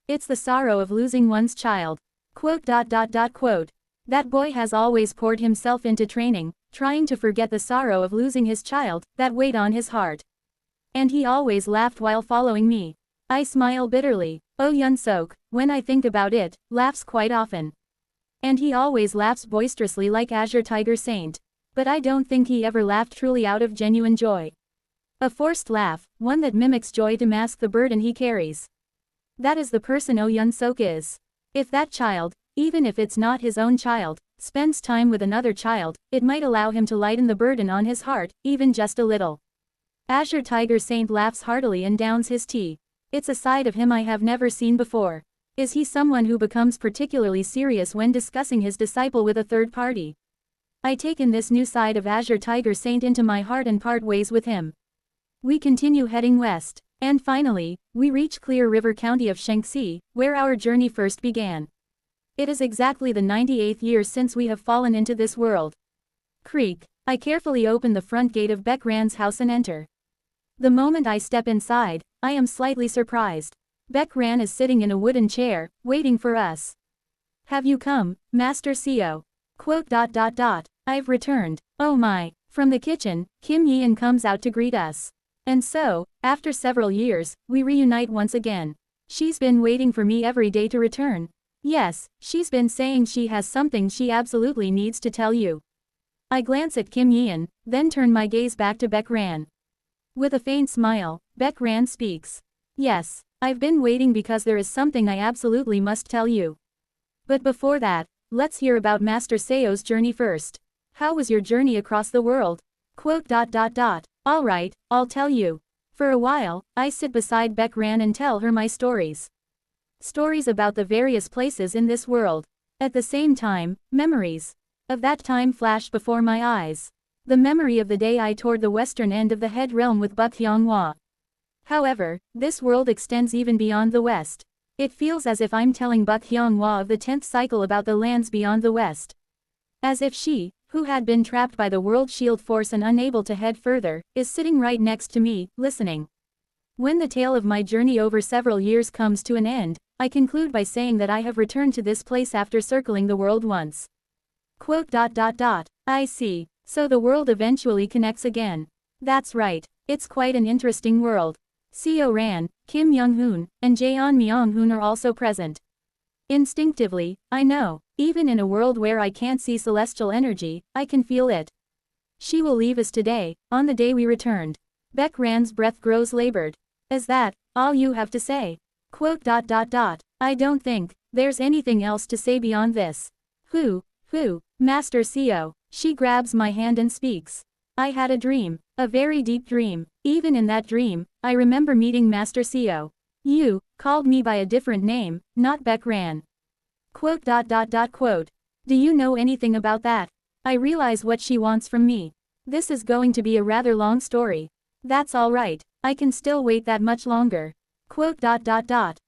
It's the sorrow of losing one's child. Quote. That boy has always poured himself into training, trying to forget the sorrow of losing his child, that weighed on his heart. And he always laughed while following me. I smile bitterly. Oh, Yun Sok, when I think about it, laughs quite often. And he always laughs boisterously like Azure Tiger Saint. But I don't think he ever laughed truly out of genuine joy. A forced laugh, one that mimics joy to mask the burden he carries. That is the person Oh Yun Sok is. If that child, even if it's not his own child, spends time with another child, it might allow him to lighten the burden on his heart, even just a little. Azure Tiger Saint laughs heartily and downs his tea. It's a side of him I have never seen before. Is he someone who becomes particularly serious when discussing his disciple with a third party? I take in this new side of Azure Tiger Saint into my heart and part ways with him. We continue heading west, and finally, we reach Clear River County of Shanxi, where our journey first began. It is exactly the 98th year since we have fallen into this world. Creak. I carefully open the front gate of Beck Ran's house and enter. The moment I step inside, I am slightly surprised. Beck Ran is sitting in a wooden chair, waiting for us. Have you come, Master CO? Quote. I've returned. Oh my. From the kitchen, Kim Yeon comes out to greet us. And so, after several years, we reunite once again. She's been waiting for me every day to return. Yes, she's been saying she has something she absolutely needs to tell you. I glance at Kim Yeon, then turn my gaze back to Beck Ran. With a faint smile, Beck Ran speaks. Yes, I've been waiting because there is something I absolutely must tell you. But before that, let's hear about Master Seo's journey first. How was your journey across the world? Quote. Alright, I'll tell you. For a while, I sit beside Beck Ran and tell her my stories. Stories about the various places in this world. At the same time, memories of that time flashed before my eyes. The memory of the day I toured the western end of the head realm with Buk Hyonghwa. However, this world extends even beyond the west. It feels as if I'm telling Buk Hyonghwa of the 10th cycle about the lands beyond the west. As if she, who had been trapped by the World Shield Force and unable to head further, is sitting right next to me, listening. When the tale of my journey over several years comes to an end, I conclude by saying that I have returned to this place after circling the world once. Quote. I see. So the world eventually connects again. That's right. It's quite an interesting world. Seo Ran, Kim Young-hoon, and Jaeon Myung-hoon are also present. Instinctively, I know. Even in a world where I can't see celestial energy, I can feel it. She will leave us today, on the day we returned. Beck Rand's breath grows labored. Is that all you have to say? I don't think there's anything else to say beyond this. Who, Master Seo. She grabs my hand and speaks. I had a dream, a very deep dream. Even in that dream, I remember meeting Master Seo. You called me by a different name, not Beck Rand. Do you know anything about that? I realize what she wants from me. This is going to be a rather long story. That's alright, I can still wait that much longer.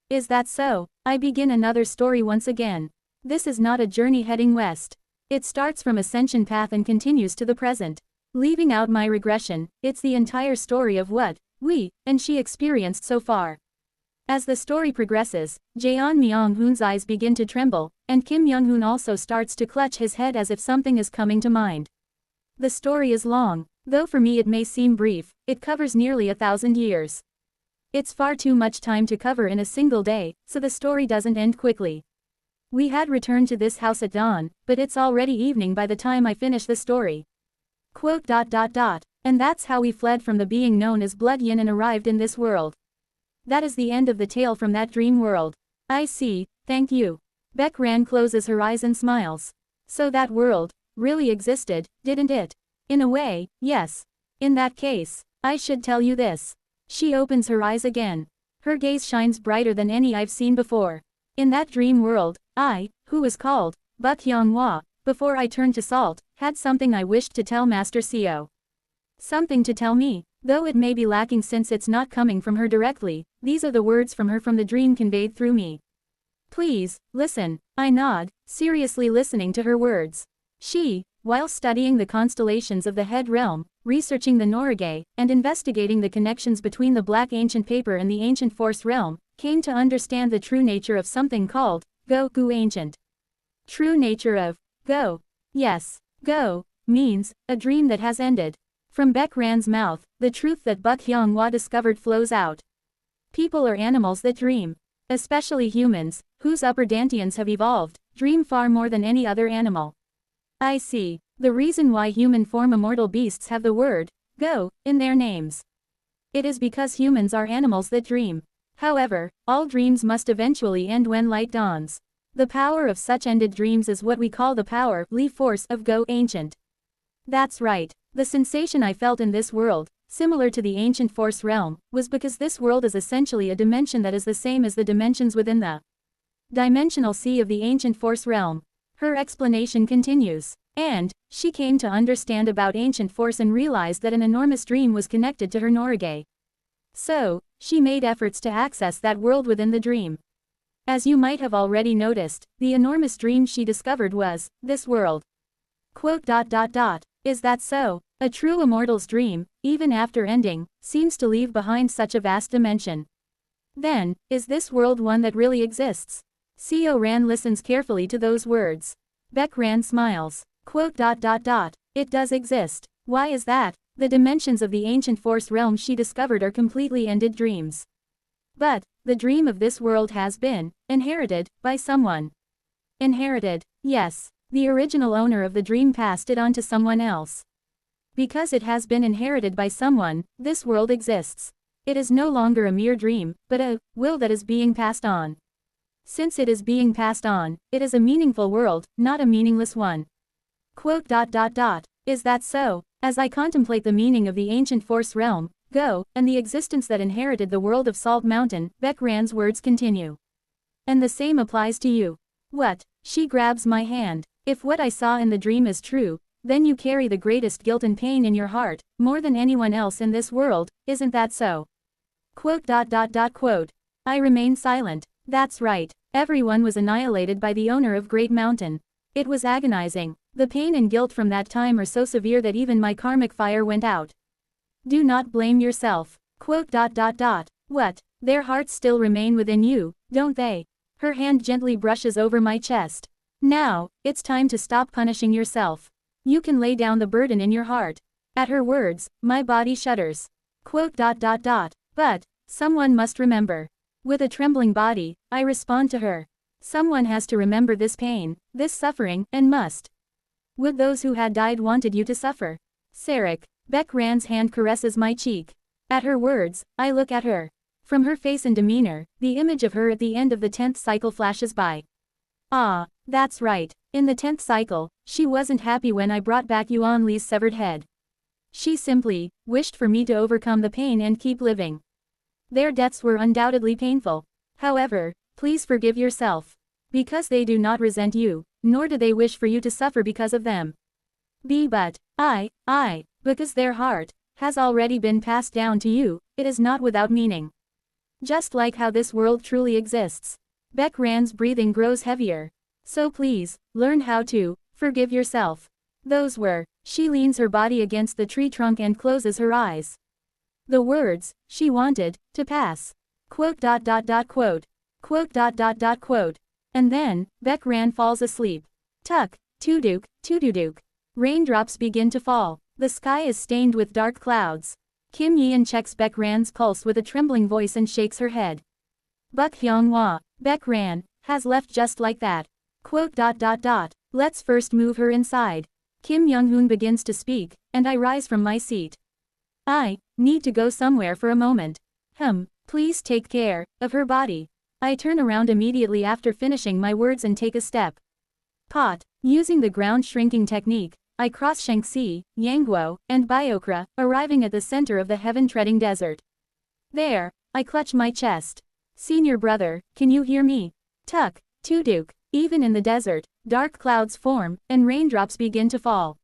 Is that so? I begin another story once again. This is not a journey heading west. It starts from Ascension Path and continues to the present. Leaving out my regression, it's the entire story of what we and she experienced so far. As the story progresses, Jaeon Myung-hoon's eyes begin to tremble, and Kim Young-hoon also starts to clutch his head as if something is coming to mind. The story is long, though for me it may seem brief. It covers nearly 1,000 years. It's far too much time to cover in a single day, so the story doesn't end quickly. We had returned to this house at dawn, but it's already evening by the time I finish the story. And that's how we fled from the being known as Blood Yin and arrived in this world. That is the end of the tale from that dream world. I see, thank you. Beck Rand closes her eyes and smiles. So that world really existed, didn't it? In a way, yes. In that case, I should tell you this. She opens her eyes again. Her gaze shines brighter than any I've seen before. In that dream world, I, who was called Buk Hyung-hwa, before I turned to salt, had something I wished to tell Master Seo. Something to tell me, though it may be lacking since it's not coming from her directly. These are the words from her from the dream conveyed through me. Please, listen. I nod, seriously listening to her words. She, while studying the constellations of the head realm, researching the Norige, and investigating the connections between the Black Ancient Paper and the Ancient Force realm, came to understand the true nature of something called Go-gu Ancient. True nature of Go. Yes, Go means a dream that has ended. From Beck Rand's mouth, the truth that Buk Hyung-hwa discovered flows out. People or animals that dream, especially humans, whose upper dantians have evolved, dream far more than any other animal. I see. The reason why human form immortal beasts have the word Go in their names. It is because humans are animals that dream. However, all dreams must eventually end when light dawns. The power of such ended dreams is what we call the power, Li force of Go Ancient. That's right. The sensation I felt in this world, similar to the Ancient Force realm, was because this world is essentially a dimension that is the same as the dimensions within the dimensional sea of the Ancient Force realm. Her explanation continues. And she came to understand about Ancient Force and realized that an enormous dream was connected to her Norige. So, she made efforts to access that world within the dream. As you might have already noticed, the enormous dream she discovered was this world. Is that so? A true immortal's dream, even after ending, seems to leave behind such a vast dimension. Then, is this world one that really exists? Seo Rand listens carefully to those words. Beck Rand smiles. It does exist. Why is that? The dimensions of the Ancient Force realm she discovered are completely ended dreams. But, the dream of this world has been inherited by someone. Inherited, yes. The original owner of the dream passed it on to someone else. Because it has been inherited by someone, this world exists. It is no longer a mere dream, but a will that is being passed on. Since it is being passed on, it is a meaningful world, not a meaningless one. Is that so? As I contemplate the meaning of the Ancient Force realm, Go, and the existence that inherited the world of Salt Mountain, Beck Rand's words continue. And the same applies to you. What? She grabs my hand. If what I saw in the dream is true, then you carry the greatest guilt and pain in your heart, more than anyone else in this world, isn't that so? I remain silent. That's right. Everyone was annihilated by the owner of Great Mountain. It was agonizing. The pain and guilt from that time are so severe that even my karmic fire went out. Do not blame yourself. What? Their hearts still remain within you, don't they? Her hand gently brushes over my chest. Now, it's time to stop punishing yourself. You can lay down the burden in your heart. At her words, my body shudders. But, someone must remember. With a trembling body, I respond to her. Someone has to remember this pain, this suffering, and must. Would those who had died wanted you to suffer? Sarek. Beck Rand's hand caresses my cheek. At her words, I look at her. From her face and demeanor, the image of her at the end of the 10th cycle flashes by. Ah, that's right. In the 10th cycle, she wasn't happy when I brought back Yuan Li's severed head. She simply wished for me to overcome the pain and keep living. Their deaths were undoubtedly painful. However, please forgive yourself. Because they do not resent you, nor do they wish for you to suffer because of them. But, because their heart has already been passed down to you, it is not without meaning. Just like how this world truly exists. Beck Rand's breathing grows heavier. So please, learn how to forgive yourself. Those were. She leans her body against the tree trunk and closes her eyes. The words she wanted to pass. Quote. And then, Beck Rand falls asleep. Tuck, Tuduke. Raindrops begin to fall. The sky is stained with dark clouds. Kim Yeon checks Beck Rand's pulse with a trembling voice and shakes her head. Buk Hyunghwa, Beck Rand, has left just like that. Quote. Let's first move her inside. Kim Young-hoon begins to speak, and I rise from my seat. I need to go somewhere for a moment. Please take care of her body. I turn around immediately after finishing my words and take a step. Using the ground shrinking technique, I cross Shaanxi, Yangguo, and Biokra, arriving at the center of the heaven-treading desert. There, I clutch my chest. Senior brother, can you hear me? Tuck, Tuduke. Even in the desert, dark clouds form, and raindrops begin to fall.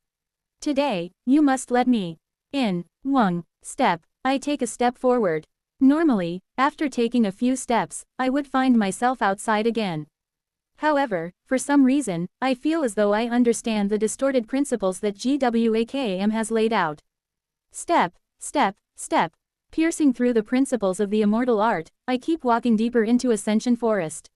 Today, you must let me in. One step. I take a step forward. Normally, after taking a few steps, I would find myself outside again. However, for some reason, I feel as though I understand the distorted principles that GWAKAM has laid out. Step. Piercing through the principles of the immortal art, I keep walking deeper into Ascension Forest.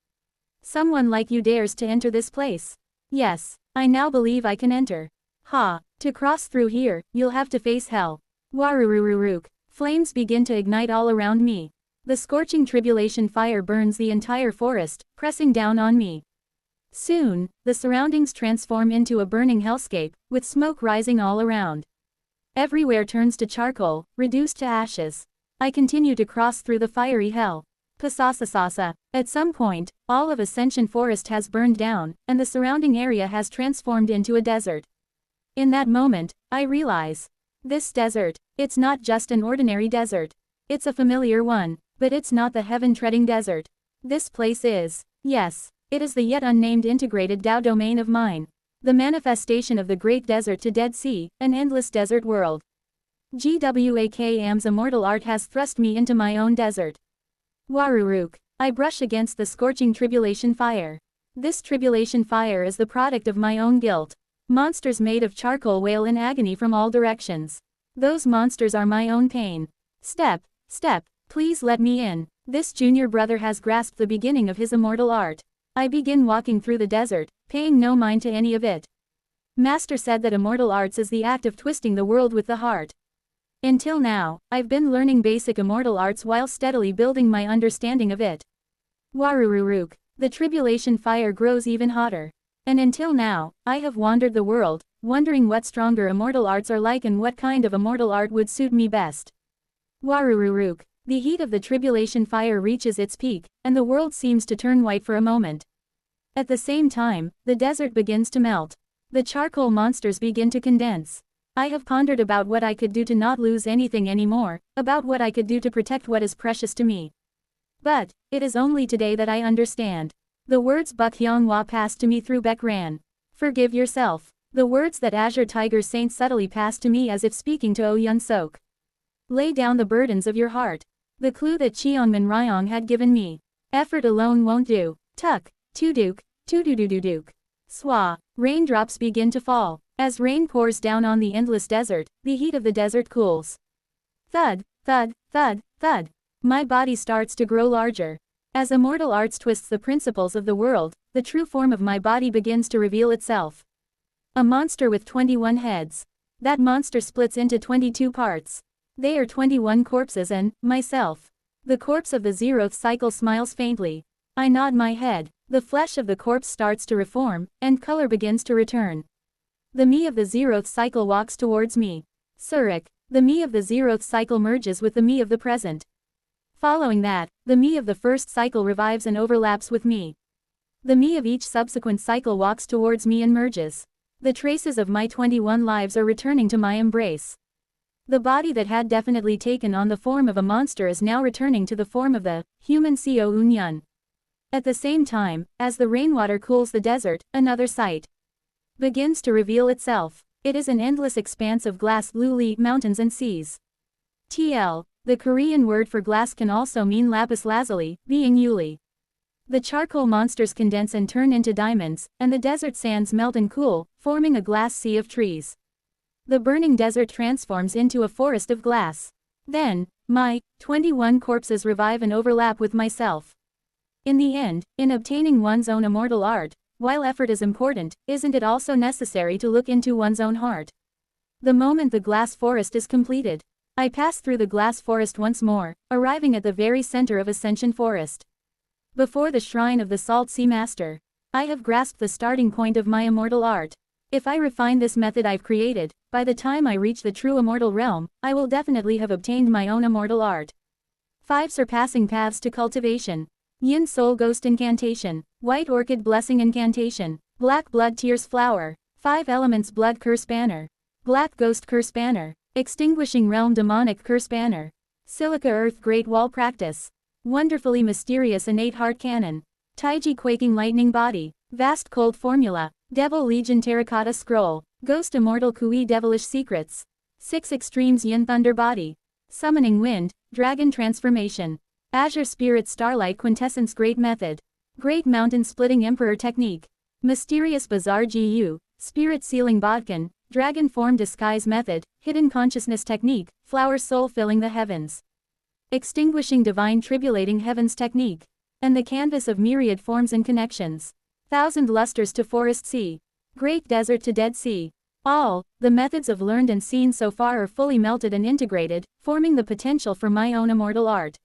Someone like you dares to enter this place. Yes, I now believe I can enter. To cross through here, you'll have to face hell. Warurururuk. Flames begin to ignite all around me. The scorching tribulation fire burns the entire forest, pressing down on me. Soon, the surroundings transform into a burning hellscape, with smoke rising all around. Everywhere turns to charcoal, reduced to ashes. I continue to cross through the fiery hell. Pasasasasa. At some point, all of Ascension Forest has burned down, and the surrounding area has transformed into a desert. In that moment, I realize. This desert, it's not just an ordinary desert. It's a familiar one, but it's not the heaven-treading desert. This place is. Yes, it is the yet unnamed integrated Tao domain of mine. The manifestation of the Great Desert to Dead Sea, an endless desert world. GWAKAM's immortal art has thrust me into my own desert. Waruruk. I brush against the scorching tribulation fire. This tribulation fire is the product of my own guilt. Monsters made of charcoal wail in agony from all directions. Those monsters are my own pain. Step. Please let me in. This junior brother has grasped the beginning of his immortal art. I begin walking through the desert, paying no mind to any of it. Master said that immortal arts is the act of twisting the world with the heart. Until now, I've been learning basic immortal arts while steadily building my understanding of it. Warururuk. The tribulation fire grows even hotter. And until now, I have wandered the world, wondering what stronger immortal arts are like and what kind of immortal art would suit me best. Warururuk. The heat of the tribulation fire reaches its peak, and the world seems to turn white for a moment. At the same time, the desert begins to melt. The charcoal monsters begin to condense. I have pondered about what I could do to not lose anything anymore, about what I could do to protect what is precious to me. But, it is only today that I understand. The words Buk Hyunghwa passed to me through Beck Rand. Forgive yourself. The words that Azure Tiger Saint subtly passed to me as if speaking to Oh Yun Sok. Lay down the burdens of your heart. The clue that Cheonmin Ryong had given me. Effort alone won't do. Tuck, Tuduke, Tududududuke. Swa. Raindrops begin to fall. As rain pours down on the endless desert, the heat of the desert cools. Thud, thud, thud, thud. My body starts to grow larger. As immortal arts twists the principles of the world, the true form of my body begins to reveal itself. A monster with 21 heads. That monster splits into 22 parts. They are 21 corpses and, myself. The corpse of the zeroth cycle smiles faintly. I nod my head. The flesh of the corpse starts to reform, and color begins to return. The me of the zeroth cycle walks towards me. Surik. The me of the zeroth cycle merges with the me of the present. Following that, the me of the first cycle revives and overlaps with me. The me of each subsequent cycle walks towards me and merges. The traces of my 21 lives are returning to my embrace. The body that had definitely taken on the form of a monster is now returning to the form of the human Co Unyan. At the same time, as the rainwater cools the desert, another sight begins to reveal itself. It is an endless expanse of glass luli mountains and seas. TL. The Korean word for glass can also mean lapis lazuli, being yuli. The charcoal monsters condense and turn into diamonds, and the desert sands melt and cool, forming a glass sea of trees. The burning desert transforms into a forest of glass. Then, my 21 corpses revive and overlap with myself. In the end, in obtaining one's own immortal art, while effort is important, isn't it also necessary to look into one's own heart? The moment the glass forest is completed, I pass through the glass forest once more, arriving at the very center of Ascension Forest. Before the shrine of the Salt Sea Master, I have grasped the starting point of my immortal art. If I refine this method I've created, by the time I reach the true immortal realm, I will definitely have obtained my own immortal art. 5 Surpassing Paths to Cultivation. Yin Soul Ghost Incantation, White Orchid Blessing Incantation, Black Blood Tears Flower, 5 Elements Blood Curse Banner, Black Ghost Curse Banner, Extinguishing Realm Demonic Curse Banner, Silica Earth Great Wall Practice, Wonderfully Mysterious Innate Heart Cannon, Taiji Quaking Lightning Body, Vast Cold Formula, Devil Legion Terracotta Scroll, Ghost Immortal Kui Devilish Secrets, 6 Extremes Yin Thunder Body, Summoning Wind, Dragon Transformation, Azure Spirit Starlight Quintessence Great Method, Great Mountain Splitting Emperor Technique, Mysterious Bazaar GU, Spirit Sealing Bodkin, Dragon Form Disguise Method, Hidden Consciousness Technique, Flower Soul Filling the Heavens, Extinguishing Divine Tribulating Heavens Technique, and the Canvas of Myriad Forms and Connections, 1000 Lusters to Forest Sea, Great Desert to Dead Sea. All the methods I've learned and seen so far are fully melted and integrated, forming the potential for my own immortal art.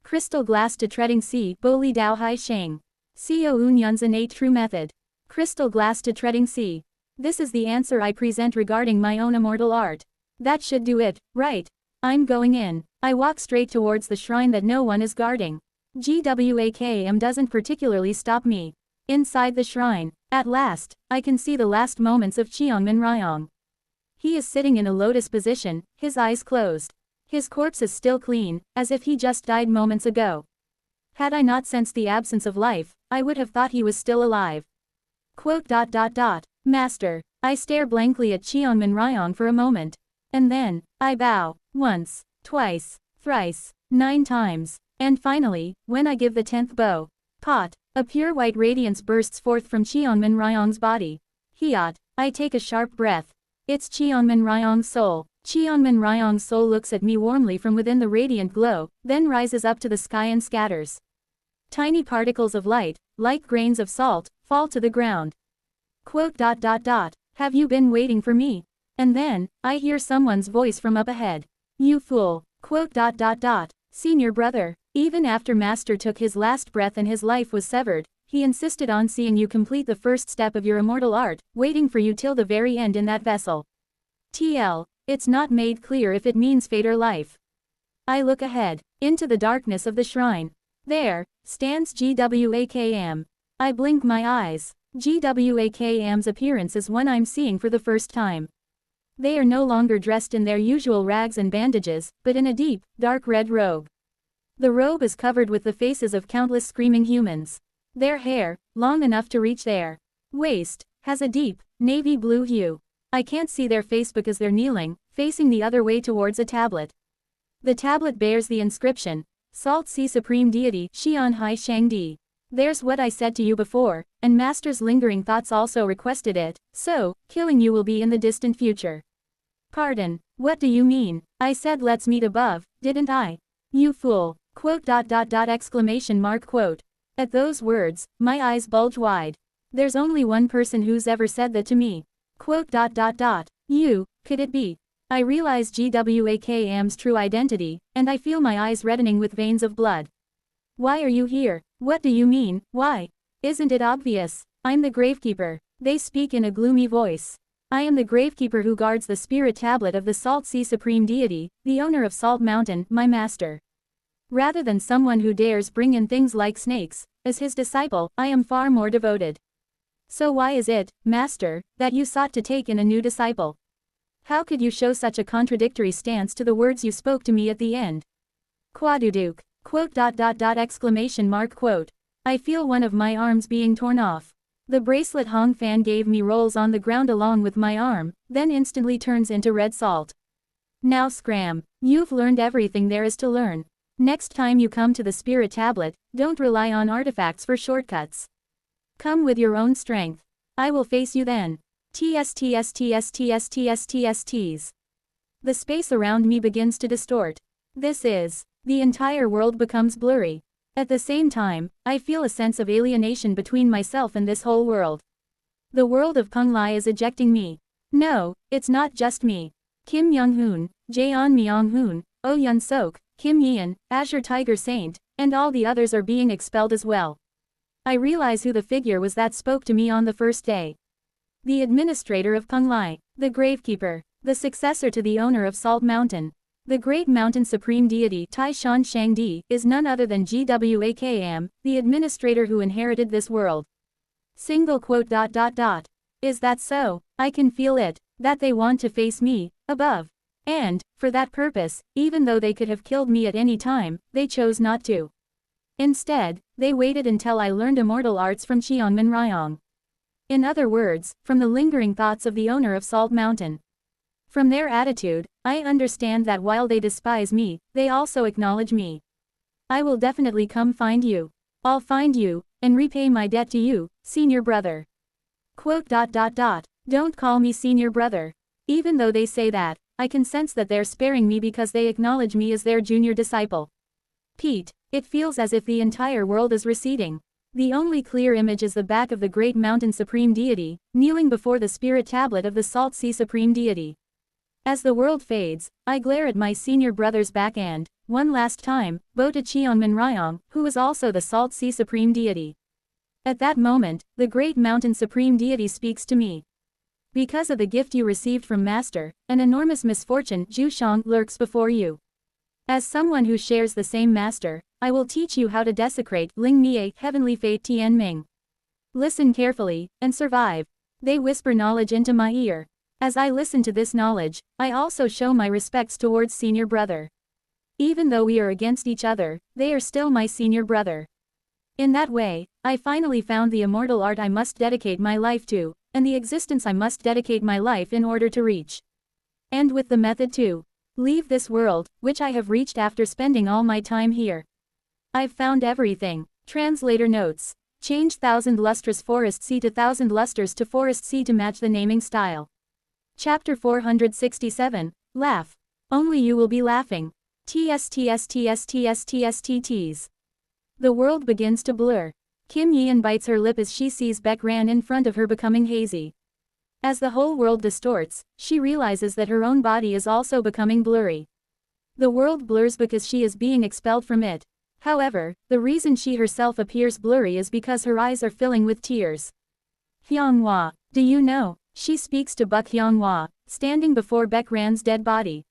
Crystal Glass to Treading Sea, Bo Li Dao Hai Sheng. Co Unyan's Innate True Method. Crystal Glass to Treading Sea. This is the answer I present regarding my own immortal art. That should do it, right? I'm going in. I walk straight towards the shrine that no one is guarding. GWAKM doesn't particularly stop me. Inside the shrine, at last, I can see the last moments of Cheongmin Ryong. He is sitting in a lotus position, his eyes closed. His corpse is still clean, as if he just died moments ago. Had I not sensed the absence of life, I would have thought he was still alive. Master. I stare blankly at Cheongmin Ryong for a moment. And then, I bow, once, twice, thrice, 9 times. And finally, when I give the 10th bow, pot, a pure white radiance bursts forth from Cheongmin Ryong's body. Hiat. I take a sharp breath. It's Cheongmin Ryong's soul. Cheongmin Ryong's soul looks at me warmly from within the radiant glow, then rises up to the sky and scatters. Tiny particles of light, like grains of salt, fall to the ground. Have you been waiting for me? And then, I hear someone's voice from up ahead. You fool. Senior brother. Even after Master took his last breath and his life was severed, he insisted on seeing you complete the first step of your immortal art, waiting for you till the very end in that vessel. TL. It's not made clear if it means fate or life. I look ahead, into the darkness of the shrine. There, stands GWAKM. I blink my eyes. GWAKM's appearance is one I'm seeing for the first time. They are no longer dressed in their usual rags and bandages, but in a deep, dark red robe. The robe is covered with the faces of countless screaming humans. Their hair, long enough to reach their waist, has a deep, navy blue hue. I can't see their face because they're kneeling, facing the other way towards a tablet. The tablet bears the inscription, Salt Sea Supreme Deity, Xian Hai Shangdi. There's what I said to you before, and Master's lingering thoughts also requested it, so, killing you will be in the distant future. Pardon, what do you mean? I said let's meet above, didn't I? You fool. ! At those words, my eyes bulge wide. There's only one person who's ever said that to me. You, could it be? I realize GWAKM's true identity, and I feel my eyes reddening with veins of blood. Why are you here? What do you mean, why? Isn't it obvious? I'm the gravekeeper. They speak in a gloomy voice. I am the gravekeeper who guards the spirit tablet of the Salt Sea Supreme Deity, the owner of Salt Mountain, my master. Rather than someone who dares bring in things like snakes, as his disciple, I am far more devoted. So why is it, Master, that you sought to take in a new disciple? How could you show such a contradictory stance to the words you spoke to me at the end? Quaduduke. Quote. Exclamation mark quote. I feel one of my arms being torn off. The bracelet Hong Fan gave me rolls on the ground along with my arm, then instantly turns into red salt. Now scram. You've learned everything there is to learn. Next time you come to the spirit tablet, don't rely on artifacts for shortcuts. Come with your own strength. I will face you then. TSTSTSTSTSTSTSTs. The space around me begins to distort. The entire world becomes blurry. At the same time, I feel a sense of alienation between myself and this whole world. The world of Kung Lai is ejecting me. No, it's not just me. Kim Young-hoon, Jaeon Myung-hoon, Oh Yun-sok, Kim Yeon, Azure Tiger Saint, and all the others are being expelled as well. I realize who the figure was that spoke to me on the first day. The administrator of Kung Lai, the gravekeeper, the successor to the owner of Salt Mountain. The great mountain supreme deity Tai Shan Shangdi is none other than Gwakam, the administrator who inherited this world. Single quote. Is that so? I can feel it, that they want to face me, above. And, for that purpose, even though they could have killed me at any time, they chose not to. Instead, they waited until I learned immortal arts from Cheonmin Ryong. In other words, from the lingering thoughts of the owner of Salt Mountain. From their attitude, I understand that while they despise me, they also acknowledge me. I will definitely come find you. I'll find you, and repay my debt to you, senior brother. Quote. Don't call me senior brother. Even though they say that, I can sense that they're sparing me because they acknowledge me as their junior disciple. Pete, it feels as if the entire world is receding. The only clear image is the back of the great mountain supreme deity, kneeling before the spirit tablet of the Salt Sea Supreme Deity. As the world fades, I glare at my senior brother's back and, one last time, bow to Cheonmin Ryong, who is also the Salt Sea Supreme Deity. At that moment, the great mountain supreme deity speaks to me. Because of the gift you received from Master, an enormous misfortune, Zhushang, lurks before you. As someone who shares the same Master, I will teach you how to desecrate Ling Mie, heavenly fate Tianming. Listen carefully, and survive. They whisper knowledge into my ear. As I listen to this knowledge, I also show my respects towards senior brother. Even though we are against each other, they are still my senior brother. In that way, I finally found the immortal art I must dedicate my life to, and the existence I must dedicate my life in order to reach. And with the method to leave this world, which I have reached after spending all my time here. I've found everything. Translator notes. Change 1000 lustrous forest sea to 1000 lusters to forest sea to match the naming style. Chapter 467, Laugh. Only you will be laughing. TSTSTSTSTSTSTs. The world begins to blur. Kim Yeon bites her lip as she sees Baek Ran in front of her becoming hazy. As the whole world distorts, she realizes that her own body is also becoming blurry. The world blurs because she is being expelled from it. However, the reason she herself appears blurry is because her eyes are filling with tears. Hyunghwa, do you know? She speaks to Buk Hyunghwa, standing before Baek Ran's dead body.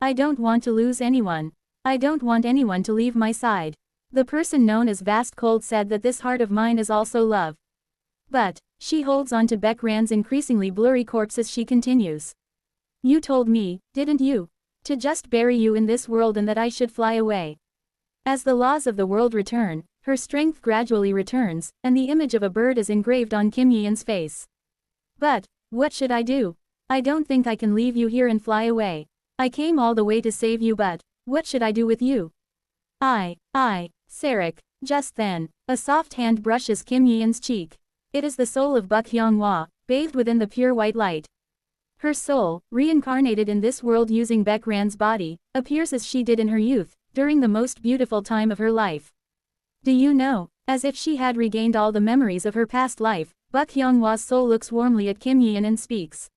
I don't want to lose anyone. I don't want anyone to leave my side. The person known as Vast Cold said that this heart of mine is also love. But, she holds on to Baek Ran's increasingly blurry corpse as she continues. You told me, didn't you? To just bury you in this world and that I should fly away. As the laws of the world return, her strength gradually returns, and the image of a bird is engraved on Kim Yeon's face. But, what should I do? I don't think I can leave you here and fly away. I came all the way to save you, but what should I do with you? Sarek. Just then, a soft hand brushes Kim Yeon's cheek. It is the soul of Buk Hyunghwa, bathed within the pure white light. Her soul, reincarnated in this world using Baek Ran's body, appears as she did in her youth, during the most beautiful time of her life. Do you know, as if she had regained all the memories of her past life, Buk Hyunghwa's soul looks warmly at Kim Yeon and speaks.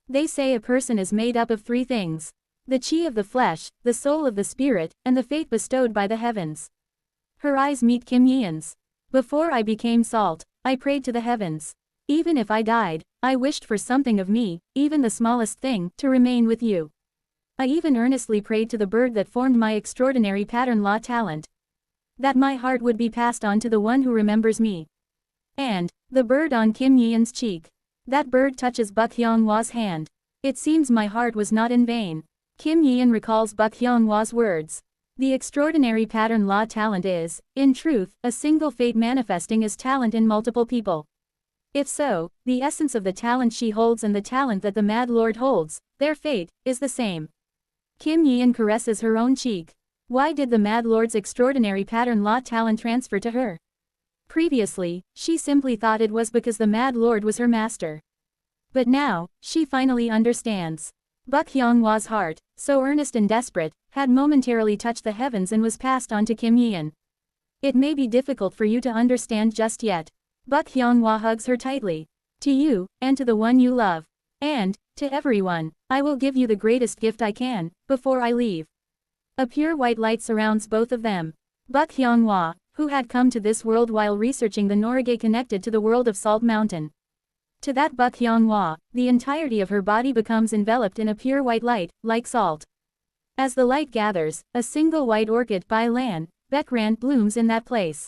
They say a person is made up of three things. The chi of the flesh, the soul of the spirit, and the fate bestowed by the heavens. Her eyes meet Kim Yeon's. Before I became salt, I prayed to the heavens. Even if I died, I wished for something of me, even the smallest thing, to remain with you. I even earnestly prayed to the bird that formed my extraordinary pattern law talent. That my heart would be passed on to the one who remembers me. And, the bird on Kim Yeon's cheek. That bird touches Buk Hyung-hwa's hand. It seems my heart was not in vain. Kim Yeon recalls Buk Hyung-hwa's words. The extraordinary pattern law talent is, in truth, a single fate manifesting as talent in multiple people. If so, the essence of the talent she holds and the talent that the Mad Lord holds, their fate, is the same. Kim Yeon caresses her own cheek. Why did the Mad Lord's extraordinary pattern law talent transfer to her? Previously, she simply thought it was because the Mad Lord was her master. But now, she finally understands. Buk Hyung-hwa's heart, so earnest and desperate, had momentarily touched the heavens and was passed on to Kim Yeon. It may be difficult for you to understand just yet. Buk Hyung-hwa hugs her tightly. To you, and to the one you love. And, to everyone, I will give you the greatest gift I can, before I leave. A pure white light surrounds both of them. Buk Hyung-hwa, who had come to this world while researching the Norgay connected to the world of Salt Mountain. To that Buk Hyung-hwa, the entirety of her body becomes enveloped in a pure white light, like salt. As the light gathers, a single white orchid by Lan, Baekran blooms in that place.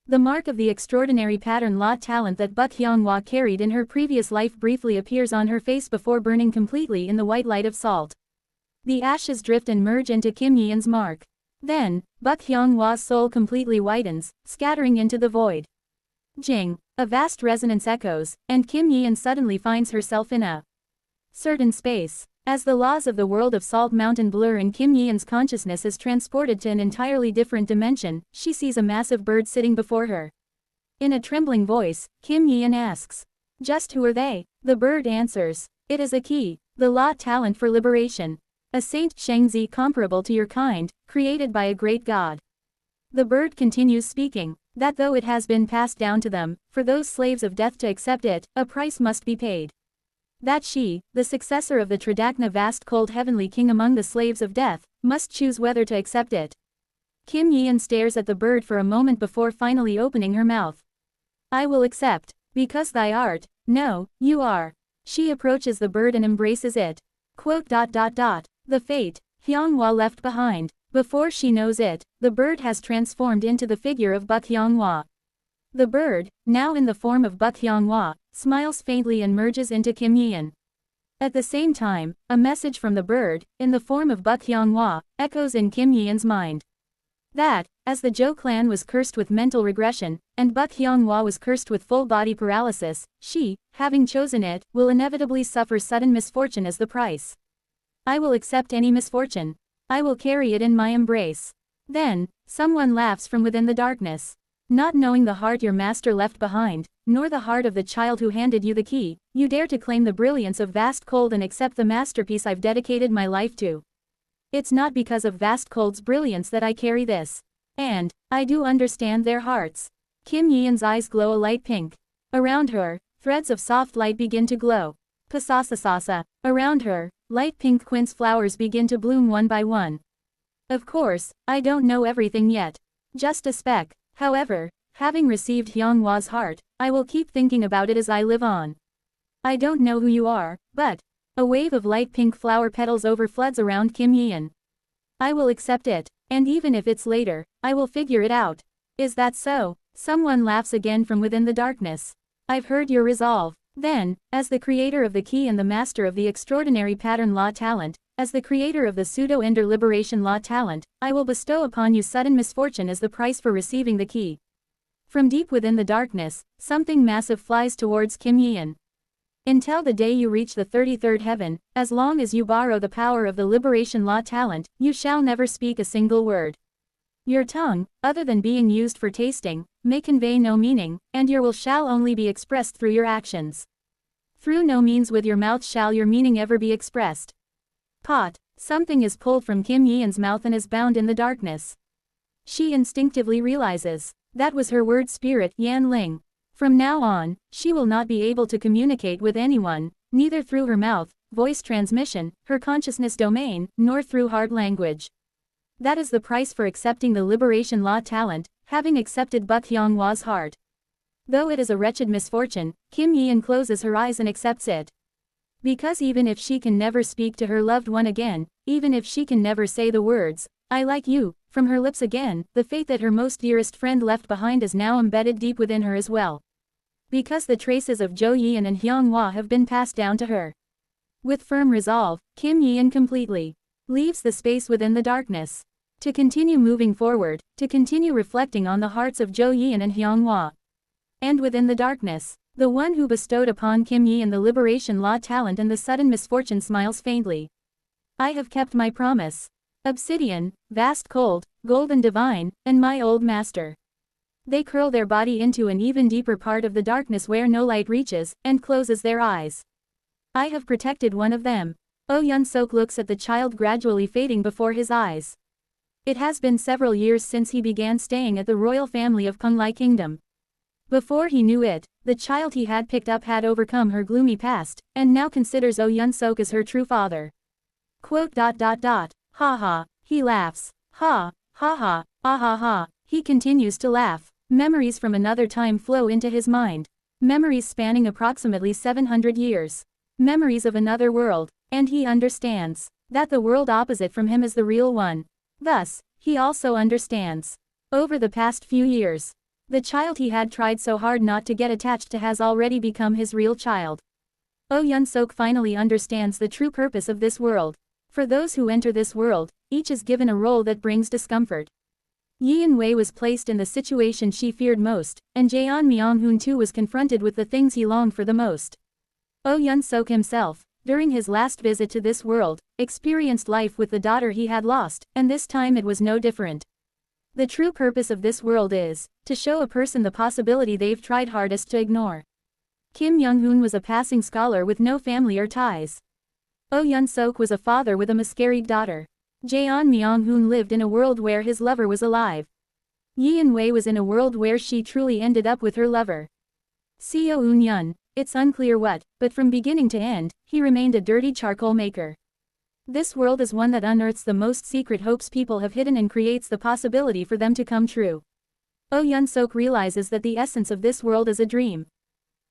The mark of the extraordinary pattern law talent that Buk Hyung-hwa carried in her previous life briefly appears on her face before burning completely in the white light of salt. The ashes drift and merge into Kim Yeon's mark. Then, Buk Hyung-hwa's soul completely whitens, scattering into the void. Jing, a vast resonance echoes, and Kim Yeon suddenly finds herself in a certain space. As the laws of the world of Salt Mountain blur and Kim Yeon's consciousness is transported to an entirely different dimension, she sees a massive bird sitting before her. In a trembling voice, Kim Yeon asks, "Just who are they?" The bird answers, "It is a key, the law talent for liberation. A saint Shengzi comparable to your kind, created by a great god." The bird continues speaking, that though it has been passed down to them, for those slaves of death to accept it, a price must be paid. That she, the successor of the Tridakna vast cold heavenly king among the slaves of death, must choose whether to accept it. Kim Yeon stares at the bird for a moment before finally opening her mouth. "I will accept, because thy art, no, you are." She approaches the bird and embraces it. The fate, Hyung-hwa left behind. Before she knows it, the bird has transformed into the figure of Buk Hyung-hwa. The bird, now in the form of Buk Hyung-hwa, smiles faintly and merges into Kim Yeon. At the same time, a message from the bird, in the form of Buk Hyung-hwa, echoes in Kim Yeon's mind. That, as the Jo clan was cursed with mental regression, and Buk Hyung-hwa was cursed with full-body paralysis, she, having chosen it, will inevitably suffer sudden misfortune as the price. "I will accept any misfortune. I will carry it in my embrace." Then, someone laughs from within the darkness. "Not knowing the heart your master left behind, nor the heart of the child who handed you the key, you dare to claim the brilliance of Vast Cold and accept the masterpiece I've dedicated my life to. It's not because of Vast Cold's brilliance that I carry this. And, I do understand their hearts." Kim Yeon's eyes glow a light pink. Around her, threads of soft light begin to glow. Pasasasasa. Around her, light pink quince flowers begin to bloom one by one. Of course, I don't know everything yet. Just a speck. However, having received Hyung-hwa's heart, I will keep thinking about it as I live on. I don't know who you are, but... A wave of light pink flower petals overfloods around Kim Yeon. "I will accept it, and even if it's later, I will figure it out." "Is that so?" Someone laughs again from within the darkness. "I've heard your resolve." Then, as the creator of the key and the master of the extraordinary pattern law talent, as the creator of the pseudo-ender liberation law talent, I will bestow upon you sudden misfortune as the price for receiving the key. From deep within the darkness, something massive flies towards Kim Yeon. "Until the day you reach the 33rd heaven, as long as you borrow the power of the liberation law talent, you shall never speak a single word. Your tongue, other than being used for tasting, may convey no meaning, and your will shall only be expressed through your actions. Through no means with your mouth shall your meaning ever be expressed." Pot. Something is pulled from Kim Yeon's mouth and is bound in the darkness. She instinctively realizes. That was her word spirit, Yan Ling. From now on, she will not be able to communicate with anyone, neither through her mouth, voice transmission, her consciousness domain, nor through hard language. That is the price for accepting the liberation law talent, having accepted Buk Hyung-hwa's heart. Though it is a wretched misfortune, Kim Yi-eun closes her eyes and accepts it. Because even if she can never speak to her loved one again, even if she can never say the words, "I like you," from her lips again, the faith that her most dearest friend left behind is now embedded deep within her as well. Because the traces of Jo Yeon and Hyung-hwa have been passed down to her. With firm resolve, Kim Yi-eun completely leaves the space within the darkness. To continue moving forward, to continue reflecting on the hearts of Jo Yeon and Hyung-hwa. And within the darkness, the one who bestowed upon Kim Yi-eun the liberation law talent and the sudden misfortune smiles faintly. I have kept my promise. Obsidian, vast cold, golden divine, and my old master. They curl their body into an even deeper part of the darkness where no light reaches, and closes their eyes. I have protected one of them. Oh Yun-sok looks at the child gradually fading before his eyes. It has been several years since he began staying at the royal family of Kunglai Kingdom. Before he knew it, the child he had picked up had overcome her gloomy past, and now considers Oh Yun-sok as her true father. Ha ha, he laughs. Ha, ha ha, ah ha ha, he continues to laugh. Memories from another time flow into his mind. Memories spanning approximately 700 years. Memories of another world, and he understands that the world opposite from him is the real one. Thus, he also understands. Over the past few years, the child he had tried so hard not to get attached to has already become his real child. Oh Yun-sok finally understands the true purpose of this world. For those who enter this world, each is given a role that brings discomfort. Yeon Wei was placed in the situation she feared most, and Jaeon Myung-hoon too was confronted with the things he longed for the most. Oh Yun-sok himself, during his last visit to this world, experienced life with the daughter he had lost, and this time it was no different. The true purpose of this world is to show a person the possibility they've tried hardest to ignore. Kim Young-hoon was a passing scholar with no family or ties. Oh Yun-sok was a father with a miscarried daughter. Jaeon Myung-hoon lived in a world where his lover was alive. Yeon Wei was in a world where she truly ended up with her lover. Seo Eun-yun, it's unclear what, but from beginning to end, he remained a dirty charcoal maker. This world is one that unearths the most secret hopes people have hidden and creates the possibility for them to come true. Oh Yun-sok realizes that the essence of this world is a dream.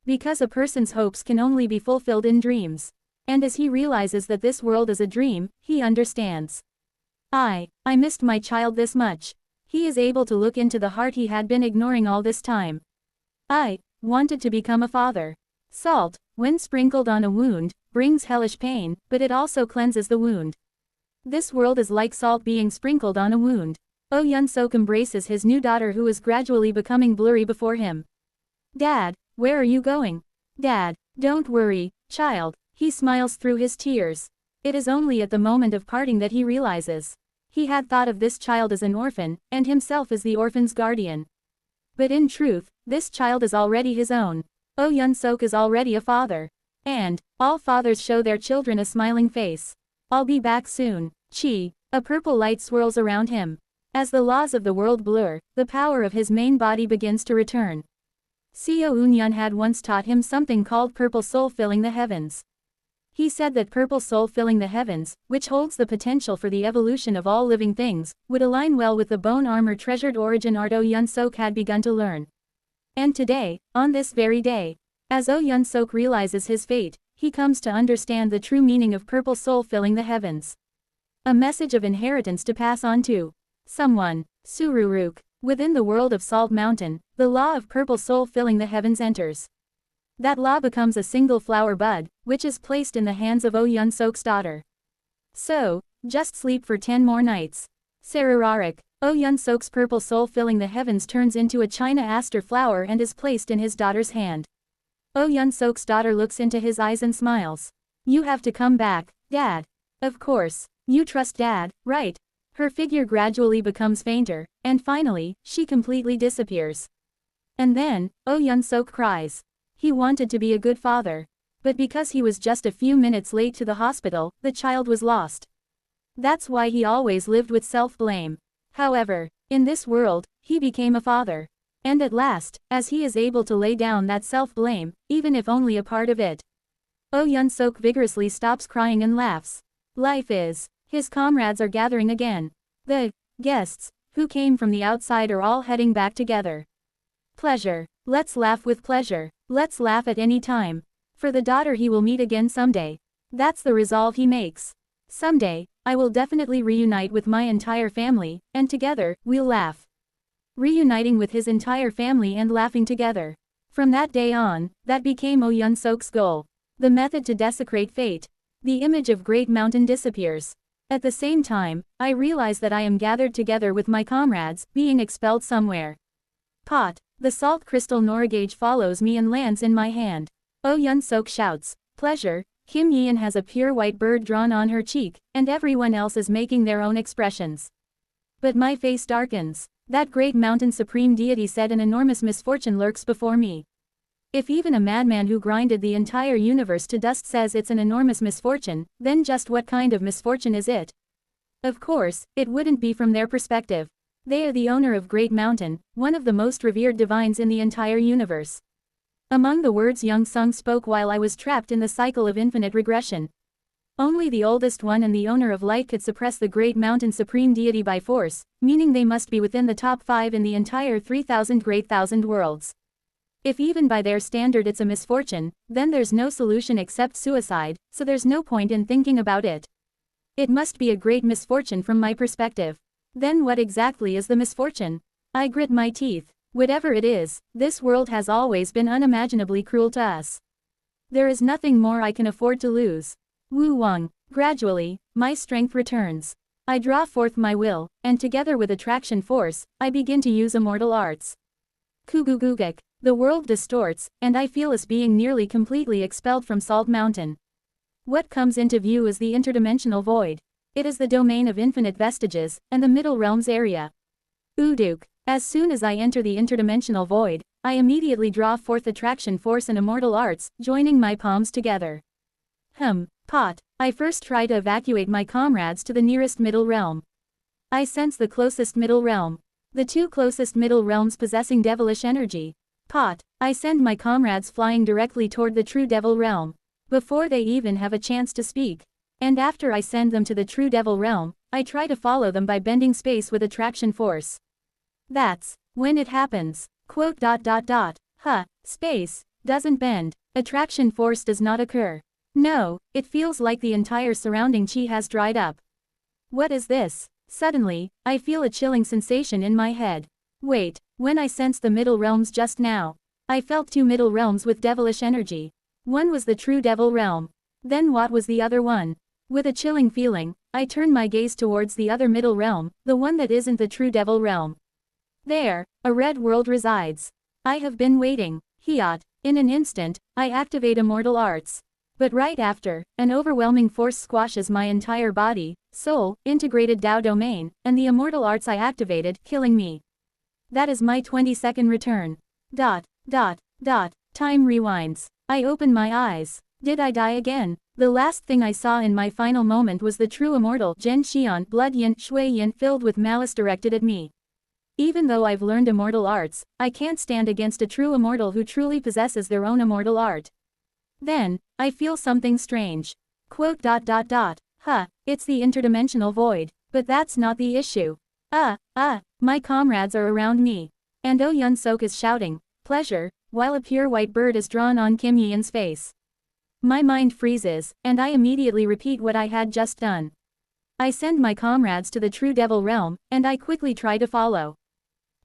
Because a person's hopes can only be fulfilled in dreams. And as he realizes that this world is a dream, he understands. I missed my child this much. He is able to look into the heart he had been ignoring all this time. I wanted to become a father. Salt, when sprinkled on a wound, brings hellish pain, but it also cleanses the wound. This world is like salt being sprinkled on a wound. Oh Yun-sok embraces his new daughter who is gradually becoming blurry before him. Dad, where are you going? Dad, don't worry, child, he smiles through his tears. It is only at the moment of parting that he realizes. He had thought of this child as an orphan, and himself as the orphan's guardian. But in truth, this child is already his own. Oh Yun-sok is already a father. And all fathers show their children a smiling face. I'll be back soon. Chi, a purple light swirls around him. As the laws of the world blur, the power of his main body begins to return. Seo Eun-yun had once taught him something called purple soul filling the heavens. He said that purple soul filling the heavens, which holds the potential for the evolution of all living things, would align well with the bone armor treasured origin art Oh Yun-sok had begun to learn. And today, on this very day, as Oh Yun-sok realizes his fate, he comes to understand the true meaning of purple soul filling the heavens. A message of inheritance to pass on to someone. Sururuk. Within the world of Salt Mountain, the law of purple soul filling the heavens enters. That law becomes a single flower bud, which is placed in the hands of Oh Yun-sok's daughter. So, just sleep for 10 more nights. Sarararik. Oh Yun-sok's purple soul filling the heavens turns into a China aster flower and is placed in his daughter's hand. Oh Yun-sok's daughter looks into his eyes and smiles. You have to come back, Dad. Of course. You trust Dad, right? Her figure gradually becomes fainter, and finally, she completely disappears. And then, Oh Yun-sok cries. He wanted to be a good father. But because he was just a few minutes late to the hospital, the child was lost. That's why he always lived with self-blame. However, in this world, he became a father. And at last, as he is able to lay down that self-blame, even if only a part of it. Oh Yun-sok vigorously stops crying and laughs. Life is. His comrades are gathering again. The guests who came from the outside are all heading back together. Pleasure. Let's laugh with pleasure. Let's laugh at any time. For the daughter he will meet again someday. That's the resolve he makes. Someday, I will definitely reunite with my entire family, and together, we'll laugh. Reuniting with his entire family and laughing together. From that day on, that became Oh Yun-sok's goal. The method to desecrate fate. The image of Great Mountain disappears. At the same time, I realize that I am gathered together with my comrades, being expelled somewhere. Pot. The salt crystal Noragage follows me and lands in my hand. Oh Yun-sok shouts, pleasure. Kim Yeon has a pure white bird drawn on her cheek, and everyone else is making their own expressions. But my face darkens. That great mountain supreme deity said an enormous misfortune lurks before me. If even a madman who grinded the entire universe to dust says it's an enormous misfortune, then just what kind of misfortune is it? Of course, it wouldn't be from their perspective. They are the owner of Great Mountain, one of the most revered divines in the entire universe. Among the words Young Sung spoke while I was trapped in the cycle of infinite regression. Only the oldest one and the owner of light could suppress the Great Mountain Supreme Deity by force, meaning they must be within the top 5 in the entire 3,000 great thousand worlds. If even by their standard it's a misfortune, then there's no solution except suicide, so there's no point in thinking about it. It must be a great misfortune from my perspective. Then what exactly is the misfortune? I grit my teeth. Whatever it is, this world has always been unimaginably cruel to us. There is nothing more I can afford to lose. Wu Wang. Gradually, my strength returns. I draw forth my will, and together with attraction force, I begin to use immortal arts. Kugugugek. The world distorts, and I feel us being nearly completely expelled from Salt Mountain. What comes into view is the interdimensional void. It is the domain of infinite vestiges, and the Middle Realms area. Uduk. As soon as I enter the interdimensional void, I immediately draw forth attraction force and immortal arts, joining my palms together. Pot. I first try to evacuate my comrades to the nearest middle realm. I sense the closest middle realm. The 2 closest middle realms possessing devilish energy. Pot. I send my comrades flying directly toward the true devil realm. Before they even have a chance to speak. And after I send them to the true devil realm, I try to follow them by bending space with attraction force. That's when it happens. Space doesn't bend. Attraction force does not occur. No, it feels like the entire surrounding chi has dried up. What is this? Suddenly, I feel a chilling sensation in my head. Wait, when I sensed the middle realms just now, I felt 2 middle realms with devilish energy. One was the true devil realm. Then what was the other one? With a chilling feeling, I turn my gaze towards the other middle realm, the one that isn't the true devil realm. There, a red world resides. I have been waiting. Hiat. In an instant, I activate immortal arts. But right after, an overwhelming force squashes my entire body, soul, integrated Tao domain, and the immortal arts I activated, killing me. That is my 20-second return. Time rewinds. I open my eyes. Did I die again? The last thing I saw in my final moment was the true immortal Zhen Xian Blood Yin Shui Yin filled with malice directed at me. Even though I've learned immortal arts, I can't stand against a true immortal who truly possesses their own immortal art. Then, I feel something strange. It's the interdimensional void. But that's not the issue. My comrades are around me. And Oh Yun-sok is shouting, pleasure, while a pure white bird is drawn on Kim Yeon's face. My mind freezes, and I immediately repeat what I had just done. I send my comrades to the true devil realm, and I quickly try to follow.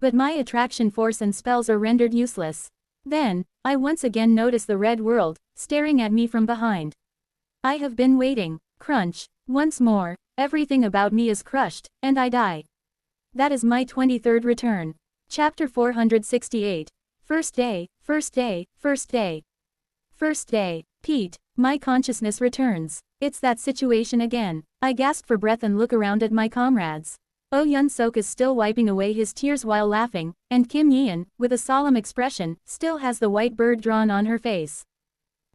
But my attraction force and spells are rendered useless. Then, I once again notice the red world, staring at me from behind. I have been waiting. Crunch. Once more, everything about me is crushed, and I die. That is my 23rd return. Chapter 468. First day. Pete. My consciousness returns. It's that situation again. I gasp for breath and look around at my comrades. Oh Yun-sok is still wiping away his tears while laughing, and Kim Yeon, with a solemn expression, still has the white bird drawn on her face.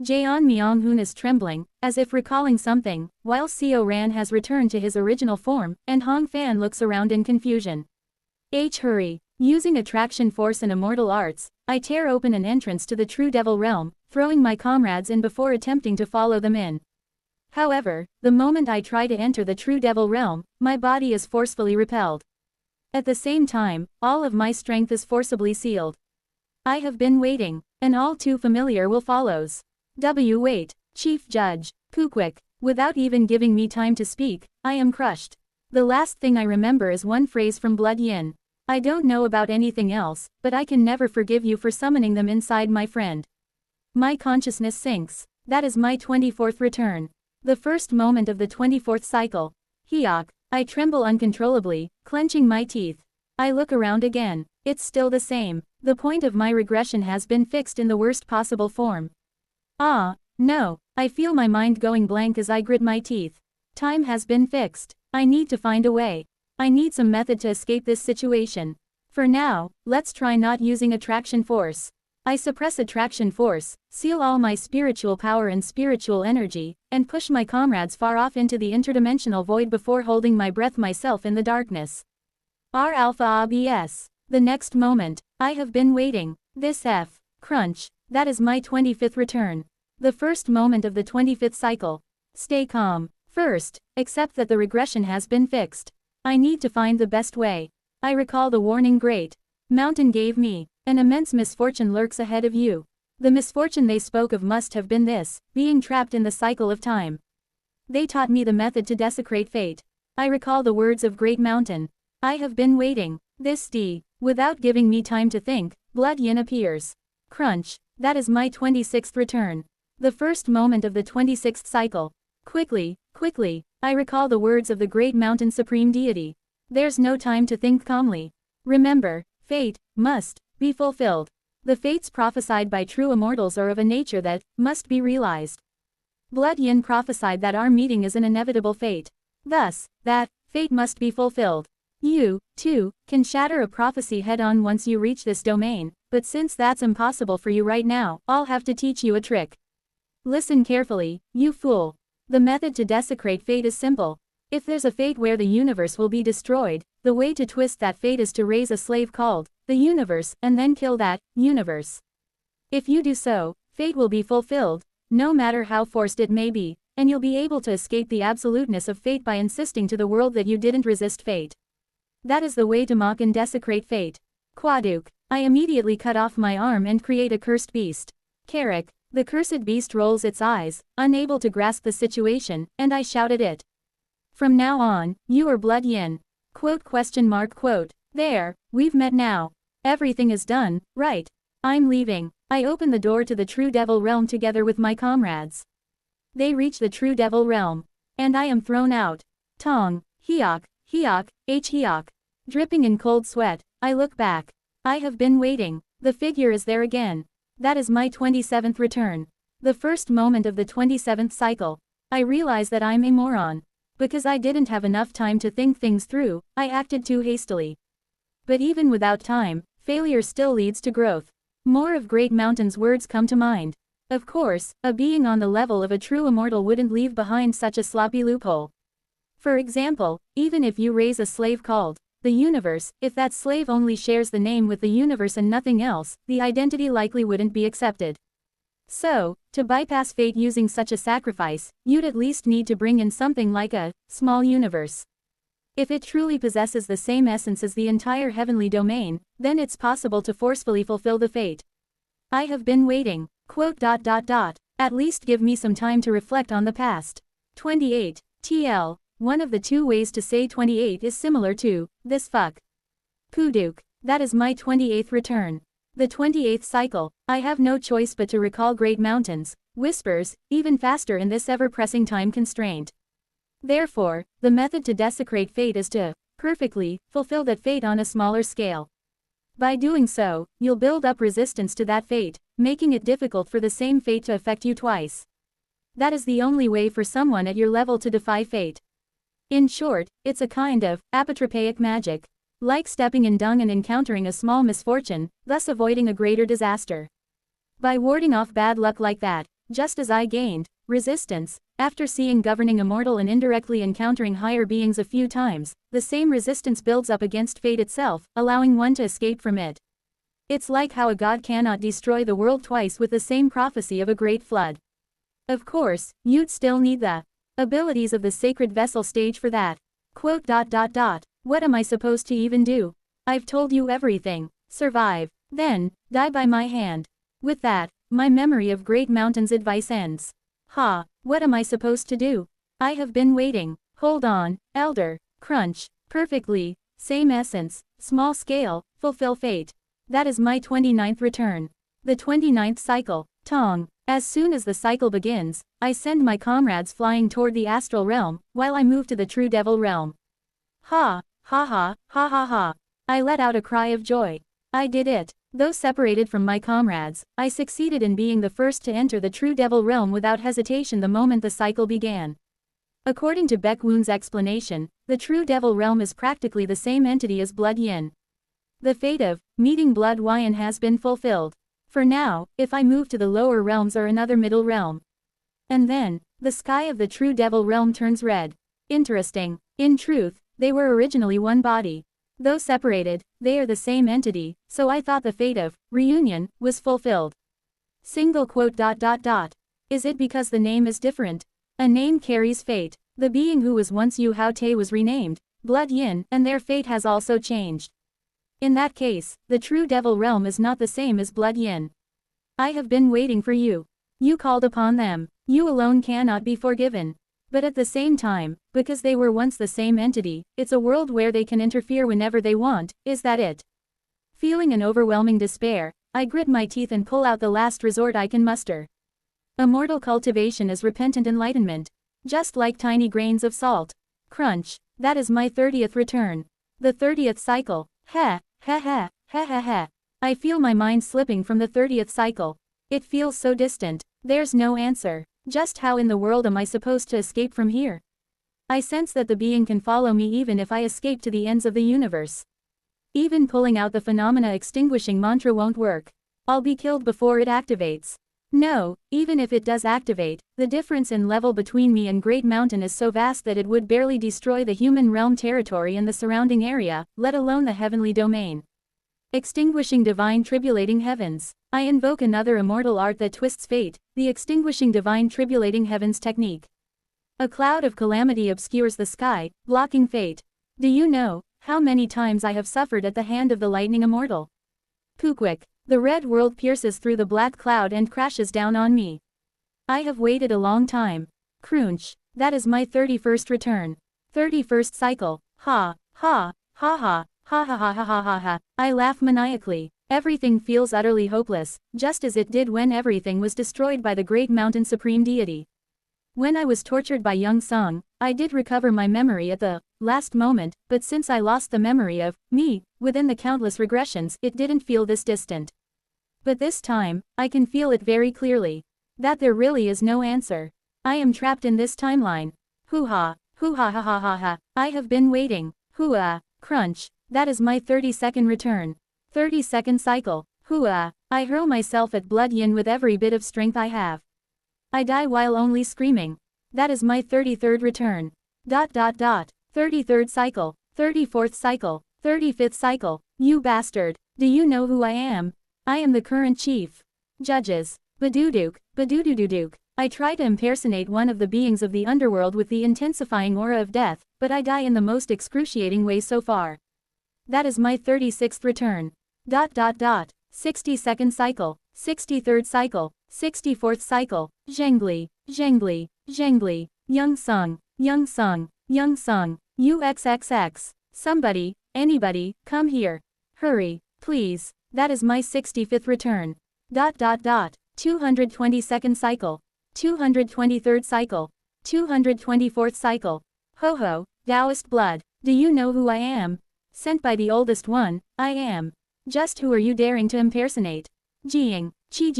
Jaeon Myung-hoon is trembling, as if recalling something, while Seo Ran has returned to his original form, and Hong Fan looks around in confusion. Hurry. Using attraction force and immortal arts, I tear open an entrance to the true devil realm, throwing my comrades in before attempting to follow them in. However, the moment I try to enter the true devil realm, my body is forcefully repelled. At the same time, all of my strength is forcibly sealed. I have been waiting. An all too familiar will follows. Wait, Chief Judge, Kukwik. Without even giving me time to speak, I am crushed. The last thing I remember is one phrase from Blood Yin. I don't know about anything else, but I can never forgive you for summoning them inside my friend. My consciousness sinks. That is my 24th return. The first moment of the 24th cycle. Hyok. I tremble uncontrollably, clenching my teeth. I look around again. It's still the same. The point of my regression has been fixed in the worst possible form. Ah, no. I feel my mind going blank as I grit my teeth. Time has been fixed. I need to find a way. I need some method to escape this situation. For now, let's try not using attraction force. I suppress attraction force, seal all my spiritual power and spiritual energy, and push my comrades far off into the interdimensional void before holding my breath myself in the darkness. R Alpha ABS. The next moment, I have been waiting. This F. Crunch. That is my 25th return. The first moment of the 25th cycle. Stay calm. First, accept that the regression has been fixed. I need to find the best way. I recall the warning Great Mountain gave me. An immense misfortune lurks ahead of you. The misfortune they spoke of must have been this, being trapped in the cycle of time. They taught me the method to desecrate fate. I recall the words of Great Mountain. I have been waiting. This D. Without giving me time to think, Blood Yin appears. Crunch. That is my 26th return. The first moment of the 26th cycle. Quickly, I recall the words of the Great Mountain Supreme Deity. There's no time to think calmly. Remember, fate must be fulfilled. The fates prophesied by true immortals are of a nature that must be realized. Blood Yin prophesied that our meeting is an inevitable fate. Thus, that fate must be fulfilled. You, too, can shatter a prophecy head-on once you reach this domain, but since that's impossible for you right now, I'll have to teach you a trick. Listen carefully, you fool. The method to desecrate fate is simple. If there's a fate where the universe will be destroyed, the way to twist that fate is to raise a slave called the universe, and then kill that universe. If you do so, fate will be fulfilled, no matter how forced it may be, and you'll be able to escape the absoluteness of fate by insisting to the world that you didn't resist fate. That is the way to mock and desecrate fate. Quaduk. I immediately cut off my arm and create a cursed beast. Carrick. The cursed beast rolls its eyes, unable to grasp the situation, and I shout at it. From now on, you are Blood Yin. Quote. There, we've met now. Everything is done, right? I'm leaving. I open the door to the True Devil Realm together with my comrades. They reach the True Devil Realm. And I am thrown out. Tong. Hyok. Hyok. Dripping in cold sweat, I look back. I have been waiting. The figure is there again. That is my 27th return. The first moment of the 27th cycle. I realize that I'm a moron. Because I didn't have enough time to think things through, I acted too hastily. But even without time, failure still leads to growth. More of Great Mountain's words come to mind. Of course, a being on the level of a true immortal wouldn't leave behind such a sloppy loophole. For example, even if you raise a slave called the universe, if that slave only shares the name with the universe and nothing else, the identity likely wouldn't be accepted. So, to bypass fate using such a sacrifice, you'd at least need to bring in something like a small universe. If it truly possesses the same essence as the entire heavenly domain, then it's possible to forcefully fulfill the fate. I have been waiting. At least give me some time to reflect on the past. 28. TL. One of the two ways to say 28 is similar to this fuck. Puduk. That is my 28th return. The 28th cycle. I have no choice but to recall Great Mountains, whispers, even faster in this ever-pressing time constraint. Therefore, the method to desecrate fate is to perfectly fulfill that fate on a smaller scale. By doing so, you'll build up resistance to that fate, making it difficult for the same fate to affect you twice. That is the only way for someone at your level to defy fate. In short, it's a kind of apotropaic magic. Like stepping in dung and encountering a small misfortune, thus avoiding a greater disaster. By warding off bad luck like that, just as I gained resistance, after seeing Governing Immortal and indirectly encountering higher beings a few times, the same resistance builds up against fate itself, allowing one to escape from it. It's like how a god cannot destroy the world twice with the same prophecy of a great flood. Of course, you'd still need the abilities of the sacred vessel stage for that. What am I supposed to even do? I've told you everything. Survive. Then, die by my hand. With that, my memory of Great Mountain's advice ends. Ha, what am I supposed to do? I have been waiting. Hold on, Elder. Crunch. Perfectly. Same essence. Small scale. Fulfill fate. That is my 29th return. The 29th cycle. Tong. As soon as the cycle begins, I send my comrades flying toward the astral realm, while I move to the true devil realm. Ha, ha ha, ha ha ha. I let out a cry of joy. I did it. Though separated from my comrades, I succeeded in being the first to enter the true devil realm without hesitation the moment the cycle began. According to Baek Woon's explanation, the true devil realm is practically the same entity as Blood Yin. The fate of meeting Blood Yin has been fulfilled. For now, if I move to the lower realms or another middle realm. And then, the sky of the true devil realm turns red. Interesting. In truth, they were originally one body. Though separated, they are the same entity, so I thought the fate of reunion was fulfilled. Single quote. Is it because the name is different? A name carries fate. The being who was once Yu Hao Te was renamed Blood Yin, and their fate has also changed. In that case, the true devil realm is not the same as Blood Yin. I have been waiting for you. You called upon them. You alone cannot be forgiven. But at the same time, because they were once the same entity, it's a world where they can interfere whenever they want, is that it? Feeling an overwhelming despair, I grit my teeth and pull out the last resort I can muster. Immortal cultivation is repentant enlightenment. Just like tiny grains of salt. Crunch. That is my 30th return. The 30th cycle. Heh, heh heh, heh heh heh. I feel my mind slipping from the 30th cycle. It feels so distant. There's no answer. Just how in the world am I supposed to escape from here? I sense that the being can follow me even if I escape to the ends of the universe. Even pulling out the phenomena extinguishing mantra won't work. I'll be killed before it activates. No, even if it does activate, the difference in level between me and Great Mountain is so vast that it would barely destroy the human realm territory and the surrounding area, let alone the heavenly domain. Extinguishing divine tribulating heavens. I invoke another immortal art that twists fate, the extinguishing divine tribulating heavens technique. A cloud of calamity obscures the sky, blocking fate. Do you know how many times I have suffered at the hand of the lightning immortal? Pukwik. The red world pierces through the black cloud and crashes down on me. I have waited a long time. Crunch. That is my 31st return. 31st cycle. Ha, ha, ha ha, ha ha ha ha ha ha ha. I laugh maniacally. Everything feels utterly hopeless, just as it did when everything was destroyed by the Great Mountain Supreme Deity. When I was tortured by Young Sung, I did recover my memory at the last moment, but since I lost the memory of me within the countless regressions, it didn't feel this distant. But this time, I can feel it very clearly. That there really is no answer. I am trapped in this timeline. Hoo-ha, hoo-ha ha ha ha ha. I have been waiting. Hoo-ah, crunch. That is my 32nd return. 32nd cycle. Hoo-ah. I hurl myself at Blood Yin with every bit of strength I have. I die while only screaming. That is my 33rd return. 33rd cycle. 34th cycle. 35th cycle. You bastard. Do you know who I am? I am the current chief. Judges. Baduduk, badudududuk. I try to impersonate one of the beings of the underworld with the intensifying aura of death, but I die in the most excruciating way so far. That is my 36th return. 62nd cycle. 63rd cycle. 64th cycle. Zhengli, Zhengli, Zhengli. Young Sung, Young Sung, Young Sung. UXXX. Somebody, anybody, come here. Hurry, please. That is my 65th return. 222nd cycle. 223rd cycle. 224th cycle. Ho ho, Taoist blood. Do you know who I am? Sent by the oldest one, I am. Just who are you daring to impersonate? Jing, chi.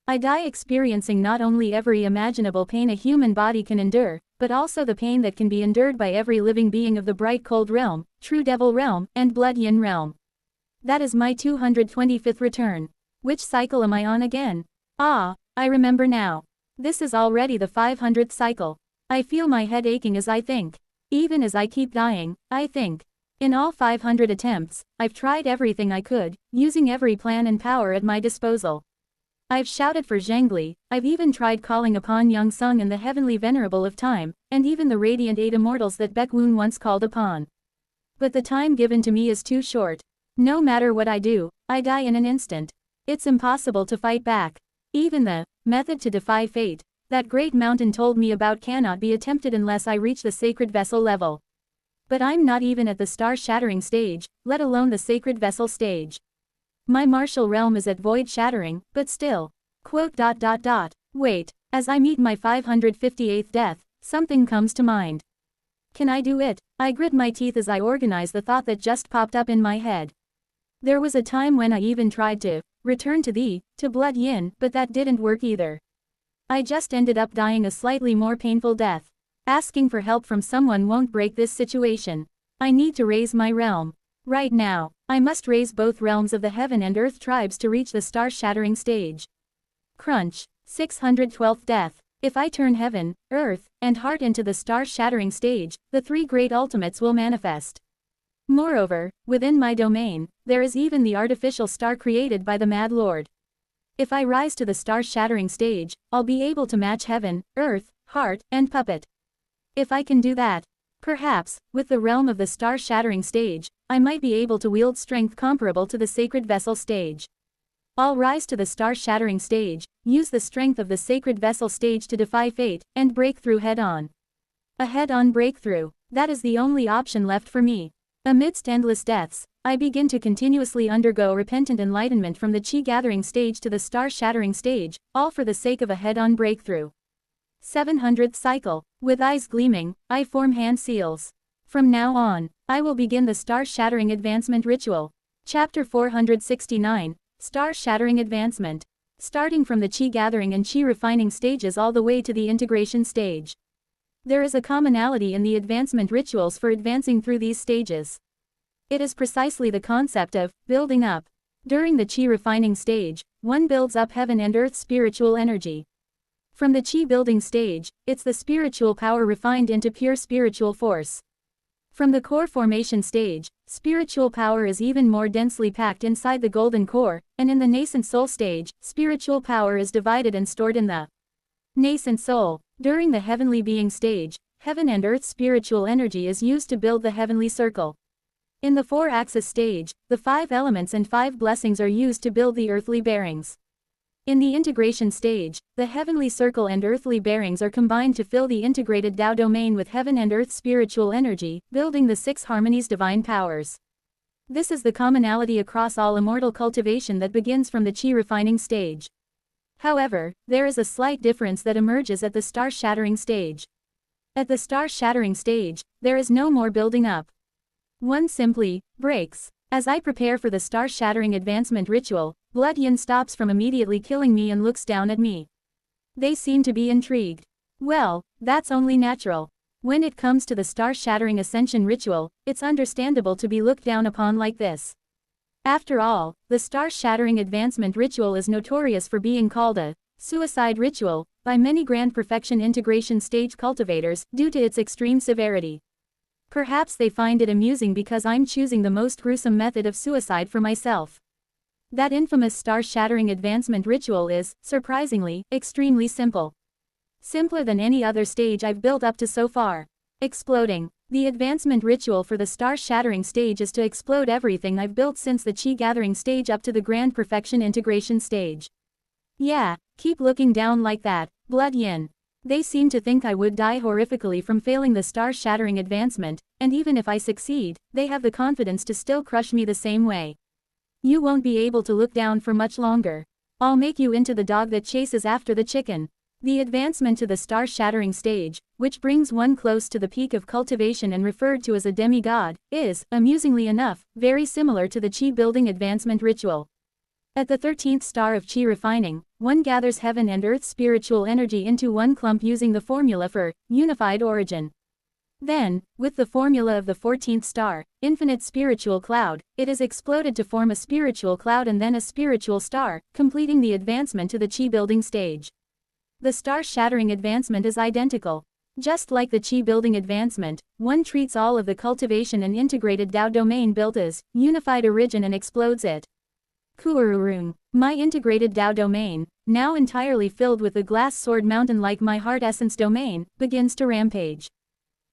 I die experiencing not only every imaginable pain a human body can endure, but also the pain that can be endured by every living being of the bright cold realm, true devil realm, and blood yin realm. That is my 225th return. Which cycle am I on again? Ah, I remember now. This is already the 500th cycle. I feel my head aching as I think. Even as I keep dying, I think. In all 500 attempts, I've tried everything I could, using every plan and power at my disposal. I've shouted for Zhengli, I've even tried calling upon Young Sung and the heavenly venerable of time, and even the radiant eight immortals that Baek Woon once called upon. But the time given to me is too short. No matter what I do, I die in an instant. It's impossible to fight back. Even the method to defy fate that great mountain told me about cannot be attempted unless I reach the sacred vessel level. But I'm not even at the star-shattering stage, let alone the sacred vessel stage. My martial realm is at void-shattering, but still. Wait, as I meet my 558th death, something comes to mind. Can I do it? I grit my teeth as I organize the thought that just popped up in my head. There was a time when I even tried to return to blood yin, but that didn't work either. I just ended up dying a slightly more painful death. Asking for help from someone won't break this situation. I need to raise my realm. Right now, I must raise both realms of the heaven and earth tribes to reach the star-shattering stage. Crunch. 612th death. If I turn heaven, earth, and heart into the star-shattering stage, the three great ultimates will manifest. Moreover, within my domain, there is even the artificial star created by the Mad Lord. If I rise to the star-shattering stage, I'll be able to match heaven, earth, heart, and puppet. If I can do that, perhaps, with the realm of the star-shattering stage, I might be able to wield strength comparable to the sacred vessel stage. I'll rise to the star-shattering stage, use the strength of the sacred vessel stage to defy fate, and break through head-on. A head-on breakthrough, that is the only option left for me. Amidst endless deaths, I begin to continuously undergo repentant enlightenment from the chi-gathering stage to the star-shattering stage, all for the sake of a head-on breakthrough. 700th cycle. With eyes gleaming, I form hand seals. From now on, I will begin the star-shattering advancement ritual. Chapter 469, Star-shattering advancement. Starting from the chi-gathering and chi-refining stages all the way to the integration stage. There is a commonality in the advancement rituals for advancing through these stages. It is precisely the concept of building up. During the chi-refining stage, one builds up heaven and earth spiritual energy. From the chi-building stage, it's the spiritual power refined into pure spiritual force. From the core formation stage, spiritual power is even more densely packed inside the golden core, and in the nascent soul stage, spiritual power is divided and stored in the nascent soul. During the heavenly being stage, heaven and earth spiritual energy is used to build the heavenly circle. In the four-axis stage, the 5 elements and 5 blessings are used to build the earthly bearings. In the integration stage, the heavenly circle and earthly bearings are combined to fill the integrated Tao domain with heaven and earth spiritual energy, building the 6 harmonies divine powers. This is the commonality across all immortal cultivation that begins from the chi-refining stage. However, there is a slight difference that emerges at the star-shattering stage. At the star-shattering stage, there is no more building up. One simply breaks. As I prepare for the star-shattering advancement ritual, Blood Yin stops from immediately killing me and looks down at me. They seem to be intrigued. Well, that's only natural. When it comes to the star-shattering ascension ritual, it's understandable to be looked down upon like this. After all, the star-shattering advancement ritual is notorious for being called a suicide ritual by many grand perfection integration stage cultivators due to its extreme severity. Perhaps they find it amusing because I'm choosing the most gruesome method of suicide for myself. That infamous star-shattering advancement ritual is, surprisingly, extremely simple. Simpler than any other stage I've built up to so far. Exploding. The advancement ritual for the star-shattering stage is to explode everything I've built since the chi-gathering stage up to the grand perfection integration stage. Yeah, keep looking down like that, Blood Yin. They seem to think I would die horrifically from failing the star-shattering advancement, and even if I succeed, they have the confidence to still crush me the same way. You won't be able to look down for much longer. I'll make you into the dog that chases after the chicken. The advancement to the star-shattering stage, which brings one close to the peak of cultivation and referred to as a demigod, is, amusingly enough, very similar to the chi-building advancement ritual. At the 13th star of chi refining, one gathers heaven and earth spiritual energy into one clump using the formula for unified origin. Then, with the formula of the 14th star, infinite spiritual cloud, it is exploded to form a spiritual cloud and then a spiritual star, completing the advancement to the chi-building stage. The star-shattering advancement is identical. Just like the chi-building advancement, one treats all of the cultivation and integrated Tao domain built as unified origin and explodes it. Kuururung. My integrated Tao domain, now entirely filled with the glass sword mountain like my heart essence domain, begins to rampage.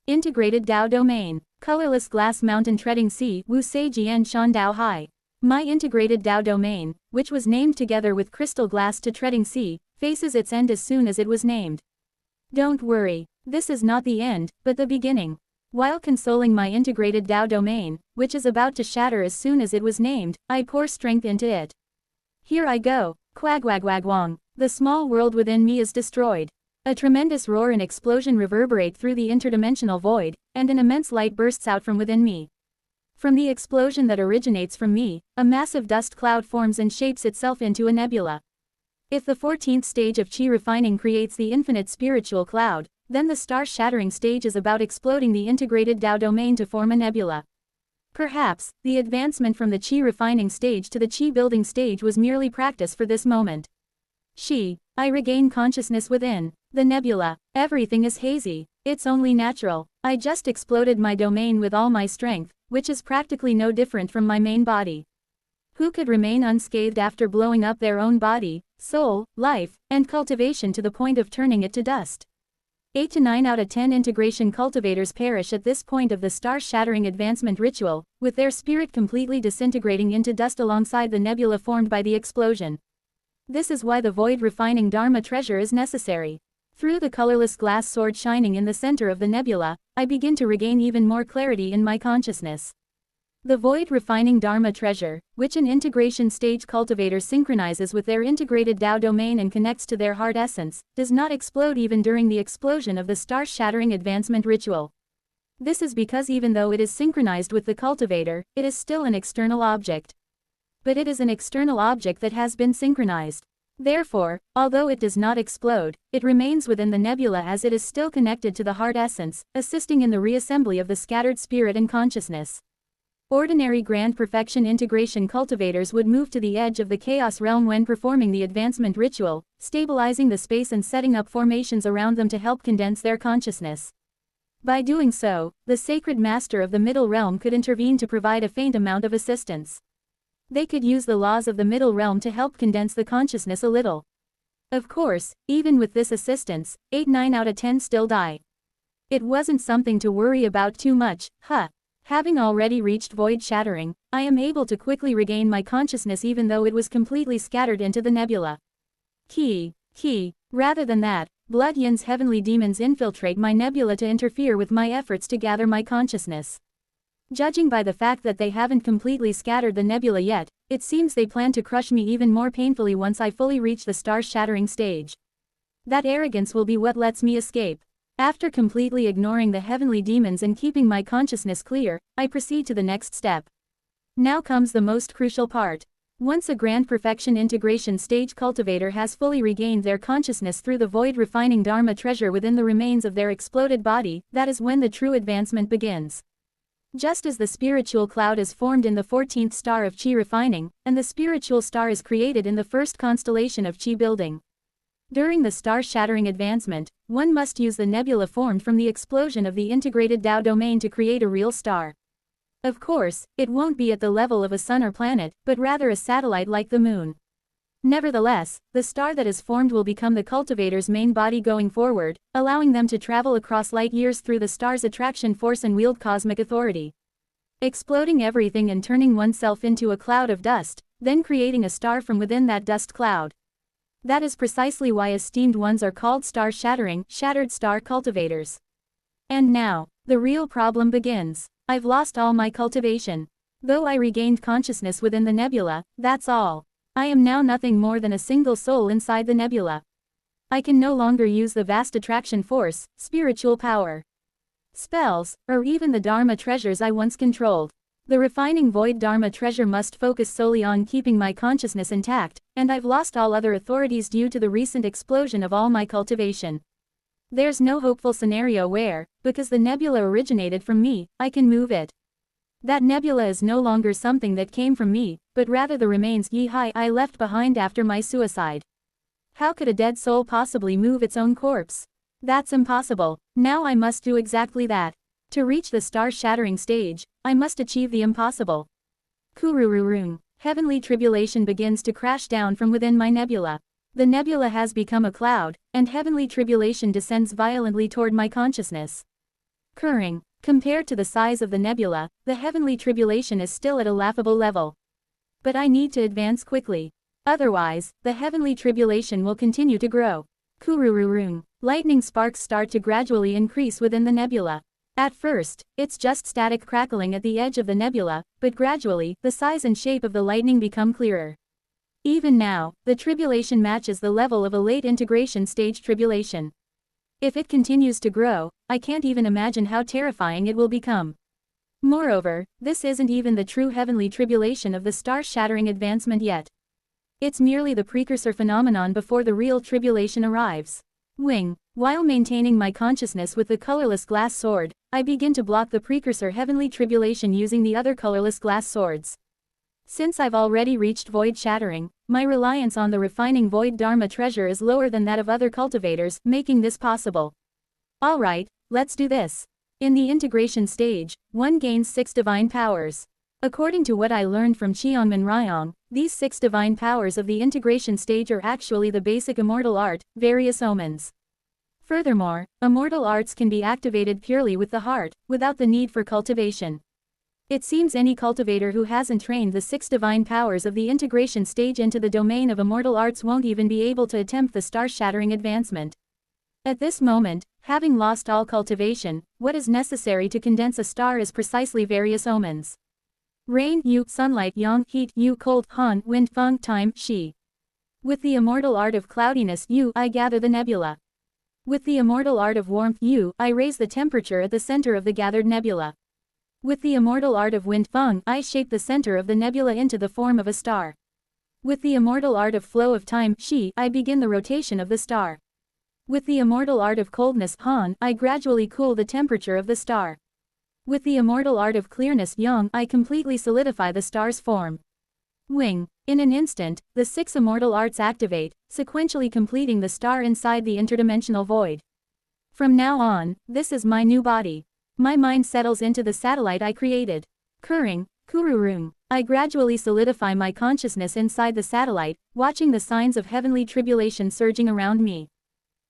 Integrated Tao domain. Colorless glass mountain treading sea, Wu Sei Jian Shan Dao Hai. My integrated Dao domain, which was named together with crystal glass to treading sea, faces its end as soon as it was named. Don't worry, this is not the end, but the beginning. While consoling my integrated Dao domain, which is about to shatter as soon as it was named, I pour strength into it. Here I go, quagwagwagwang. The small world within me is destroyed. A tremendous roar and explosion reverberate through the interdimensional void, and an immense light bursts out from within me. From the explosion that originates from me, a massive dust cloud forms and shapes itself into a nebula. If the 14th stage of Qi refining creates the infinite spiritual cloud, then the star-shattering stage is about exploding the integrated Dao domain to form a nebula. Perhaps, the advancement from the Qi refining stage to the Qi building stage was merely practice for this moment. I regain consciousness within the nebula. Everything is hazy. It's only natural. I just exploded my domain with all my strength, which is practically no different from my main body. Who could remain unscathed after blowing up their own body, soul, life, and cultivation to the point of turning it to dust? 8 to 9 out of 10 integration cultivators perish at this point of the star-shattering advancement ritual, with their spirit completely disintegrating into dust alongside the nebula formed by the explosion. This is why the void refining Dharma treasure is necessary. Through the colorless glass sword shining in the center of the nebula, I begin to regain even more clarity in my consciousness. The void refining Dharma treasure, which an integration stage cultivator synchronizes with their integrated Dao domain and connects to their heart essence, does not explode even during the explosion of the star-shattering advancement ritual. This is because even though it is synchronized with the cultivator, it is still an external object. But it is an external object that has been synchronized. Therefore, although it does not explode, it remains within the nebula as it is still connected to the heart essence, assisting in the reassembly of the scattered spirit and consciousness. Ordinary grand perfection integration cultivators would move to the edge of the chaos realm when performing the advancement ritual, stabilizing the space and setting up formations around them to help condense their consciousness. By doing so, the sacred master of the middle realm could intervene to provide a faint amount of assistance. They could use the laws of the middle realm to help condense the consciousness a little. Of course, even with this assistance, 8-9 out of 10 still die. It wasn't something to worry about too much, Having already reached void shattering, I am able to quickly regain my consciousness even though it was completely scattered into the nebula. Rather than that, Blood Yin's heavenly demons infiltrate my nebula to interfere with my efforts to gather my consciousness. Judging by the fact that they haven't completely scattered the nebula yet, it seems they plan to crush me even more painfully once I fully reach the star-shattering stage. That arrogance will be what lets me escape. After completely ignoring the heavenly demons and keeping my consciousness clear, I proceed to the next step. Now comes the most crucial part. Once a grand perfection integration stage cultivator has fully regained their consciousness through the void refining Dharma treasure within the remains of their exploded body, that is when the true advancement begins. Just as the spiritual cloud is formed in the 14th star of Qi refining, and the spiritual star is created in the first constellation of Qi building. During the star-shattering advancement, one must use the nebula formed from the explosion of the integrated Dao domain to create a real star. Of course, it won't be at the level of a sun or planet, but rather a satellite like the moon. Nevertheless, the star that is formed will become the cultivator's main body going forward, allowing them to travel across light years through the star's attraction force and wield cosmic authority. Exploding everything and turning oneself into a cloud of dust, then creating a star from within that dust cloud. That is precisely why esteemed ones are called star-shattering, shattered star cultivators. And now, the real problem begins. I've lost all my cultivation. Though I regained consciousness within the nebula, that's all. I am now nothing more than a single soul inside the nebula. I can no longer use the vast attraction force, spiritual power, spells, or even the Dharma treasures I once controlled. The refining void Dharma treasure must focus solely on keeping my consciousness intact, and I've lost all other authorities due to the recent explosion of all my cultivation. There's no hopeful scenario where, because the nebula originated from me, I can move it. That nebula is no longer something that came from me, but rather the remains I left behind after my suicide. How could a dead soul possibly move its own corpse? That's impossible. Now I must do exactly that. To reach the star-shattering stage, I must achieve the impossible. Kurururung. Heavenly tribulation begins to crash down from within my nebula. The nebula has become a cloud, and heavenly tribulation descends violently toward my consciousness. Kurring. Compared to the size of the nebula, the heavenly tribulation is still at a laughable level. But I need to advance quickly. Otherwise, the heavenly tribulation will continue to grow. Kurururung. Lightning sparks start to gradually increase within the nebula. At first, it's just static crackling at the edge of the nebula, but gradually, the size and shape of the lightning become clearer. Even now, the tribulation matches the level of a late integration stage tribulation. If it continues to grow, I can't even imagine how terrifying it will become. Moreover, this isn't even the true heavenly tribulation of the star-shattering advancement yet. It's merely the precursor phenomenon before the real tribulation arrives. Wing. While maintaining my consciousness with the colorless glass sword, I begin to block the precursor heavenly tribulation using the other colorless glass swords. Since I've already reached void shattering, my reliance on the refining void dharma treasure is lower than that of other cultivators, making this possible. Alright, let's do this. In the integration stage, one gains 6 divine powers. According to what I learned from Cheonmin Ryong, these 6 divine powers of the integration stage are actually the basic immortal art, various omens. Furthermore, immortal arts can be activated purely with the heart, without the need for cultivation. It seems any cultivator who hasn't trained the 6 divine powers of the integration stage into the domain of immortal arts won't even be able to attempt the star-shattering advancement. At this moment, having lost all cultivation, what is necessary to condense a star is precisely various omens. Rain, yu, sunlight, yang, heat, yu, cold, han, wind, feng, time, shi. With the immortal art of cloudiness, yu, I gather the nebula. With the immortal art of warmth, yu, I raise the temperature at the center of the gathered nebula. With the immortal art of wind, feng, I shape the center of the nebula into the form of a star. With the immortal art of flow of time, shi, I begin the rotation of the star. With the immortal art of coldness, han, I gradually cool the temperature of the star. With the immortal art of clearness, yang, I completely solidify the star's form. Wing. In an instant, the 6 immortal arts activate, sequentially completing the star inside the interdimensional void. From now on, this is my new body. My mind settles into the satellite I created. Kurung, kururung. I gradually solidify my consciousness inside the satellite, watching the signs of heavenly tribulation surging around me.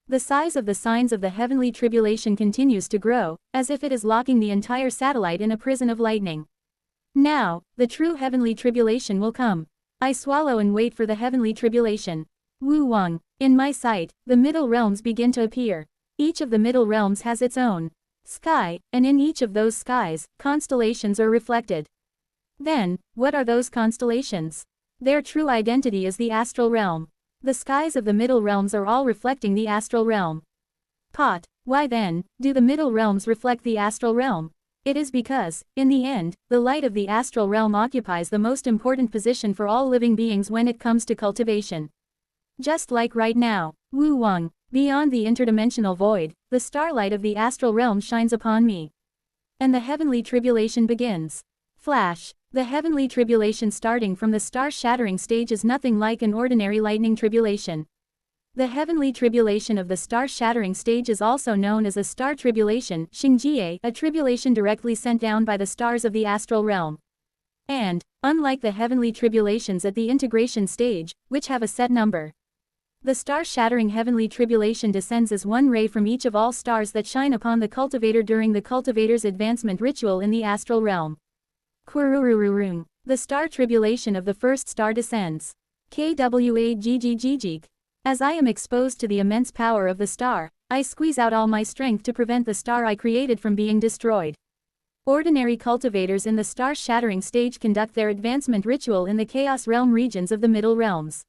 The size of the signs of the heavenly tribulation continues to grow, as if it is locking the entire satellite in a prison of lightning. Now, the true heavenly tribulation will come. I swallow and wait for the heavenly tribulation. Wu Wang. In my sight, the middle realms begin to appear. Each of the middle realms has its own sky, and in each of those skies, constellations are reflected. Then, what are those constellations? Their true identity is the astral realm. The skies of the middle realms are all reflecting the astral realm. Pot. Why then, do the middle realms reflect the astral realm? It is because, in the end, the light of the astral realm occupies the most important position for all living beings when it comes to cultivation. Just like right now, Wu Wang, beyond the interdimensional void, the starlight of the astral realm shines upon me. And the heavenly tribulation begins. Flash. The heavenly tribulation starting from the star-shattering stage is nothing like an ordinary lightning tribulation. The heavenly tribulation of the star-shattering stage is also known as a star tribulation, Xingjie, a tribulation directly sent down by the stars of the astral realm. And, unlike the heavenly tribulations at the integration stage, which have a set number, the star-shattering heavenly tribulation descends as one ray from each of all stars that shine upon the cultivator during the cultivator's advancement ritual in the astral realm. Kururururung. The star tribulation of the first star descends. Kwaggggg. As I am exposed to the immense power of the star, I squeeze out all my strength to prevent the star I created from being destroyed. Ordinary cultivators in the star-shattering stage conduct their advancement ritual in the Chaos Realm regions of the Middle Realms.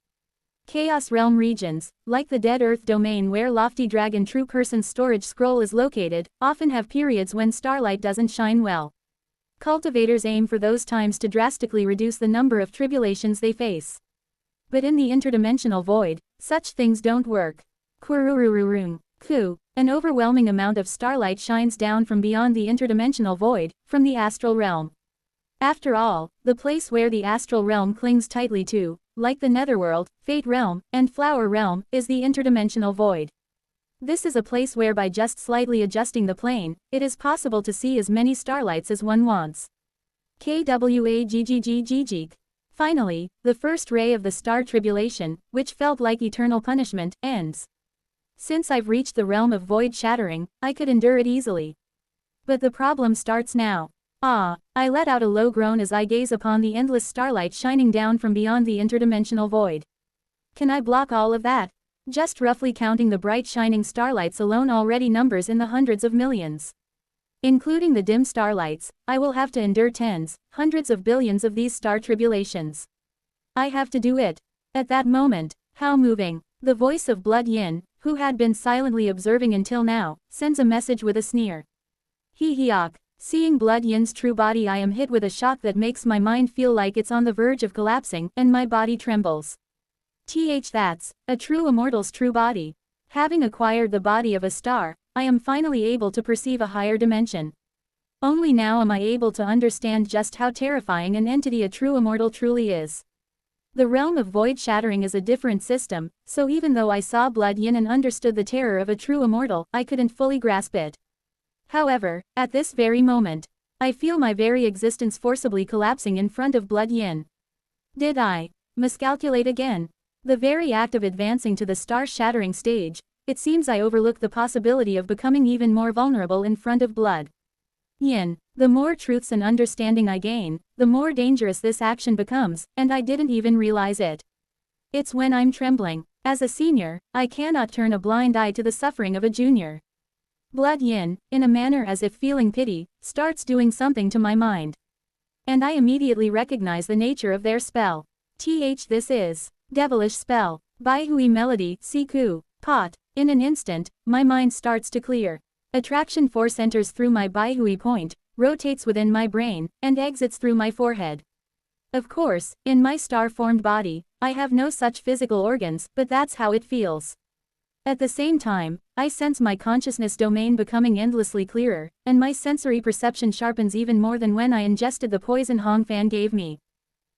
Chaos Realm regions, like the Dead Earth domain where Lofty Dragon True Person's storage scroll is located, often have periods when starlight doesn't shine well. Cultivators aim for those times to drastically reduce the number of tribulations they face. But in the interdimensional void, such things don't work. Kururururung. Ku. An overwhelming amount of starlight shines down from beyond the interdimensional void, from the astral realm. After all, the place where the astral realm clings tightly to, like the netherworld, fate realm, and flower realm, is the interdimensional void. This is a place where by just slightly adjusting the plane, it is possible to see as many starlights as one wants. Kwaggggg. Finally, the first ray of the star tribulation, which felt like eternal punishment, ends. Since I've reached the realm of void shattering, I could endure it easily. But the problem starts now. Ah, I let out a low groan as I gaze upon the endless starlight shining down from beyond the interdimensional void. Can I block all of that? Just roughly counting the bright shining starlights alone already numbers in the hundreds of millions. Including the dim starlights, I will have to endure tens, hundreds of billions of these star tribulations. I have to do it. At that moment, how moving, the voice of Blood Yin, who had been silently observing until now, sends a message with a sneer. Hee-hee-ok. Seeing Blood Yin's true body, I am hit with a shock that makes my mind feel like it's on the verge of collapsing, and my body trembles. That's a true immortal's true body. Having acquired the body of a star, I am finally able to perceive a higher dimension. Only now am I able to understand just how terrifying an entity a true immortal truly is. The realm of void shattering is a different system, so even though I saw Blood Yin and understood the terror of a true immortal, I couldn't fully grasp it. However, at this very moment, I feel my very existence forcibly collapsing in front of Blood Yin. Did I miscalculate again? The very act of advancing to the star-shattering stage, it seems I overlooked the possibility of becoming even more vulnerable in front of Blood Yin. The more truths and understanding I gain, the more dangerous this action becomes, and I didn't even realize it. It's when I'm trembling. As a senior, I cannot turn a blind eye to the suffering of a junior. Blood Yin, in a manner as if feeling pity, starts doing something to my mind. And I immediately recognize the nature of their spell. This is devilish spell. Bai Hui melody, Siku, pot. In an instant, my mind starts to clear. Attraction force enters through my Bai Hui point, rotates within my brain, and exits through my forehead. Of course, in my star-formed body, I have no such physical organs, but that's how it feels. At the same time, I sense my consciousness domain becoming endlessly clearer, and my sensory perception sharpens even more than when I ingested the poison Hong Fan gave me.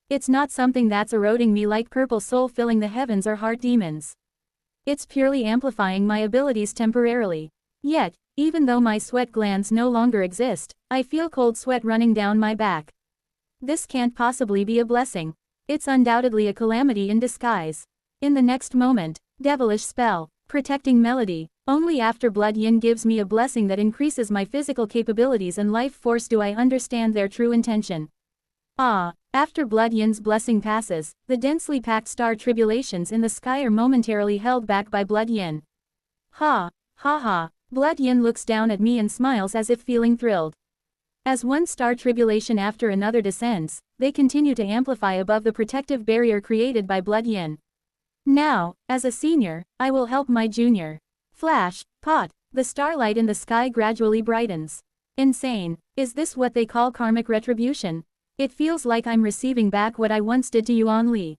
It's not something that's eroding me like purple soul filling the heavens or heart demons. It's purely amplifying my abilities temporarily. Yet, even though my sweat glands no longer exist, I feel cold sweat running down my back. This can't possibly be a blessing. It's undoubtedly a calamity in disguise. In the next moment, devilish spell, protecting melody. Only after Blood Yin gives me a blessing that increases my physical capabilities and life force do I understand their true intention. After Blood Yin's blessing passes, the densely packed star tribulations in the sky are momentarily held back by Blood Yin. Ha ha. Blood Yin looks down at me and smiles as if feeling thrilled. As one star tribulation after another descends, they continue to amplify above the protective barrier created by Blood Yin. Now, as a senior, I will help my junior. Flash, pot, the starlight in the sky gradually brightens. Insane. Is this what they call karmic retribution? It feels like I'm receiving back what I once did to Yuan Li.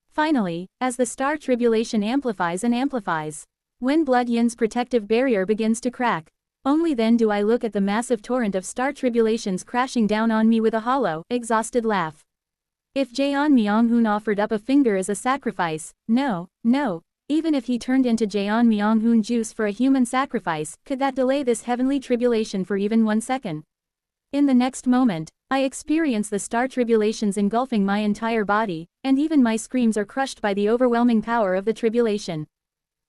Finally, as the star tribulation amplifies and amplifies, when Blood Yin's protective barrier begins to crack, only then do I look at the massive torrent of star tribulations crashing down on me with a hollow, exhausted laugh. If Jaeon Myung-hoon offered up a finger as a sacrifice, no, even if he turned into Jaeon Myung-hoon juice for a human sacrifice, could that delay this heavenly tribulation for even 1 second? In the next moment, I experience the star tribulations engulfing my entire body, and even my screams are crushed by the overwhelming power of the tribulation.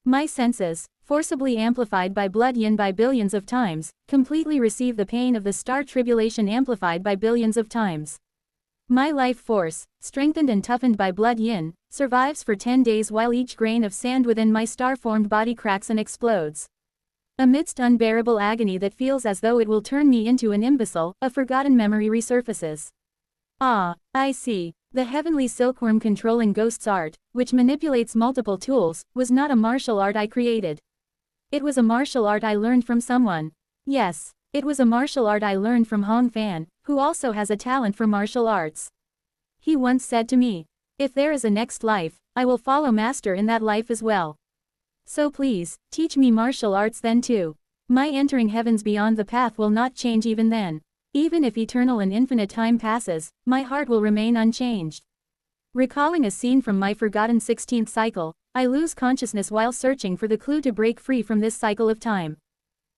My senses, forcibly amplified by Blood Yin by billions of times, completely receive the pain of the star tribulation amplified by billions of times. My life force, strengthened and toughened by Blood Yin, survives for 10 days while each grain of sand within my star-formed body cracks and explodes. Amidst unbearable agony that feels as though it will turn me into an imbecile, a forgotten memory resurfaces. I see. The heavenly silkworm controlling ghosts art, which manipulates multiple tools, was not a martial art I created. It was a martial art I learned from someone. Yes, it was a martial art I learned from Hong Fan, who also has a talent for martial arts. He once said to me, if there is a next life, I will follow Master in that life as well. So please, teach me martial arts then too. My entering heavens beyond the path will not change even then. Even if eternal and infinite time passes, my heart will remain unchanged. Recalling a scene from my forgotten 16th cycle, I lose consciousness while searching for the clue to break free from this cycle of time.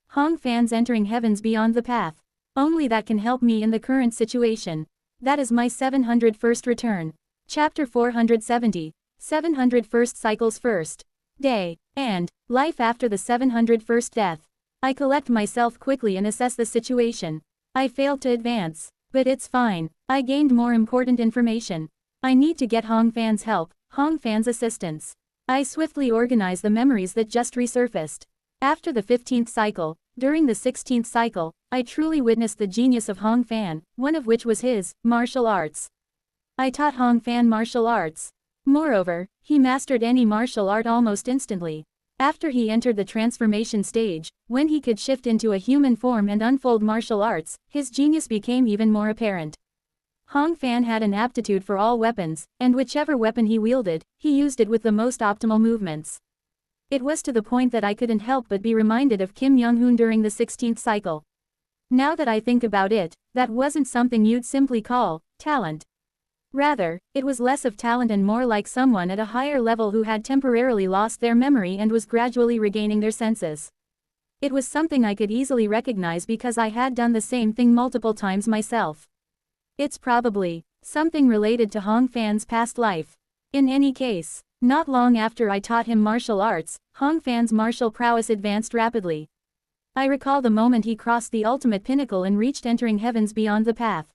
Hong Fan's entering heavens beyond the path. Only that can help me in the current situation. That is my 701st return. Chapter 470. 701st Cycle's First Day, and Life After the 701st Death. I collect myself quickly and assess the situation. I failed to advance. But it's fine. I gained more important information. I need to get Hong Fan's help, Hong Fan's assistance. I swiftly organize the memories that just resurfaced. After the 15th cycle, during the 16th cycle, I truly witnessed the genius of Hong Fan, one of which was his martial arts. I taught Hong Fan martial arts. Moreover, he mastered any martial art almost instantly. After he entered the transformation stage, when he could shift into a human form and unfold martial arts, his genius became even more apparent. Hong Fan had an aptitude for all weapons, and whichever weapon he wielded, he used it with the most optimal movements. It was to the point that I couldn't help but be reminded of Kim Young-hoon during the 16th cycle. Now that I think about it, that wasn't something you'd simply call talent. Rather, it was less of talent and more like someone at a higher level who had temporarily lost their memory and was gradually regaining their senses. It was something I could easily recognize because I had done the same thing multiple times myself. It's probably something related to Hong Fan's past life. In any case, not long after I taught him martial arts, Hong Fan's martial prowess advanced rapidly. I recall the moment he crossed the ultimate pinnacle and reached entering heavens beyond the path.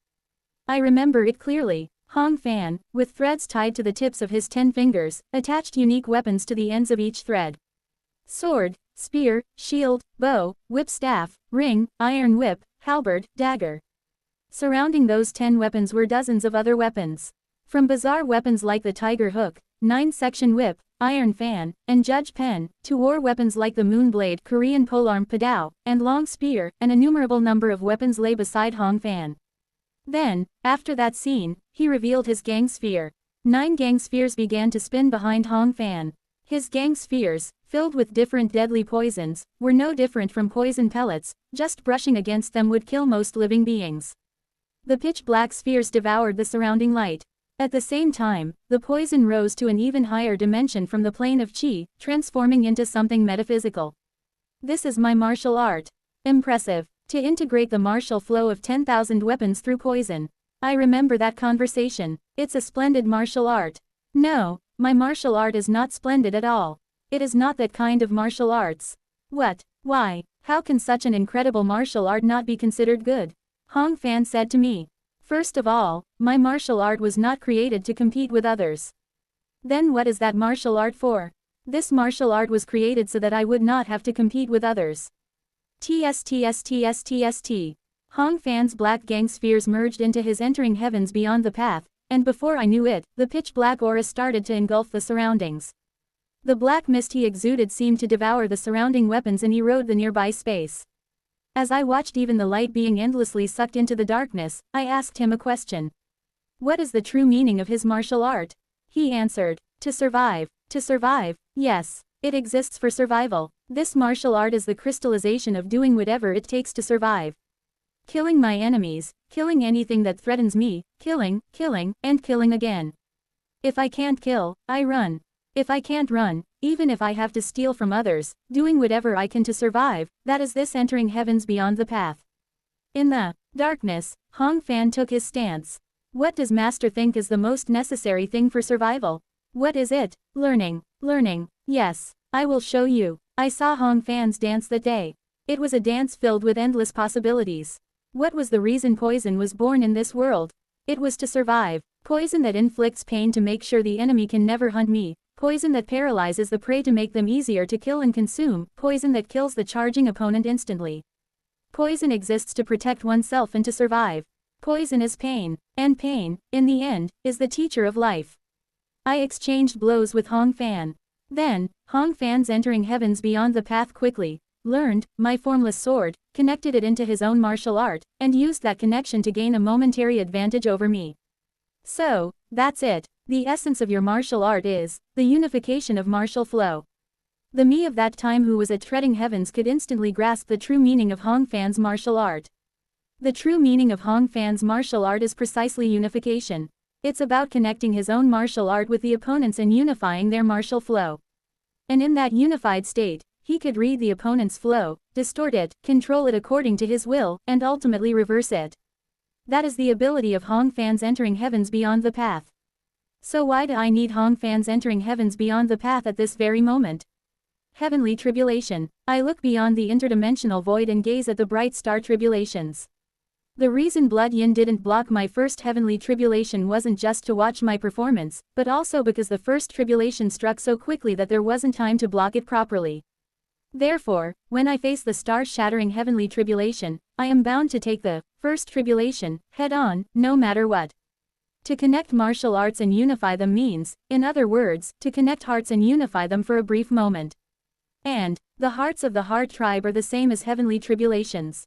I remember it clearly. Hong Fan, with threads tied to the tips of his 10 fingers, attached unique weapons to the ends of each thread. Sword, spear, shield, bow, whip staff, ring, iron whip, halberd, dagger. Surrounding those 10 weapons were dozens of other weapons. From bizarre weapons like the tiger hook, 9-section whip, iron fan, and judge pen, to war weapons like the moon blade, Korean polearm padao, and long spear, an innumerable number of weapons lay beside Hong Fan. Then, after that scene, he revealed his gang sphere. 9 gang spheres began to spin behind Hong Fan. His gang spheres, filled with different deadly poisons, were no different from poison pellets, just brushing against them would kill most living beings. The pitch-black spheres devoured the surrounding light. At the same time, the poison rose to an even higher dimension from the plane of Qi, transforming into something metaphysical. This is my martial art. Impressive. To integrate the martial flow of 10,000 weapons through poison. I remember that conversation. It's a splendid martial art. No, my martial art is not splendid at all. It is not that kind of martial arts. What? Why? How can such an incredible martial art not be considered good? Hong Fan said to me. First of all, my martial art was not created to compete with others. Then what is that martial art for? This martial art was created so that I would not have to compete with others. TSTSTSTST. Hong Fan's black gang spheres merged into his entering heavens beyond the path, and before I knew it, the pitch-black aura started to engulf the surroundings. The black mist he exuded seemed to devour the surrounding weapons and erode the nearby space. As I watched even the light being endlessly sucked into the darkness, I asked him a question. What is the true meaning of his martial art? He answered, to survive. To survive, yes. It exists for survival. This martial art is the crystallization of doing whatever it takes to survive. Killing my enemies, killing anything that threatens me, killing, and killing again. If I can't kill, I run. If I can't run, even if I have to steal from others, doing whatever I can to survive, that is this entering heavens beyond the path. In the darkness, Hong Fan took his stance. What does Master think is the most necessary thing for survival? What is it? Learning. Learning. Yes, I will show you. I saw Hong Fan's dance that day. It was a dance filled with endless possibilities. What was the reason poison was born in this world? It was to survive. Poison that inflicts pain to make sure the enemy can never hunt me. Poison that paralyzes the prey to make them easier to kill and consume. Poison that kills the charging opponent instantly. Poison exists to protect oneself and to survive. Poison is pain. And pain, in the end, is the teacher of life. I exchanged blows with Hong Fan. Then, Hong Fan's entering heavens beyond the path quickly, learned my formless sword, connected it into his own martial art, and used that connection to gain a momentary advantage over me. So, that's it. The essence of your martial art is the unification of martial flow. The me of that time who was at treading heavens could instantly grasp the true meaning of Hong Fan's martial art. The true meaning of Hong Fan's martial art is precisely unification. It's about connecting his own martial art with the opponent's and unifying their martial flow. And in that unified state, he could read the opponent's flow, distort it, control it according to his will, and ultimately reverse it. That is the ability of Hong Fan's entering heavens beyond the path. So why do I need Hong Fan's entering heavens beyond the path at this very moment? Heavenly tribulation. I look beyond the interdimensional void and gaze at the bright star tribulations. The reason Blood Yin didn't block my first heavenly tribulation wasn't just to watch my performance, but also because the first tribulation struck so quickly that there wasn't time to block it properly. Therefore, when I face the star-shattering heavenly tribulation, I am bound to take the first tribulation head-on, no matter what. To connect martial arts and unify them means, in other words, to connect hearts and unify them for a brief moment. And the hearts of the Heart tribe are the same as heavenly tribulations.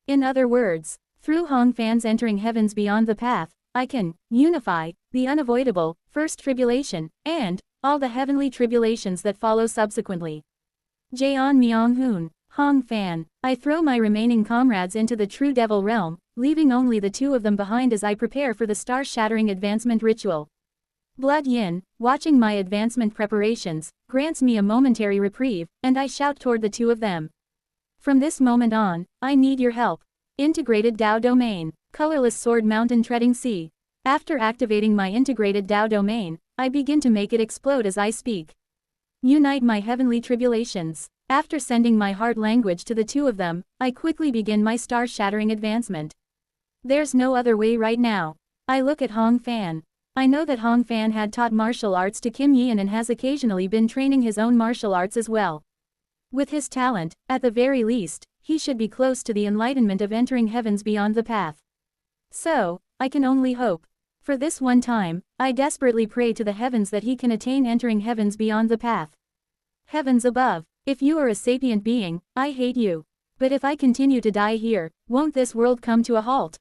In other words, through Hong fans entering heavens beyond the path, I can unify the unavoidable first tribulation and all the heavenly tribulations that follow subsequently. Jaeon Myung-hoon, Hong fan. I throw my remaining comrades into the true devil realm, leaving only the two of them behind as I prepare for the star-shattering advancement ritual. Blood Yin, watching my advancement preparations, grants me a momentary reprieve, and I shout toward the two of them. From this moment on, I need your help. Integrated Dao Domain. Colorless Sword Mountain Treading Sea. After activating my integrated Dao Domain, I begin to make it explode as I speak. Unite my heavenly tribulations. After sending my heart language to the two of them, I quickly begin my star-shattering advancement. There's no other way right now. I look at Hong fan. I know that Hong fan had taught martial arts to Kim Yeon and has occasionally been training his own martial arts as well. With his talent, at the very least, he should be close to the enlightenment of entering heavens beyond the path. So, I can only hope. For this one time, I desperately pray to the heavens that he can attain entering heavens beyond the path. Heavens above, if you are a sapient being, I hate you. But if I continue to die here, won't this world come to a halt?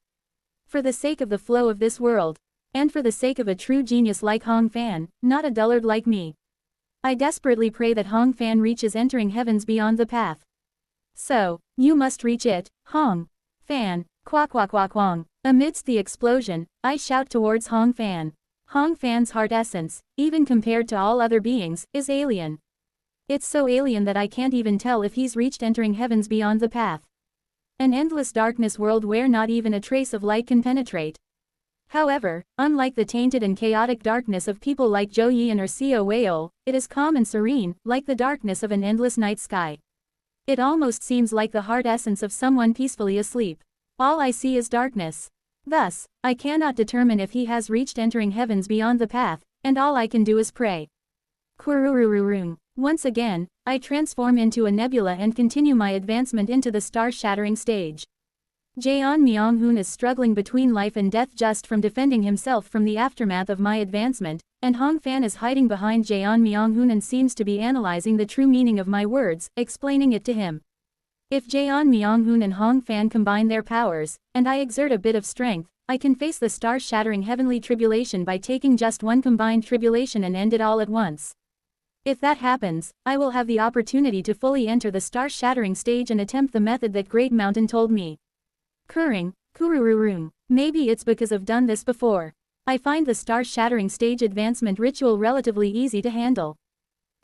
For the sake of the flow of this world, and for the sake of a true genius like Hong fan, not a dullard like me, I desperately pray that Hong fan reaches entering heavens beyond the path. So, you must reach it, Hong fan, quack quack quack quang. Amidst the explosion, I shout towards Hong fan. Hong fan's heart essence, even compared to all other beings, is alien. It's so alien that I can't even tell if he's reached entering heavens beyond the path. An endless darkness world where not even a trace of light can penetrate. However, unlike the tainted and chaotic darkness of people like Zhou Yian or Xiao Weihou, it is calm and serene, like the darkness of an endless night sky. It almost seems like the heart essence of someone peacefully asleep. All I see is darkness. Thus, I cannot determine if he has reached entering heavens beyond the path, and all I can do is pray. Kururururung. Once again, I transform into a nebula and continue my advancement into the star-shattering stage. Jaeon Myung-hoon is struggling between life and death just from defending himself from the aftermath of my advancement, and Hong fan is hiding behind Jaeon Myung-hoon and seems to be analyzing the true meaning of my words, explaining it to him. If Jaeon Myung-hoon and Hong fan combine their powers, and I exert a bit of strength, I can face the star-shattering heavenly tribulation by taking just one combined tribulation and end it all at once. If that happens, I will have the opportunity to fully enter the star-shattering stage and attempt the method that Great Mountain told me. Kurururung. Maybe it's because I've done this before. I find the star-shattering stage advancement ritual relatively easy to handle.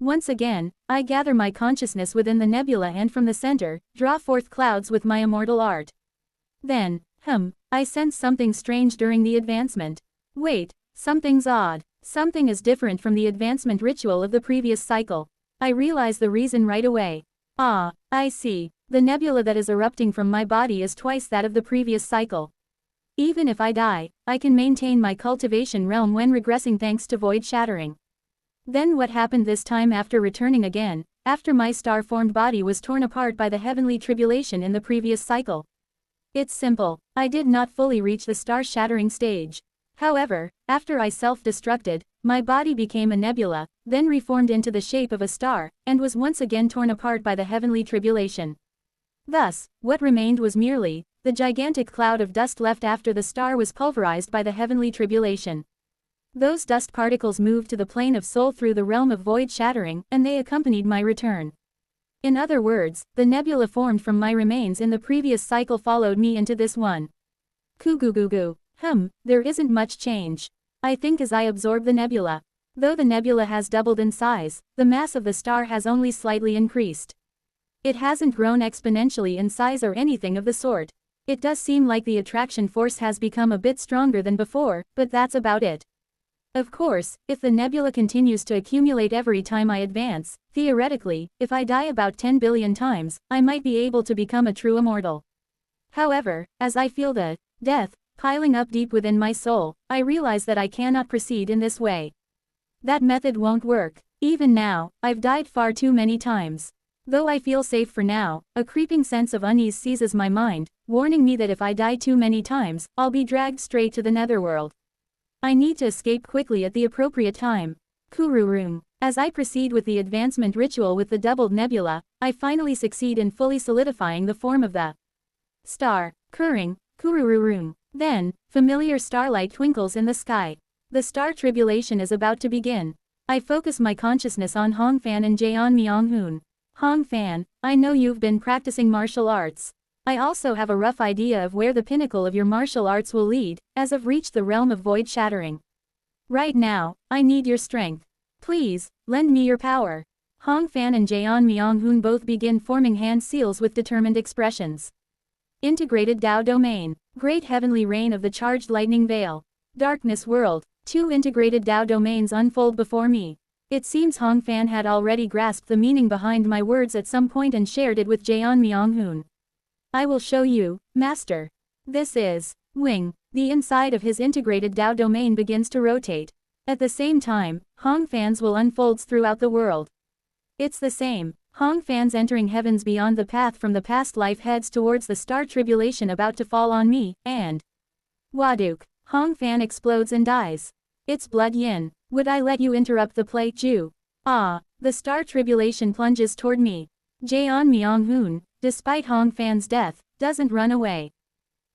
Once again, I gather my consciousness within the nebula and from the center, draw forth clouds with my immortal art. Then, I sense something strange during the advancement. Wait, something's odd. Something is different from the advancement ritual of the previous cycle. I realize the reason right away. Ah, I see. The nebula that is erupting from my body is twice that of the previous cycle. Even if I die, I can maintain my cultivation realm when regressing thanks to void shattering. Then what happened this time after returning again, after my star-formed body was torn apart by the heavenly tribulation in the previous cycle? It's simple. I did not fully reach the star-shattering stage. However, after I self-destructed, my body became a nebula, then reformed into the shape of a star, and was once again torn apart by the heavenly tribulation. Thus, what remained was merely the gigantic cloud of dust left after the star was pulverized by the heavenly tribulation. Those dust particles moved to the plane of soul through the realm of void shattering, and they accompanied my return. In other words, the nebula formed from my remains in the previous cycle followed me into this one. Kugugugu. There isn't much change. I think as I absorb the nebula. Though the nebula has doubled in size, the mass of the star has only slightly increased. It hasn't grown exponentially in size or anything of the sort. It does seem like the attraction force has become a bit stronger than before, but that's about it. Of course, if the nebula continues to accumulate every time I advance, theoretically, if I die about 10 billion times, I might be able to become a true immortal. However, as I feel the death piling up deep within my soul, I realize that I cannot proceed in this way. That method won't work. Even now, I've died far too many times. Though I feel safe for now, a creeping sense of unease seizes my mind, warning me that if I die too many times, I'll be dragged straight to the netherworld. I need to escape quickly at the appropriate time. Kururum. As I proceed with the advancement ritual with the doubled nebula, I finally succeed in fully solidifying the form of the star. Kurring, Kururum. Then, familiar starlight twinkles in the sky. The star tribulation is about to begin. I focus my consciousness on Hongfan and Jeon Myung-hoon. Hongfan, I know you've been practicing martial arts. I also have a rough idea of where the pinnacle of your martial arts will lead, as I've reached the realm of void shattering. Right now, I need your strength. Please, lend me your power. Hongfan and Jeon Myung-hoon both begin forming hand seals with determined expressions. Integrated Tao Domain. Great Heavenly Rain of the Charged Lightning Veil. Darkness World. 2 integrated Tao domains unfold before me. It seems Hongfan had already grasped the meaning behind my words at some point and shared it with Jeon Myung-hoon. I will show you, Master. This is Wing. The inside of his integrated Tao domain begins to rotate. At the same time, Hongfan's will unfolds throughout the world. It's the same. Hongfan's entering heavens beyond the path from the past life heads towards the star tribulation about to fall on me, and Waduk. Hongfan explodes and dies. It's blood yin. Would I let you interrupt the play, Ju? Ah, the star tribulation plunges toward me. Jeon Myung-hoon, despite Hongfan's death, doesn't run away.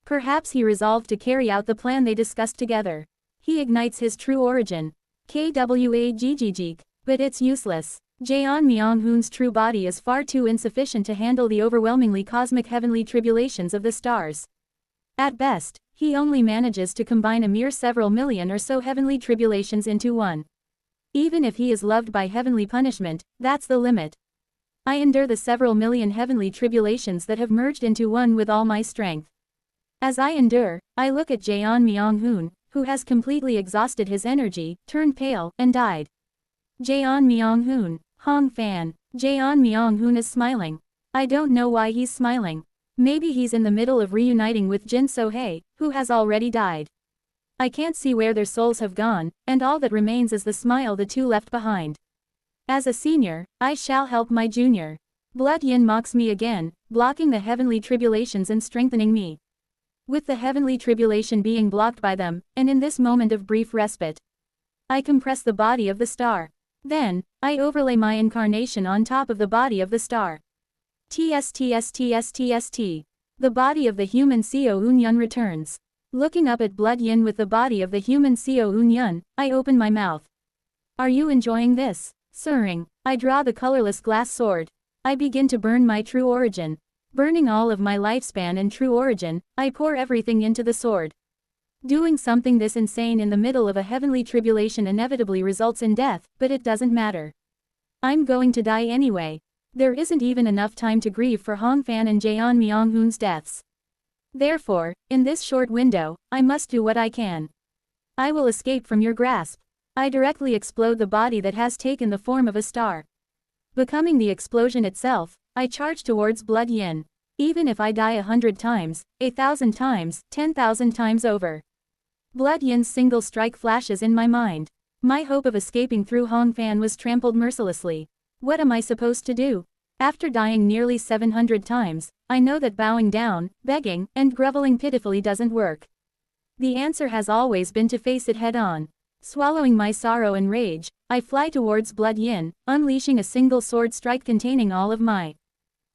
Perhaps he resolved to carry out the plan they discussed together. He ignites his true origin. Kwagg, but it's useless. Jeon Myung-hoon's true body is far too insufficient to handle the overwhelmingly cosmic heavenly tribulations of the stars. At best, he only manages to combine a mere several million or so heavenly tribulations into one. Even if he is loved by heavenly punishment, that's the limit. I endure the several million heavenly tribulations that have merged into one with all my strength. As I endure, I look at Jeon Myung-hoon, who has completely exhausted his energy, turned pale, and died. Jeon Myung-hoon, Hongfan. Jeon Myung-hoon is smiling. I don't know why he's smiling. Maybe he's in the middle of reuniting with Jin So-hae, who has already died. I can't see where their souls have gone, and all that remains is the smile the two left behind. As a senior, I shall help my junior. Blood yin mocks me again, blocking the heavenly tribulations and strengthening me. With the heavenly tribulation being blocked by them, and in this moment of brief respite, I compress the body of the star. Then, I overlay my incarnation on top of the body of the star. TSTSTSTST. The body of the human Seo Eun-yun returns. Looking up at blood yin with the body of the human Seo Eun-yun, I open my mouth. Are you enjoying this? Sirring. I draw the colorless glass sword. I begin to burn my true origin. Burning all of my lifespan and true origin, I pour everything into the sword. Doing something this insane in the middle of a heavenly tribulation inevitably results in death, but it doesn't matter. I'm going to die anyway. There isn't even enough time to grieve for Hongfan and Jeon Myung-hoon's deaths. Therefore, in this short window, I must do what I can. I will escape from your grasp. I directly explode the body that has taken the form of a star. Becoming the explosion itself, I charge towards blood yin. Even if I die 100 times, 1,000 times, 10,000 times over. Blood yin's single strike flashes in my mind. My hope of escaping through Hongfan was trampled mercilessly. What am I supposed to do? After dying nearly 700 times, I know that bowing down, begging, and groveling pitifully doesn't work. The answer has always been to face it head-on. Swallowing my sorrow and rage, I fly towards blood yin, unleashing a single sword strike containing all of my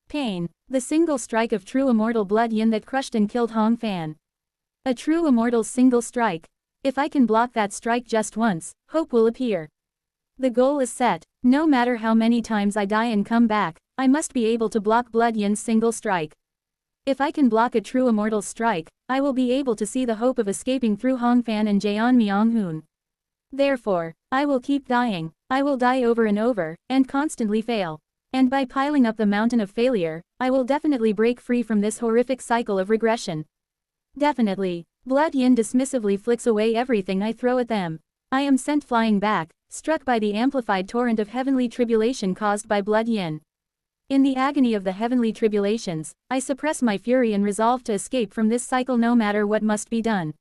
pain. The single strike of true immortal blood yin that crushed and killed Hongfan. A true immortal's single strike. If I can block that strike just once, hope will appear. The goal is set. No matter how many times I die and come back, I must be able to block blood yin's single strike. If I can block a true immortal's strike, I will be able to see the hope of escaping through Hongfan and Jeon Myung-hoon. Therefore, I will keep dying. I will die over and over, and constantly fail. And by piling up the mountain of failure, I will definitely break free from this horrific cycle of regression. Definitely. Blood yin dismissively flicks away everything I throw at them. I am sent flying back, struck by the amplified torrent of heavenly tribulation caused by blood yin. In the agony of the heavenly tribulations, I suppress my fury and resolve to escape from this cycle no matter what must be done.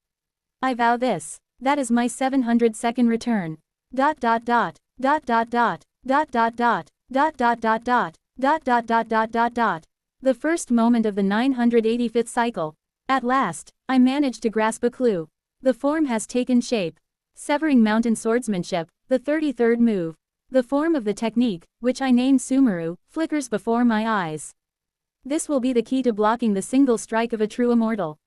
I vow this. That is my 702nd return. Dot dot dot. Dot dot dot. Dot dot dot. Dot dot dot dot. Dot dot dot dot dot dot. The first moment of the 985th cycle. At last, I managed to grasp a clue. The form has taken shape. Severing mountain swordsmanship, the 33rd move. The form of the technique, which I named Sumeru, flickers before my eyes. This will be the key to blocking the single strike of a true immortal.